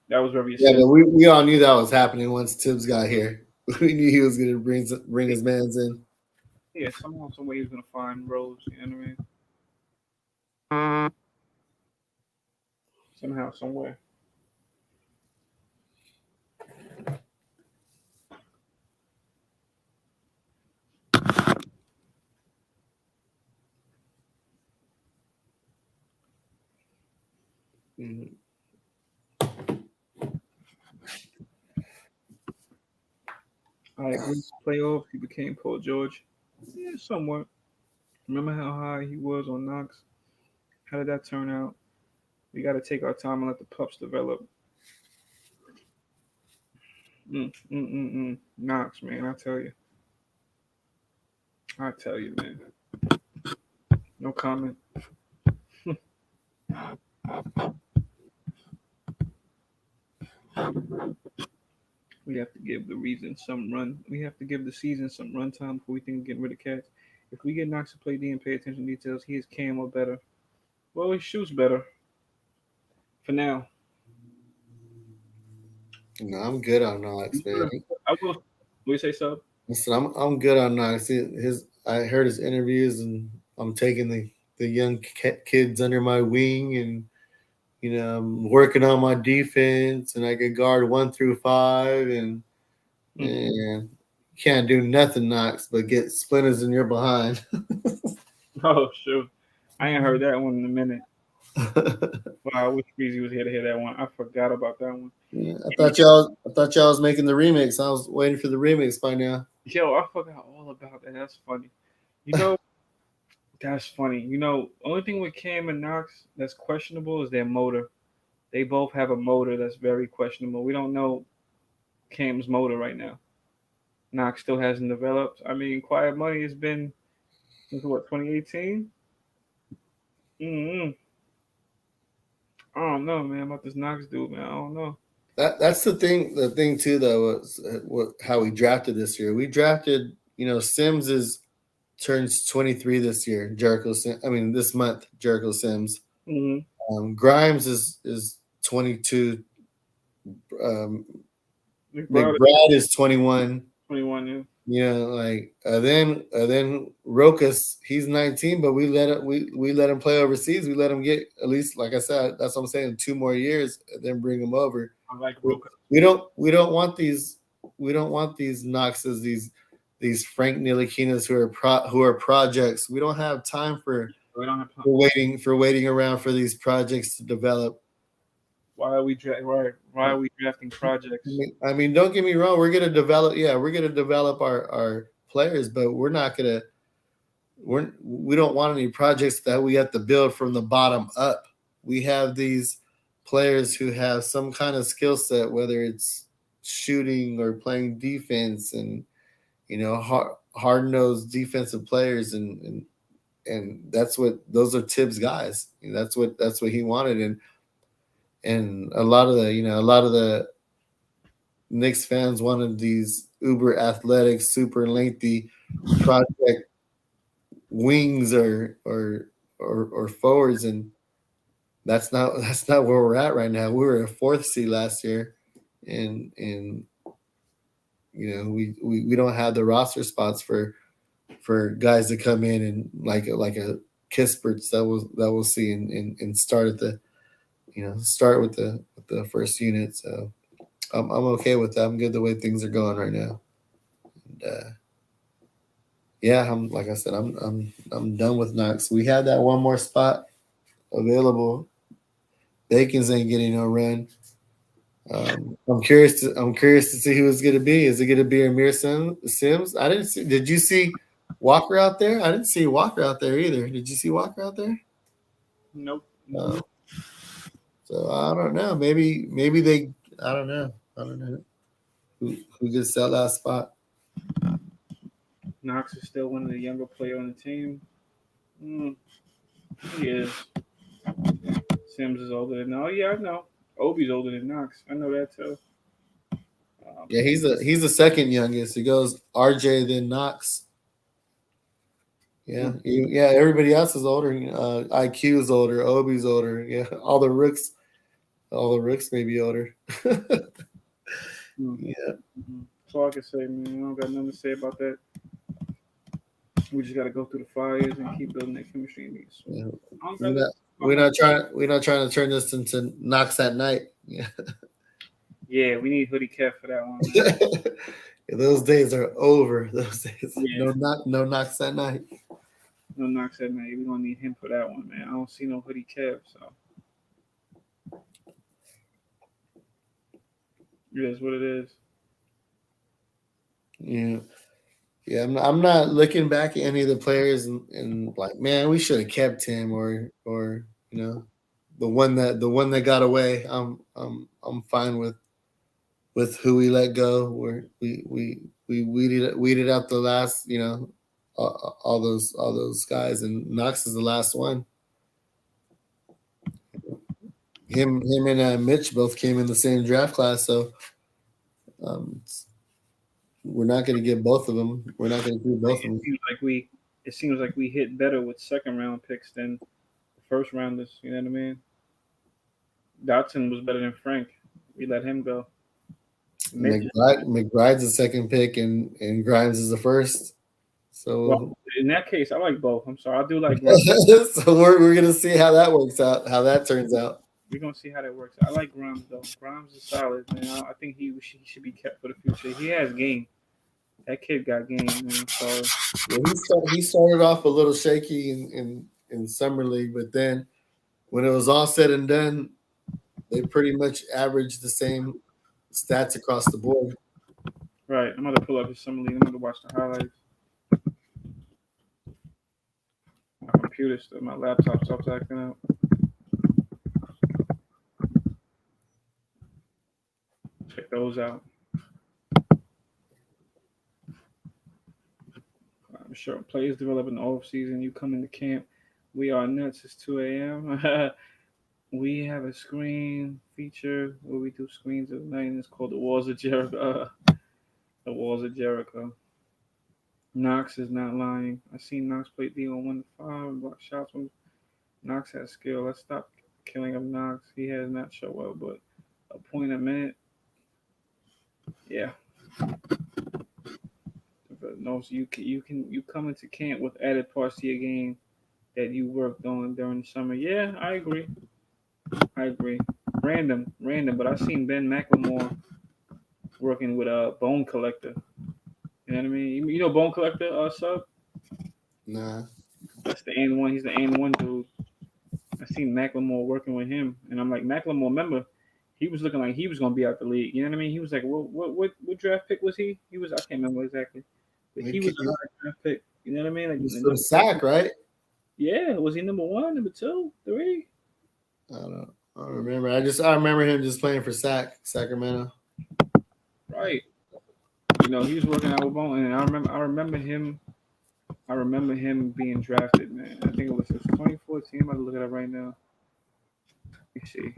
that was very
yeah. But we all knew that was happening once Tibbs got here. We knew he was gonna bring his mans in.
Yeah, somehow, some way he was gonna find Rose. You know what I mean? Somehow, somewhere.
Mm-hmm.
I agree. Playoffs, he became Paul George. Yeah, somewhat. Remember how high he was on Knox? How did that turn out? We got to take our time and let the pups develop. Knox, man, I tell you, man. No comment. We have to give the reason some run. We have to give the season some run time before we think of getting rid of Cats. If we get Knox to play D and pay attention to details, he is Cam or better. Well, he shoots better. For now.
No, I'm good on Knox, man.
I will. Will you say so?
Listen, I'm good on Knox. I heard his interviews, and I'm taking the young kids under my wing, and I'm working on my defense, and I can guard 1 through 5, and can't do nothing, Knox, but get splinters in your behind.
Oh, shoot. I ain't heard that one in a minute. Wow, I wish Breezy was here to hear that one. I forgot about that one.
Yeah, I thought y'all was making the remix. I was waiting for the remix by now.
Yo, I forgot all about that. That's funny. That's funny. Only thing with Cam and Knox that's questionable is their motor. They both have a motor that's very questionable. We don't know Cam's motor right now. Knox still hasn't developed. I mean, Quiet Money has been since what, 2018? I don't know, man, about this Knox dude, man. I don't know.
That's the thing. The thing too, though, was how we drafted this year. We drafted, Sims turns 23 this year. This month, Jericho Sims.
Mm-hmm.
Grimes is 22. McBride is 21.
21, yeah.
Then Rokas, he's 19, but we let him play overseas. We let him get at least, like I said, that's what I'm saying, 2 more years, and then bring him over.
I like
we don't want these Knoxes, these Frank Ntilikina's who are projects. We don't have time for waiting around for these projects to develop.
Why are we drafting projects?
I mean, don't get me wrong. We're gonna develop our players, but we don't want any projects that we have to build from the bottom up. We have these players who have some kind of skill set, whether it's shooting or playing defense, and hard-nosed defensive players, and those are Tibbs guys. That's what he wanted, and a lot of the Knicks fans wanted these uber athletic, super lengthy project wings or forwards, and that's not where we're at right now. We were a 4th seed last year, and we don't have the roster spots for guys to come in and like a Kispert's that we'll see and start at the start with the first unit. So I'm okay with that. I'm good the way things are going right now. And, like I said, I'm done with Knox. We had that one more spot available. Bakins ain't getting no run. I'm curious to see who it's going to be. Is it going to be Amir Sims? I didn't see. Did you see Walker out there? I didn't see Walker out there either. Did you see Walker out there?
Nope.
So I don't know. Maybe they. I don't know. Who gets that last spot?
Knox is still one of the younger players on the team. He is. Sims is older than. Oh yeah, I know. Obi's older than Knox. I know that too.
Yeah, he's the second youngest. It goes RJ, then Knox. Yeah, everybody else is older. IQ is older. Obi's older. Yeah, all the rooks may be older. Yeah.
That's all I can say, man. I don't got nothing to say about that. We just got to go through the fires and keep building that chemistry.
Yeah. We're not trying to turn this into Knox at night. Yeah.
Yeah, we need Hoodie Kev for that one.
Yeah, those days are over. Those days.
Yeah.
No Knox at night.
No Knox at night. We're gonna need him for that one, man. I don't see no Hoodie Kev, so it is what it is.
Yeah. Yeah, I'm not looking back at any of the players and like, man, we should have kept him or the one that got away. I'm fine with who we let go. Where we weeded out the last, all those guys, and Knox is the last one. Him and Mitch both came in the same draft class, so we're not going to get both of them. We're not going to do both of them.
It seems like we hit better with second round picks than first rounders. You know what I mean? Dotson was better than Frank. We let him go.
McBride's the second pick, and Grimes is the first. So
in that case, I like both. I'm sorry, I do like Grimes.
So we're gonna see how that works out, how that turns out.
We're gonna see how that works out. I like Grimes though. Grimes is solid, man. I think he should be kept for the future. He has game. That kid got game, man. So
he started off a little shaky in summer league, but then when it was all said and done, they pretty much averaged the same stats across the board.
Right. I'm gonna pull up his summer league. I'm gonna watch the highlights. My computer still, my laptop stops acting out. Check those out. I'm sure players develop in the off season. You come into camp. We are nuts. It's 2 a.m. We have a screen feature where we do screens at night, and it's called The Walls of Jericho. The Walls of Jericho. Knox is not lying. I seen Knox play D on 1-5, block shots. Knox has skill. Let's stop killing of Knox. He has not shown well, but a point a minute. Yeah. No, so you come into camp with added parts to your game that you worked on during the summer. Yeah, I agree. random, but I seen Ben McLemore working with a Bone Collector. You know what I mean? You know Bone Collector, sub?
Nah.
That's the and one. He's the and one dude. I seen McLemore working with him, and I'm like, McLemore, remember, he was looking like he was gonna be out the league. You know what I mean? He was like, what draft pick was he? He was, I can't remember exactly, but he was a draft pick. You know what I mean? Like
He's from Sac, right?
Yeah, was he number 1, number 2, 3?
I don't remember. I remember him just playing for Sacramento.
Right. You know, he was working out with Bone, and I remember him being drafted, man. I think it was 2014. I'm about to look it up right now. Let me see.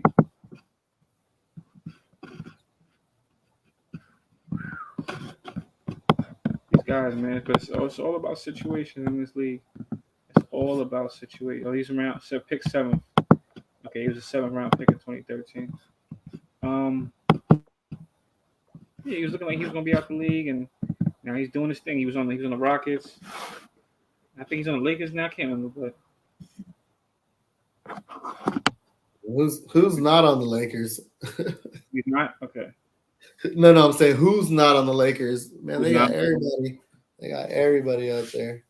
These guys, man, because it's all about situations in this league. It's all about situation. Oh, he's around pick 7th. Okay, he was a 7th round pick in 2013. Yeah, he was looking like he was gonna be out the league, and now he's doing his thing. He was on the Rockets. I think he's on the Lakers now. I can't remember, but
who's not on the Lakers?
he's not. Okay.
No, I'm saying who's not on the Lakers? Man, they got everybody. They got everybody out there.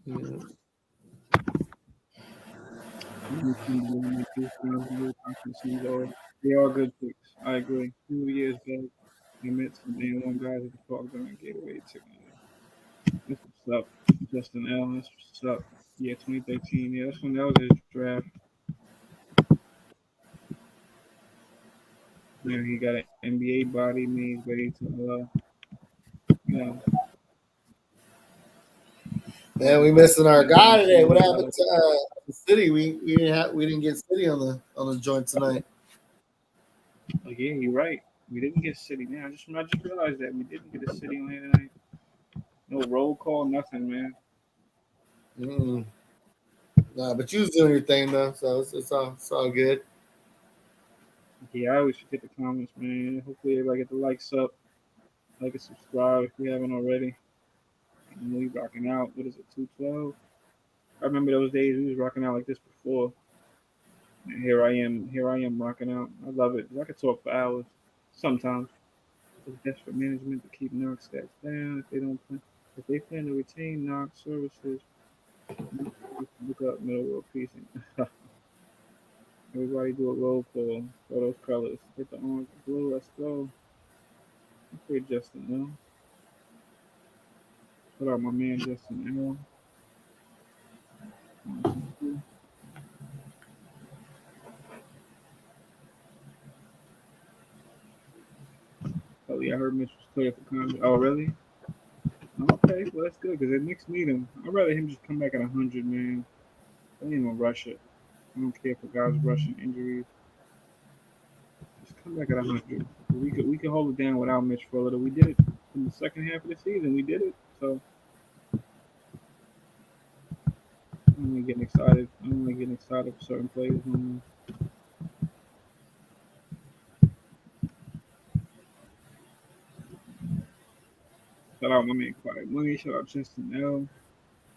Yeah.
They are good picks. I agree. 2 years back, I met some one guys at the park during Gatorade together. That's what's up. Justin L. That's what's up. Yeah, 2013. Yeah, that's when that was his draft. Yeah, he got an NBA body, means ready to
Man, we missing our guy today. What happened to the City? We didn't get City on the joint tonight.
Oh, yeah, you're right. We didn't get City. Man, I just realized that we didn't get a City on here tonight. No roll call, nothing, man.
Nah, but you was doing your thing though, so it's all good.
Yeah, I always forget the comments, man. Hopefully everybody get the likes up, like and subscribe if you haven't already. And we rocking out. What is it, 212? I remember those days we was rocking out like this before. And here I am rocking out. I love it. I could talk for hours sometimes. It's best for management to keep Knox stats down if they plan to retain Knox services. Look up middle row piecing. Everybody do a roll call for those colors. Hit the orange, blue. Let's go. Okay, Justin L. Shout out my man Justin L. Oh yeah, I heard Mitch was clear for contract. Oh really? Okay, well that's good because the Knicks need him. I'd rather him just come back at 100, man. Don't even rush it. I don't care for guys rushing injuries. Just come back at 100. We could hold it down without Mitch for a little. We did it in the second half of the season. We did it. So I'm only getting excited. For certain players. Shout out my man Quiet Money. Shout out Justin L.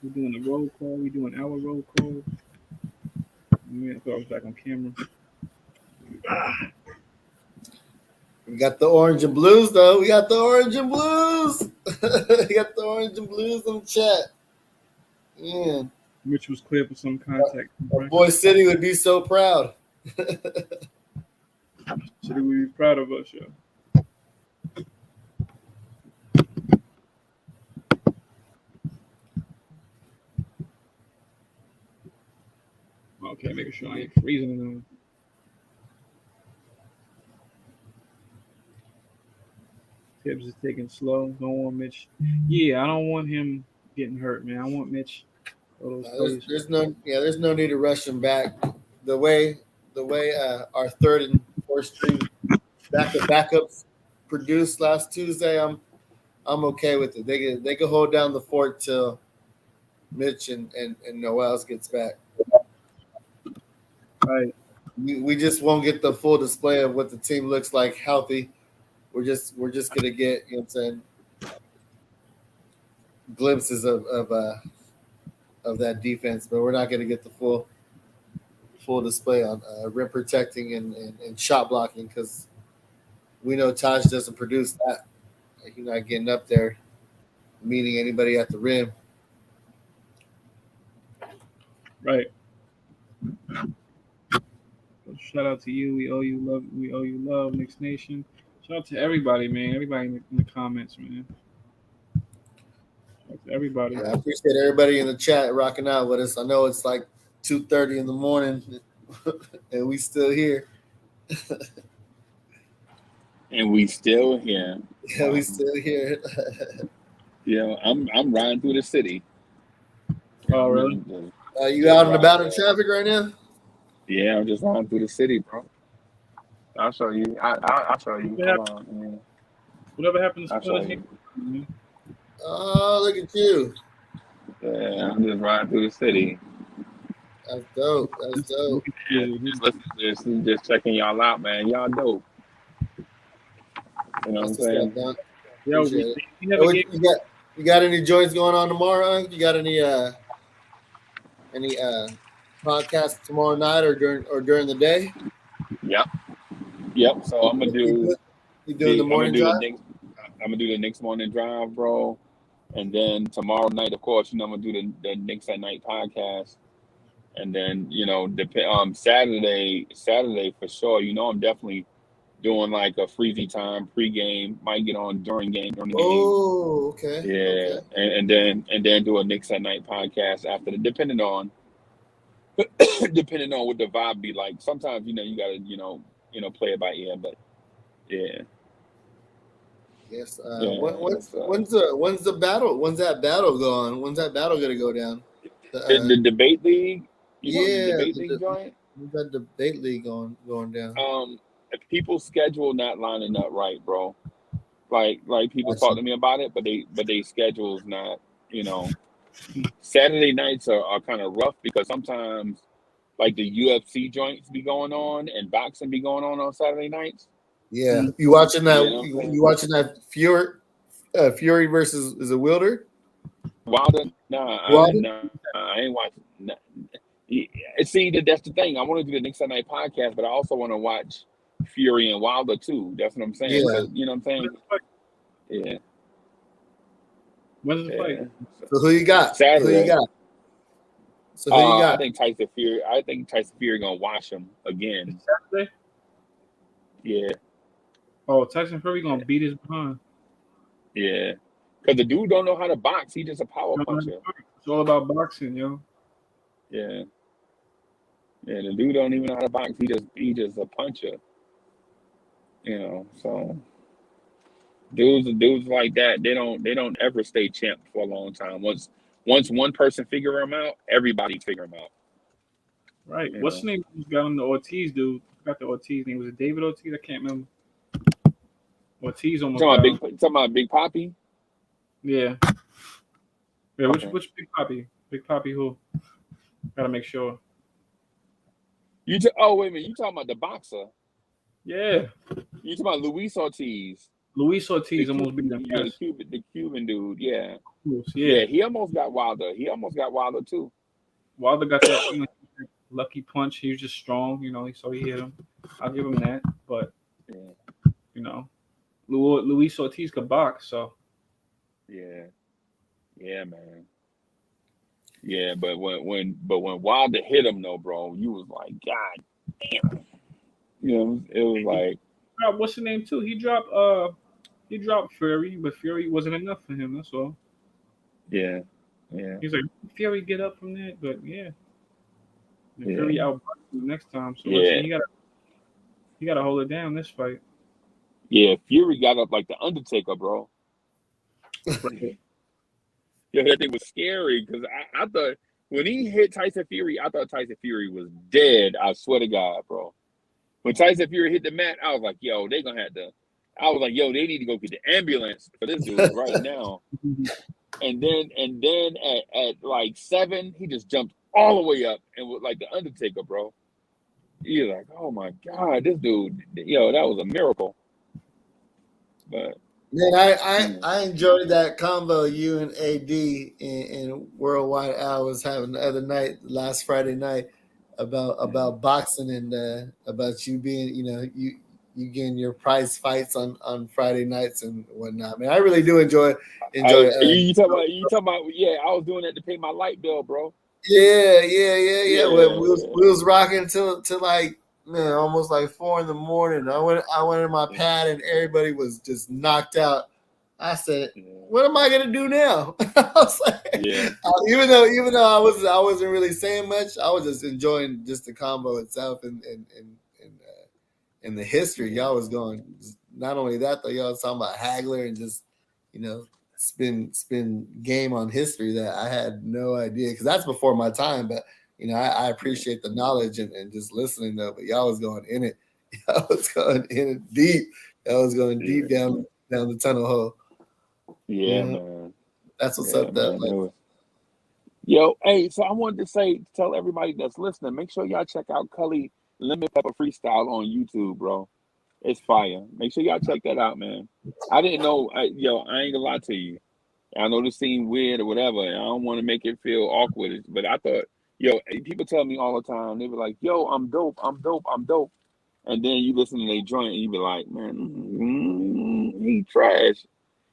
We're doing a roll call. We're doing our roll call. I thought I was back on camera.
We got the orange and blues though. We got the orange and blues. We got the orange and blues in the chat. Yeah.
Mitch was clear for some contact.
Our boy City would be so proud.
City would be proud of us, yo. Okay, making sure I ain't freezing them. Tibbs is taking slow. Don't want Mitch. Yeah, I don't want him getting hurt, man. I want Mitch.
There's no need to rush him back. The way our third and fourth string backups produced last Tuesday, I'm okay with it. They can hold down the fort till Mitch and Noels gets back.
Right.
We just won't get the full display of what the team looks like healthy. We're just gonna get, you know what I'm saying, glimpses of that defense, but we're not gonna get the full full display on rim protecting and shot blocking because we know Taj doesn't produce that. He's not getting up there, meeting anybody at the rim.
Right. Shout out to you. We owe you love. We owe you love, Knicks Nation. Shout out to everybody, man. Everybody in the comments, man. Shout out to everybody.
Yeah, I appreciate everybody in the chat rocking out with us. I know it's like 2:30 in the morning, and we still here.
And we still here.
Yeah, we still here.
Yeah, I'm riding through the city.
Oh, really?
You out and about in traffic right now?
Yeah, I'm just riding through the city, bro. I'll show you. I'll show you. Hold on. Yeah.
Whatever happened to
I'll show
Splinter?
you.
Oh, look at you.
Yeah, I'm just riding through the city.
That's dope. That's dope.
Just listen to this. Just checking y'all out, man. Y'all dope. You know what I'm saying?
Yo,
Appreciate
we have a game.
You got any joints going on tomorrow? You got any podcasts tomorrow night or during the day?
Yep. So I'm gonna do.
You doing the morning drive?
I'm gonna do the Knicks morning drive, bro. And then tomorrow night, of course, I'm gonna do the Knicks at Night podcast. And then Saturday for sure. I'm definitely doing like a freezy time pregame. Might get on during the game.
Oh, okay.
Yeah,
okay.
and then do a Knicks at Night podcast after depending on what the vibe be like. Sometimes you gotta play it by ear, but yeah.
Yes.
Yeah,
when's the battle? When's that battle going? When's that battle gonna go down?
The debate league.
Yeah,
the debate league joint.
When's that debate league going down?
People's schedule not lining up right, bro. Like people talk to me about it, but they schedule's not. Saturday nights are kind of rough because sometimes like the UFC joints be going on and boxing be going on Saturday nights.
Yeah, you watching that? You watching that Fury versus is it Wilder?
Wilder? Nah, I ain't watching. Nah. See, that's the thing. I want to do the Knicks at Night podcast, but I also want to watch Fury and Wilder too. That's what I'm saying.
Yeah.
You know what I'm saying? Yeah.
When's the fight?
So who you got?
Saturday.
Who you got? So who you got?
I think Tyson Fury gonna wash him again.
Saturday?
Yeah.
Oh, Tyson Fury gonna beat his behind.
Yeah. Because the dude don't know how to box. He just a power puncher.
It's all about boxing, yo.
Yeah. Yeah, the dude don't even know how to box. He just a puncher. So dudes like that, they don't ever stay champ for a long time. Once one person figure them out, everybody figure them out.
Right. What's the name? Who's got him? The Ortiz dude. I forgot the Ortiz name. Was it David Ortiz? I can't remember. Ortiz almost.
Talking about Big Papi?
Yeah. Yeah.
Okay.
Which Big Papi? Big Papi who? Gotta make sure.
Wait a minute. You talking about the boxer?
Yeah.
You talking about Luis Ortiz?
Luis Ortiz almost beat him.
Yeah, the Cuban dude. Yeah.
Yeah.
He almost got Wilder. He almost got Wilder too.
Wilder got that lucky punch. He was just strong, so he hit him. I'll give him that. But Luis Ortiz could box, so
yeah, man. Yeah, but when Wilder hit him though, bro, you was like, God damn. It was like
what's the name too? He dropped Fury, but Fury wasn't enough for him. That's all.
Yeah.
He's like, Fury get up from that, but yeah. Fury outboxed him next time. So he gotta hold it down this fight.
Yeah, Fury got up like the Undertaker, bro. Yeah, that thing was scary because I thought when he hit Tyson Fury, I thought Tyson Fury was dead. I swear to God, bro. When Tyson Fury hit the mat, I was like, yo, they gonna have to. I was like, yo, they need to go get the ambulance for this dude right now. And then at like 7, he just jumped all the way up and was like the Undertaker, bro. You're like, oh my God, this dude, that was a miracle. But
man, I enjoyed that combo you and AD in Worldwide Hour was having the other night, last Friday night. about boxing and about you being, you getting your prize fights on Friday nights and whatnot. Man, I really do enjoy.
You talking about? Yeah, I was doing that to pay my light bill, bro.
Yeah. Well, we was rocking till like, man, almost like 4 a.m. I went in my pad and everybody was just knocked out. I said, "What am I gonna do now?" I was like, even though I wasn't really saying much, I was just enjoying just the combo itself and the history. Y'all was going. Not only that, though, y'all was talking about Hagler and just, spin game on history that I had no idea, because that's before my time. But I appreciate the knowledge and just listening though. But y'all was going in it. Y'all was going in it deep. Y'all was going deep down the tunnel hole.
Yeah, man.
That's what's up, though. Like,
yo, hey, so I wanted to tell everybody that's listening, make sure y'all check out Culley Lemon Pepper Freestyle on YouTube, bro. It's fire. Make sure y'all check that out, man. I didn't know, I ain't gonna lie to you. I know this seems weird or whatever. I don't want to make it feel awkward, but I thought, people tell me all the time, they be like, yo, I'm dope. And then you listen to their joint and you be like, man, he trash.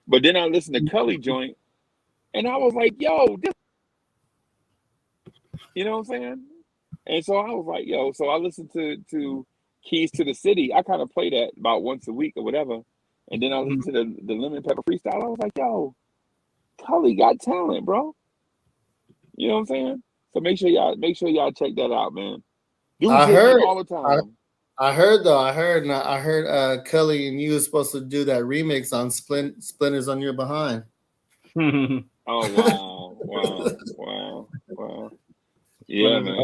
But then I listened to Culley joint and I was like, yo, this, you know what I'm saying? And so I was like, yo, so I listened to Keys to the City. I kind of play that about once a week or whatever. And then I listened to the Lemon Pepper Freestyle. I was like, yo, Culley got talent, bro. You know what I'm saying? So make sure y'all check that out, man.
I heard
all the time.
I heard Culley and you was supposed to do that remix on Splinters on Your Behind.
Oh wow. Yeah, man.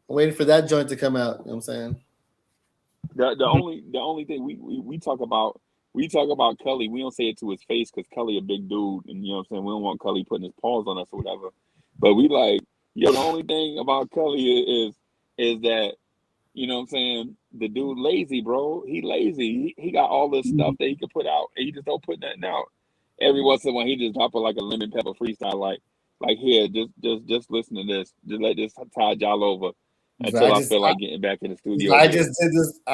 I'm waiting for that joint to come out. You know what I'm saying?
The only thing we talk about Culley, we don't say it to his face because Culley a big dude, and you know what I'm saying, we don't want Culley putting his paws on us or whatever. But we like, the only thing about Culley is that, you know what I'm saying, the dude lazy, bro. He lazy. He got all this stuff that he could put out, and he just don't put nothing out. Every once in a while, he just drop like a Lemon Pepper Freestyle, like here, just listen to this. Just let this tide y'all over until I feel like getting back in the studio.
I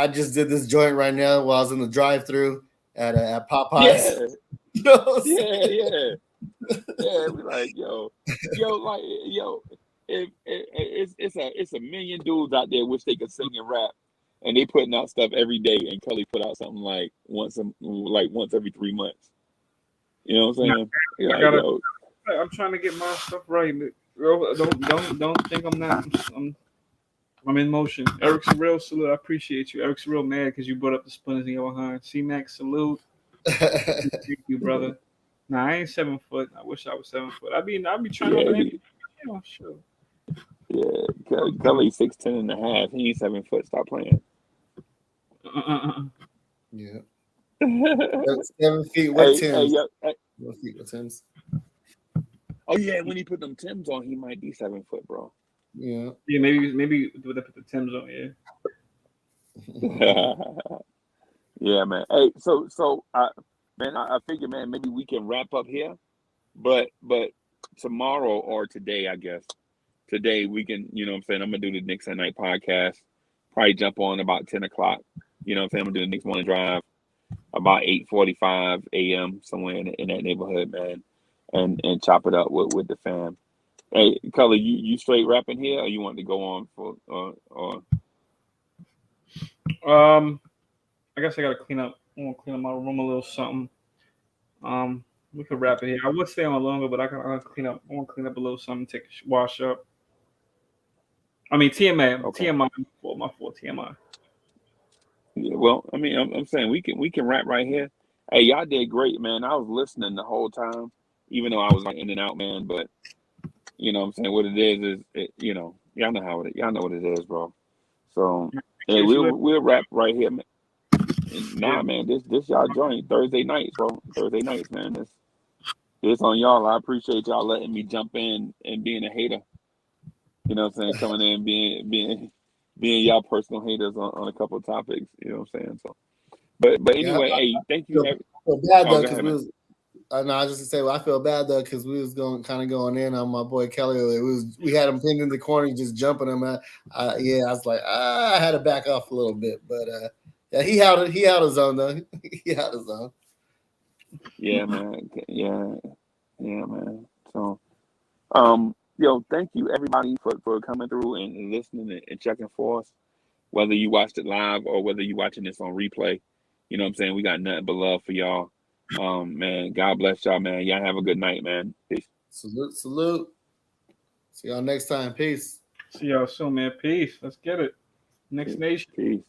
just did this joint right now while I was in the drive-through at Popeyes.
Yeah. We like, it's a million dudes out there wish they could sing and rap, and they putting out stuff every day. And Culley put out something like once every 3 months. You know what I'm saying?
I'm trying to get my stuff right, bro. Don't think I'm not. I'm in motion. Eric Surreal, salute. I appreciate you. Eric's real mad because you brought up the Splinters in Your Behind. C-Max, salute. Thank you, brother. Nah, I ain't 7 foot. I wish I was 7 foot. I'd be trying to. Sure.
Yeah, Culley's 6'10" and a half. He ain't 7 foot. Stop playing.
Yeah. 7 feet with Timbs. 7 feet with Timbs.
Oh yeah, when he put them Timbs on, he might be 7 foot, bro.
Yeah. Yeah, maybe would have put the Timbs on.
Yeah. Yeah, man. Hey, so man, I figure, man, maybe we can wrap up here, but tomorrow or today, I guess. Today we can, you know what I'm saying, I'm gonna do the Knicks at Night podcast. Probably jump on about 10 o'clock. You know what I'm saying? I'm gonna do the Knicks morning drive about 8:45 a.m. somewhere in that neighborhood, man, and chop it up with the fam. Hey, Culley, you straight rapping here, or you want to go on for
I guess I gotta clean up. I want to clean up my room a little something. We could wrap it here. I would stay on longer, but I want to clean up a little something, take a wash up. I mean, TMI, okay. TMI, my fault, TMI.
Yeah, well, I mean, I'm saying we can wrap right here. Hey, y'all did great, man. I was listening the whole time, even though I was like in and out, man. But you know what I'm saying, what it is you know, y'all know what it is, bro. So hey, we'll wrap right here, man. Man, this y'all joint Thursday nights, bro. Thursday nights, man. This on y'all. I appreciate y'all letting me jump in and being a hater. You know what I'm saying? Coming in, being y'all personal haters on a couple of topics. You know what I'm saying? So, but anyway, hey, thank you.
So bad though, because No, I was just gonna say, I feel bad though because we was going in on my boy Kelly. We had him pinned in the corner, just jumping him. I was like, I had to back off a little bit, but yeah, he held his own though. He held his own.
Yeah, man. Yeah, man. So, thank you everybody for coming through and listening and checking for us. Whether you watched it live or whether you watching this on replay, you know what I'm saying? We got nothing but love for y'all. Man, God bless y'all, man. Y'all have a good night, man. Peace.
Salute. See y'all next time. Peace.
See y'all soon, man. Peace. Let's get it. Next Nation.
Peace.